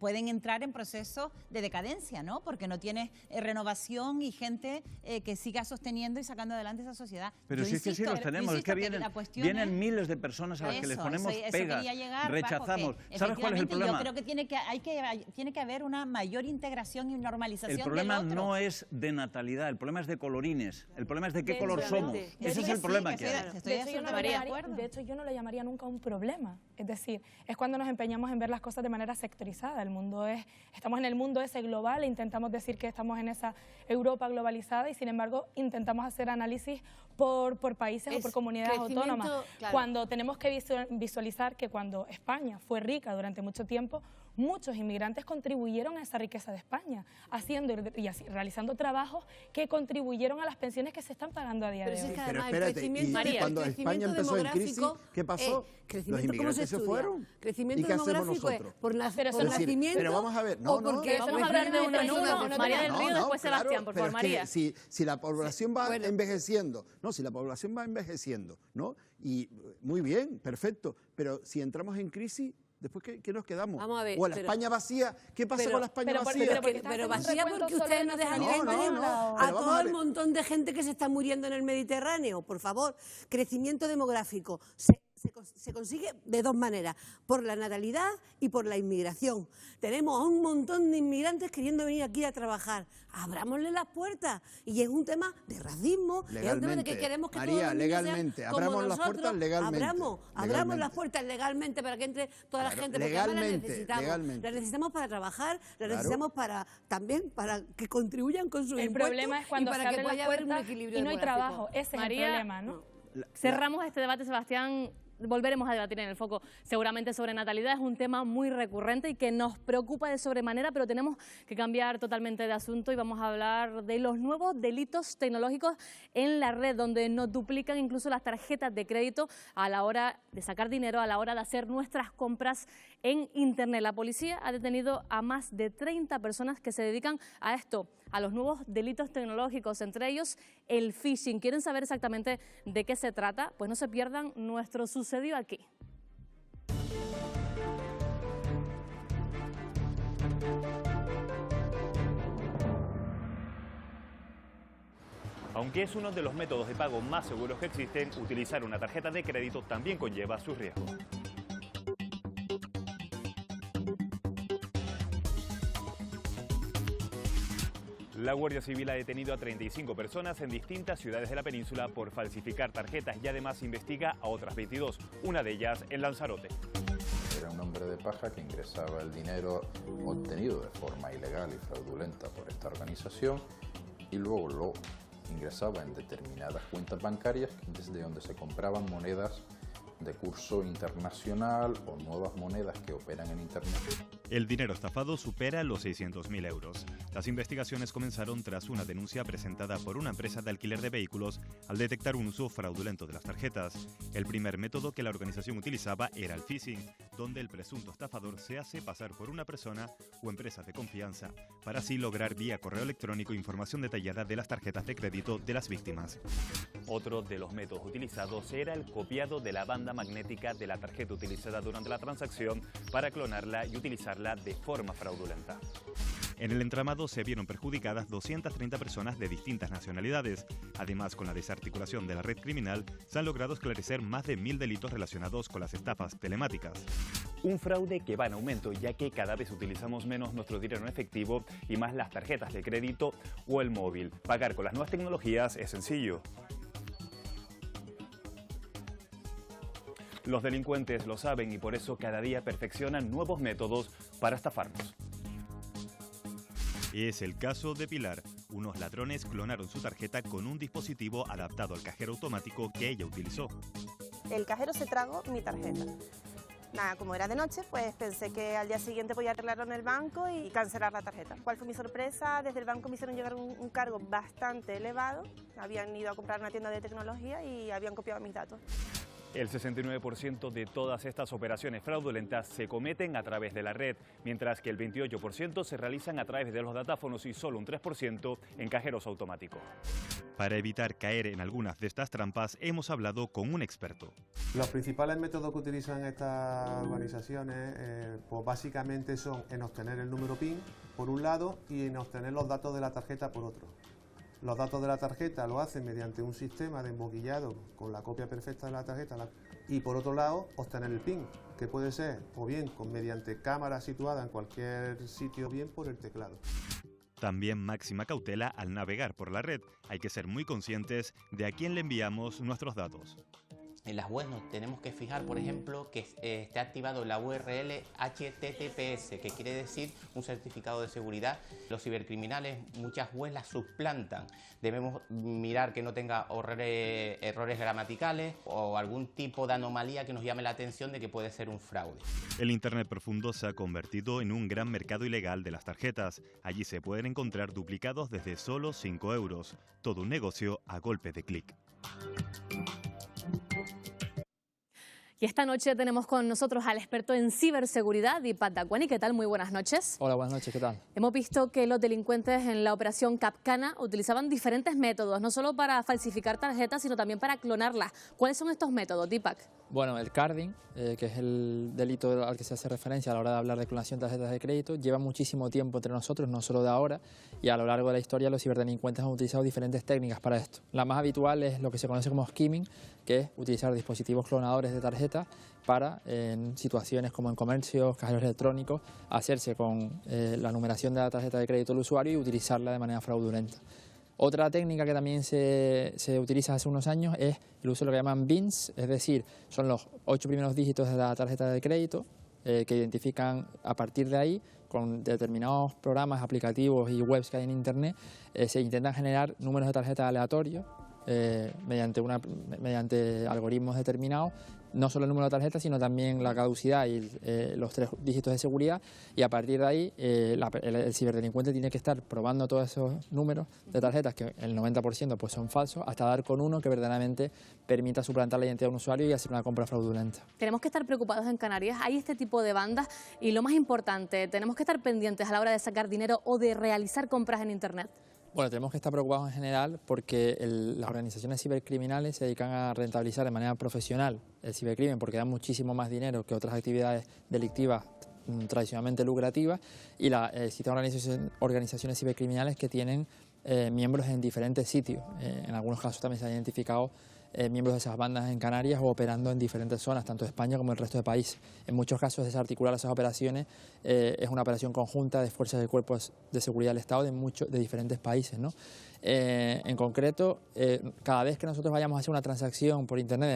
pueden entrar en procesos de decadencia, ¿no? Porque no tienes renovación y gente que siga sosteniendo y sacando adelante esa sociedad. Pero sí que sí los tenemos, es que vienen miles de personas a las que les ponemos pegas, rechazamos. ¿Sabes cuál es el problema? Yo creo que tiene que haber una mayor integración y normalización. El problema no es de natalidad, el problema es de colorines, el problema es de qué color somos. Ese es el problema que hay. De hecho, yo no le llamaría nunca un problema. Es decir, es cuando nos empeñamos en ver las cosas de manera sectorizada. Estamos en el mundo ese global e intentamos decir que estamos en esa Europa globalizada y sin embargo intentamos hacer análisis por países o por comunidades autónomas. Claro. Cuando tenemos que visualizar que cuando España fue rica durante mucho tiempo, muchos inmigrantes contribuyeron a esa riqueza de España, realizando trabajos que contribuyeron a las pensiones que se están pagando a día de hoy. Pero espérate, y cuando España empezó en crisis, ¿qué pasó? Los inmigrantes se fueron. Crecimiento demográfico es por nacimiento. Pero vamos a ver, vamos a hablar de uno en uno. María del Río, después Sebastián, por favor, María. Si la población va envejeciendo, ¿no? Y muy bien, perfecto, pero si entramos en crisis, ¿después qué nos quedamos? Vamos a ver, o la España vacía, ¿qué pasa con la España vacía? Pero vacía porque ustedes no dejan a todo el montón de gente que se está muriendo en el Mediterráneo, por favor. Crecimiento demográfico se consigue de dos maneras, por la natalidad y por la inmigración. Tenemos a un montón de inmigrantes queriendo venir aquí a trabajar. Abrámosle las puertas. Y es un tema de racismo, es un tema de que queremos que todos los niños sean como nosotros. Abramos las puertas legalmente. Abramos las puertas legalmente para que entre toda la gente, porque además las necesitamos. Las necesitamos para trabajar, las necesitamos también para que contribuyan con sus impuestos. El problema es cuando y para que pueda haber un equilibrio y no hay trabajo. Ese es el problema, ¿no? Cerramos este debate, Sebastián. Volveremos a debatir en el foco seguramente sobre natalidad. Es un tema muy recurrente y que nos preocupa de sobremanera, pero tenemos que cambiar totalmente de asunto y vamos a hablar de los nuevos delitos tecnológicos en la red, donde nos duplican incluso las tarjetas de crédito a la hora de sacar dinero, a la hora de hacer nuestras compras en Internet. La policía ha detenido a más de 30 personas que se dedican a esto, a los nuevos delitos tecnológicos, entre ellos el phishing. ¿Quieren saber exactamente de qué se trata? Pues no se pierdan nuestro sucedió aquí. Aunque es uno de los métodos de pago más seguros que existen, utilizar una tarjeta de crédito también conlleva sus riesgos. La Guardia Civil ha detenido a 35 personas en distintas ciudades de la península por falsificar tarjetas y además investiga a otras 22, una de ellas en Lanzarote. Era un hombre de paja que ingresaba el dinero obtenido de forma ilegal y fraudulenta por esta organización y luego lo ingresaba en determinadas cuentas bancarias desde donde se compraban monedas de curso internacional o nuevas monedas que operan en Internet. El dinero estafado supera los 600.000 euros. Las investigaciones comenzaron tras una denuncia presentada por una empresa de alquiler de vehículos al detectar un uso fraudulento de las tarjetas. El primer método que la organización utilizaba era el phishing, donde el presunto estafador se hace pasar por una persona o empresa de confianza para así lograr vía correo electrónico información detallada de las tarjetas de crédito de las víctimas. Otro de los métodos utilizados era el copiado de la banda magnética de la tarjeta utilizada durante la transacción para clonarla y utilizarla de forma fraudulenta. En el entramado se vieron perjudicadas 230 personas de distintas nacionalidades. Además, con la desarticulación de la red criminal, se han logrado esclarecer más de 1000 delitos relacionados con las estafas telemáticas. Un fraude que va en aumento, ya que cada vez utilizamos menos nuestro dinero en efectivo y más las tarjetas de crédito o el móvil. Pagar con las nuevas tecnologías es sencillo. Los delincuentes lo saben y por eso cada día perfeccionan nuevos métodos para estafarnos. Es el caso de Pilar. Unos ladrones clonaron su tarjeta con un dispositivo adaptado al cajero automático que ella utilizó. El cajero se tragó mi tarjeta. Nada, como era de noche, pues pensé que al día siguiente podía arreglarlo en el banco y cancelar la tarjeta. ¿Cuál fue mi sorpresa? Desde el banco me hicieron llegar un cargo bastante elevado. Habían ido a comprar una tienda de tecnología y habían copiado mis datos. El 69% de todas estas operaciones fraudulentas se cometen a través de la red, mientras que el 28% se realizan a través de los datáfonos y solo un 3% en cajeros automáticos. Para evitar caer en algunas de estas trampas, hemos hablado con un experto. Los principales métodos que utilizan estas organizaciones, pues básicamente son en obtener el número PIN por un lado y en obtener los datos de la tarjeta por otro. Los datos de la tarjeta lo hacen mediante un sistema de emboquillado con la copia perfecta de la tarjeta y por otro lado obtener el PIN, que puede ser o bien mediante cámara situada en cualquier sitio o bien por el teclado. También máxima cautela al navegar por la red. Hay que ser muy conscientes de a quién le enviamos nuestros datos. En las webs nos tenemos que fijar, por ejemplo, que esté activado la URL HTTPS, que quiere decir un certificado de seguridad. Los cibercriminales muchas webs las suplantan. Debemos mirar que no tenga errores gramaticales o algún tipo de anomalía que nos llame la atención de que puede ser un fraude. El Internet profundo se ha convertido en un gran mercado ilegal de las tarjetas. Allí se pueden encontrar duplicados desde solo 5 euros. Todo un negocio a golpe de clic. Y esta noche tenemos con nosotros al experto en ciberseguridad, Deepak Dakwani. ¿Qué tal? Muy buenas noches. Hola, buenas noches. ¿Qué tal? Hemos visto que los delincuentes en la operación Capcana utilizaban diferentes métodos, no solo para falsificar tarjetas, sino también para clonarlas. ¿Cuáles son estos métodos, Deepak? Bueno, el carding, que es el delito al que se hace referencia a la hora de hablar de clonación de tarjetas de crédito, lleva muchísimo tiempo entre nosotros, no solo de ahora, y a lo largo de la historia los ciberdelincuentes han utilizado diferentes técnicas para esto. La más habitual es lo que se conoce como skimming, que es utilizar dispositivos clonadores de tarjetas para, en situaciones como en comercios, cajeros electrónicos, hacerse con la numeración de la tarjeta de crédito del usuario y utilizarla de manera fraudulenta. Otra técnica que también se utiliza hace unos años es el uso de lo que llaman BINs, es decir, son los 8 primeros dígitos de la tarjeta de crédito que identifican a partir de ahí, con determinados programas, aplicativos y webs que hay en Internet, se intentan generar números de tarjeta aleatorios mediante algoritmos determinados, no solo el número de tarjeta, sino también la caducidad y los 3 dígitos de seguridad, y a partir de ahí el ciberdelincuente tiene que estar probando todos esos números de tarjetas, que el 90% pues son falsos, hasta dar con uno que verdaderamente permita suplantar la identidad de un usuario y hacer una compra fraudulenta. Tenemos que estar preocupados en Canarias, hay este tipo de bandas y lo más importante, tenemos que estar pendientes a la hora de sacar dinero o de realizar compras en Internet. Bueno, tenemos que estar preocupados en general porque las organizaciones cibercriminales se dedican a rentabilizar de manera profesional el cibercrimen porque dan muchísimo más dinero que otras actividades delictivas tradicionalmente lucrativas, y existen organizaciones cibercriminales que tienen miembros en diferentes sitios. En algunos casos también se han identificado miembros de esas bandas en Canarias o operando en diferentes zonas, tanto de España como el resto de países. En muchos casos desarticular esas operaciones es una operación conjunta de fuerzas de cuerpos de seguridad del Estado de diferentes países, ¿no? En concreto, cada vez que nosotros vayamos a hacer una transacción por Internet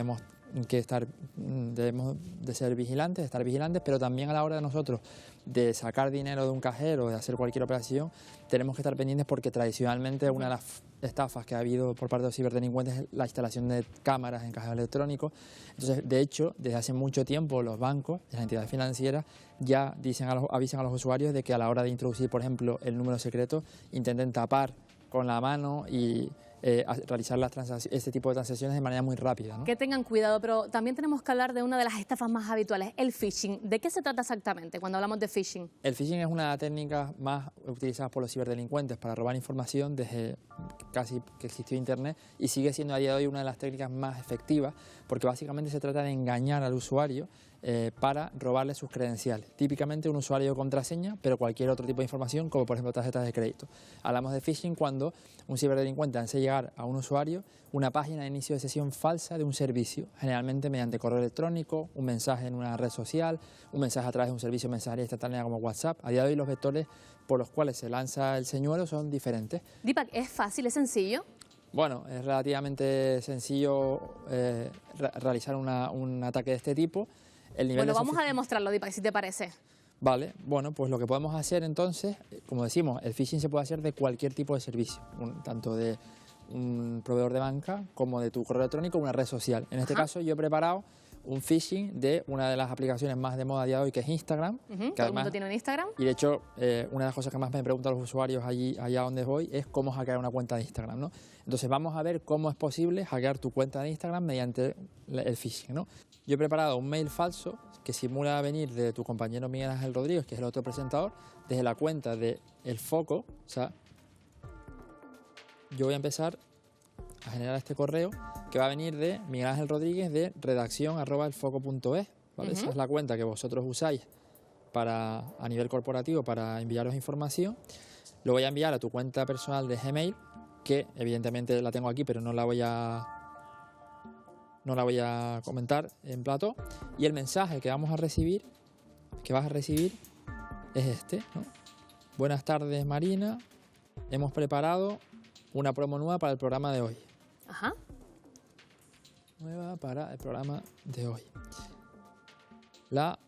debemos de ser vigilantes, de estar vigilantes, pero también a la hora de nosotros de sacar dinero de un cajero, de hacer cualquier operación, tenemos que estar pendientes porque tradicionalmente una de las estafas que ha habido por parte de los ciberdelincuentes es la instalación de cámaras en cajeros electrónicos. Entonces, de hecho, desde hace mucho tiempo los bancos y las entidades financieras ya avisan a los usuarios de que a la hora de introducir, por ejemplo, el número secreto, intenten tapar con la mano y realizar este tipo de transacciones de manera muy rápida, ¿no? Que tengan cuidado, pero también tenemos que hablar de una de las estafas más habituales, el phishing. ¿De qué se trata exactamente cuando hablamos de phishing? El phishing es una técnica más utilizada por los ciberdelincuentes para robar información desde casi que existió Internet, y sigue siendo a día de hoy una de las técnicas más efectivas porque básicamente se trata de engañar al usuario para robarle sus credenciales. Típicamente un usuario de contraseña, pero cualquier otro tipo de información, como por ejemplo tarjetas de crédito. Hablamos de phishing cuando un ciberdelincuente hace llegar a un usuario una página de inicio de sesión falsa de un servicio, generalmente mediante correo electrónico, un mensaje en una red social, un mensaje a través de un servicio de mensajería instantánea como WhatsApp. A día de hoy los vectores por los cuales se lanza el señuelo son diferentes. Deepak, ¿es fácil, es sencillo? Bueno, es relativamente sencillo realizar un ataque de este tipo. Bueno, vamos a demostrarlo, Deepak, si te parece. Vale, bueno, pues lo que podemos hacer entonces, como decimos, el phishing se puede hacer de cualquier tipo de servicio, tanto de un proveedor de banca como de tu correo electrónico o una red social. En este caso yo he preparado un phishing de una de las aplicaciones más de moda a día de hoy, que es Instagram. Todo el mundo tiene un Instagram. Y de hecho, una de las cosas que más me preguntan los usuarios allá donde voy es cómo hackear una cuenta de Instagram, ¿no? Entonces vamos a ver cómo es posible hackear tu cuenta de Instagram mediante el phishing, ¿no? Yo he preparado un mail falso que simula venir de tu compañero Miguel Ángel Rodríguez, que es el otro presentador, desde la cuenta de El Foco. O sea, yo voy a empezar a generar este correo que va a venir de Miguel Ángel Rodríguez de redacción@elfoco.es, ¿vale? Esa es la cuenta que vosotros usáis a nivel corporativo para enviaros información. Lo voy a enviar a tu cuenta personal de Gmail, que evidentemente la tengo aquí, pero no la voy a comentar en plató. Y el mensaje que vas a recibir es este, ¿no? Buenas tardes, Marina. Hemos preparado una promo nueva para el programa de hoy. Ajá. Nueva para el programa de hoy. La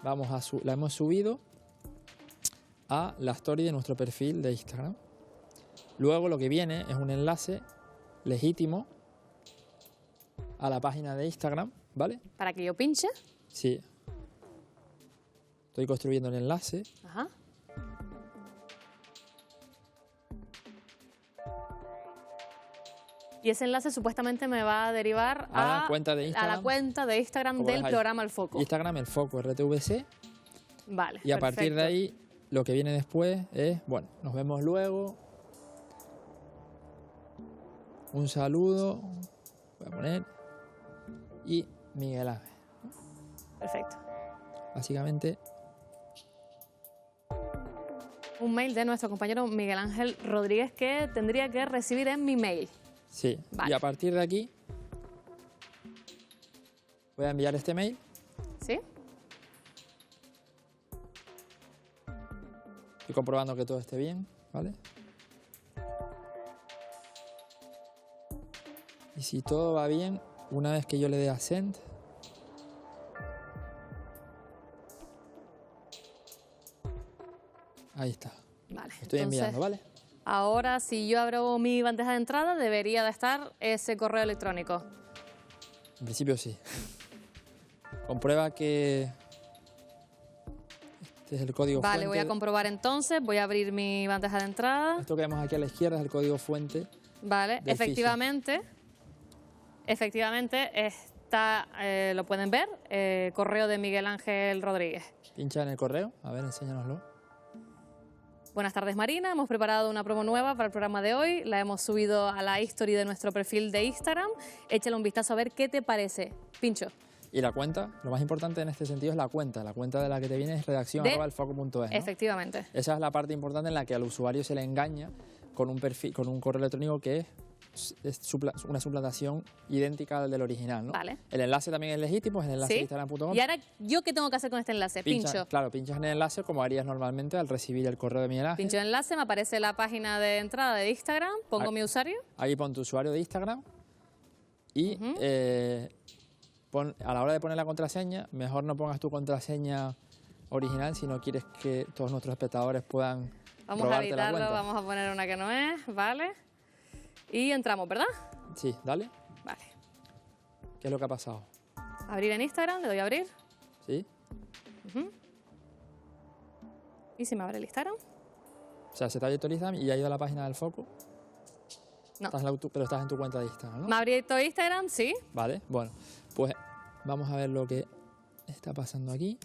hemos subido a la story de nuestro perfil de Instagram. Luego lo que viene es un enlace legítimo a la página de Instagram, ¿vale? Para que yo pinche. Sí. Estoy construyendo el enlace. Ajá. Y ese enlace supuestamente me va a derivar a la cuenta de Instagram del programa El Foco. Instagram El Foco RTVC. Vale. Y a partir de ahí, lo que viene después es, bueno, nos vemos luego. Un saludo. Voy a poner. Y Miguel Ángel. Perfecto. Básicamente. Un mail de nuestro compañero Miguel Ángel Rodríguez que tendría que recibir en mi mail. Sí, vale. Y a partir de aquí voy a enviar este mail. ¿Sí? Estoy comprobando que todo esté bien, ¿vale? Y si todo va bien, una vez que yo le dé a send, ahí está. Vale. Estoy enviando, ¿vale? Ahora, si yo abro mi bandeja de entrada, debería de estar ese correo electrónico. En principio sí. Comprueba que este es el código fuente. Vale, voy a comprobar entonces. Voy a abrir mi bandeja de entrada. Esto que vemos aquí a la izquierda es el código fuente. Vale, efectivamente está, lo pueden ver, correo de Miguel Ángel Rodríguez. Pincha en el correo, a ver, enséñanoslo. Buenas tardes, Marina. Hemos preparado una promo nueva para el programa de hoy. La hemos subido a la history de nuestro perfil de Instagram. Échale un vistazo a ver qué te parece. Pincho. Y la cuenta, lo más importante en este sentido es la cuenta. La cuenta de la que te viene es redacción@elfoco.es, ¿no? Efectivamente. Esa es la parte importante en la que al usuario se le engaña con un perfil, con un correo electrónico que es una suplantación idéntica al del original, ¿no? Vale. El enlace también es legítimo, es el enlace de Instagram.com. ¿Y ahora yo qué tengo que hacer con este enlace? Pincho. Claro, pinchas en el enlace como harías normalmente al recibir el correo de Miguel Ángel. Pincho en el enlace, me aparece la página de entrada de Instagram, pongo mi usuario. Ahí pon tu usuario de Instagram y a la hora de poner la contraseña, mejor no pongas tu contraseña original si no quieres que todos nuestros espectadores puedan Vamos a editarlo, vamos a poner una que no es, ¿vale? Y entramos, ¿verdad? Sí, dale. Vale. ¿Qué es lo que ha pasado? Abrir en Instagram, le doy a abrir. Sí. ¿Y si me abre el Instagram? O sea, se te ha abierto el Instagram y ha ido a la página del Foco. No. Pero estás en tu cuenta de Instagram, ¿no? ¿Me ha abierto Instagram? Sí. Vale, bueno. Pues vamos a ver lo que está pasando aquí.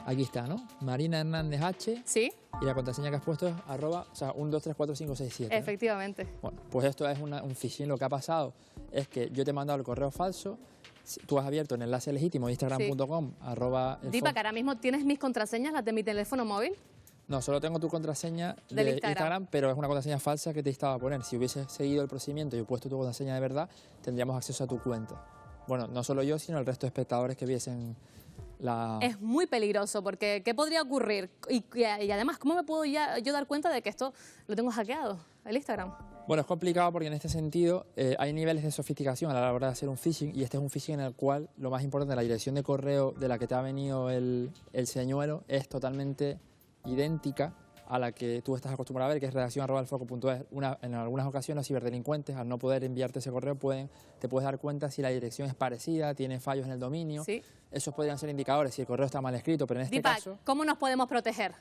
Aquí está, ¿no? Marina Hernández H. Sí. Y la contraseña que has puesto es @1234567. Efectivamente. ¿No? Bueno, pues esto es un phishing. Lo que ha pasado es que yo te he mandado el correo falso. Tú has abierto el enlace legítimo de instagram.com Deepak, ahora mismo tienes mis contraseñas, las de mi teléfono móvil. No, solo tengo tu contraseña de Instagram, pero es una contraseña falsa que te estaba a poner. Si hubieses seguido el procedimiento y puesto tu contraseña de verdad, tendríamos acceso a tu cuenta. Bueno, no solo yo, sino el resto de espectadores que viesen Es muy peligroso porque ¿qué podría ocurrir? Y además, ¿cómo me puedo yo dar cuenta de que esto lo tengo hackeado, el Instagram? Bueno, es complicado porque en este sentido hay niveles de sofisticación a la hora de hacer un phishing, y este es un phishing en el cual lo más importante, la dirección de correo de la que te ha venido el señuelo es totalmente idéntica a la que tú estás acostumbrado a ver, que es redaccion@elfoco.es. En algunas ocasiones los ciberdelincuentes, al no poder enviarte ese correo, te puedes dar cuenta si la dirección es parecida, tiene fallos en el dominio. Sí. Esos podrían ser indicadores si el correo está mal escrito, pero en este Deepak, caso... ¿cómo nos podemos proteger?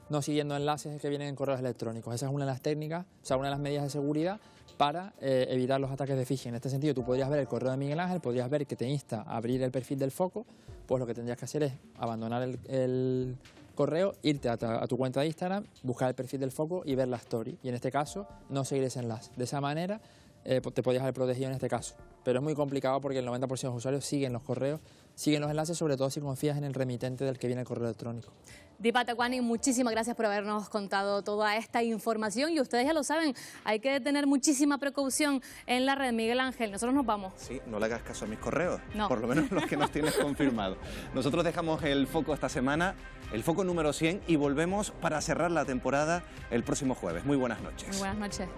No siguiendo enlaces que vienen en correos electrónicos. Esa es una de las técnicas, o sea, una de las medidas de seguridad para evitar los ataques de phishing. En este sentido, tú podrías ver el correo de Miguel Ángel, podrías ver que te insta a abrir el perfil del Foco, pues lo que tendrías que hacer es abandonar el correo, irte a tu cuenta de Instagram, buscar el perfil del Foco y ver la story. Y en este caso, no seguir ese enlace. De esa manera, te podrías haber protegido en este caso. Pero es muy complicado porque el 90% de los usuarios siguen los correos, siguen los enlaces, sobre todo si confías en el remitente del que viene el correo electrónico. Deepak Takwani, muchísimas gracias por habernos contado toda esta información, y ustedes ya lo saben, hay que tener muchísima precaución en la red. Miguel Ángel, nosotros nos vamos. Sí, no le hagas caso a mis correos, no. Por lo menos los que nos tienes confirmado. Nosotros dejamos el foco esta semana, el foco número 100, y volvemos para cerrar la temporada el próximo jueves. Muy buenas noches. Muy buenas noches.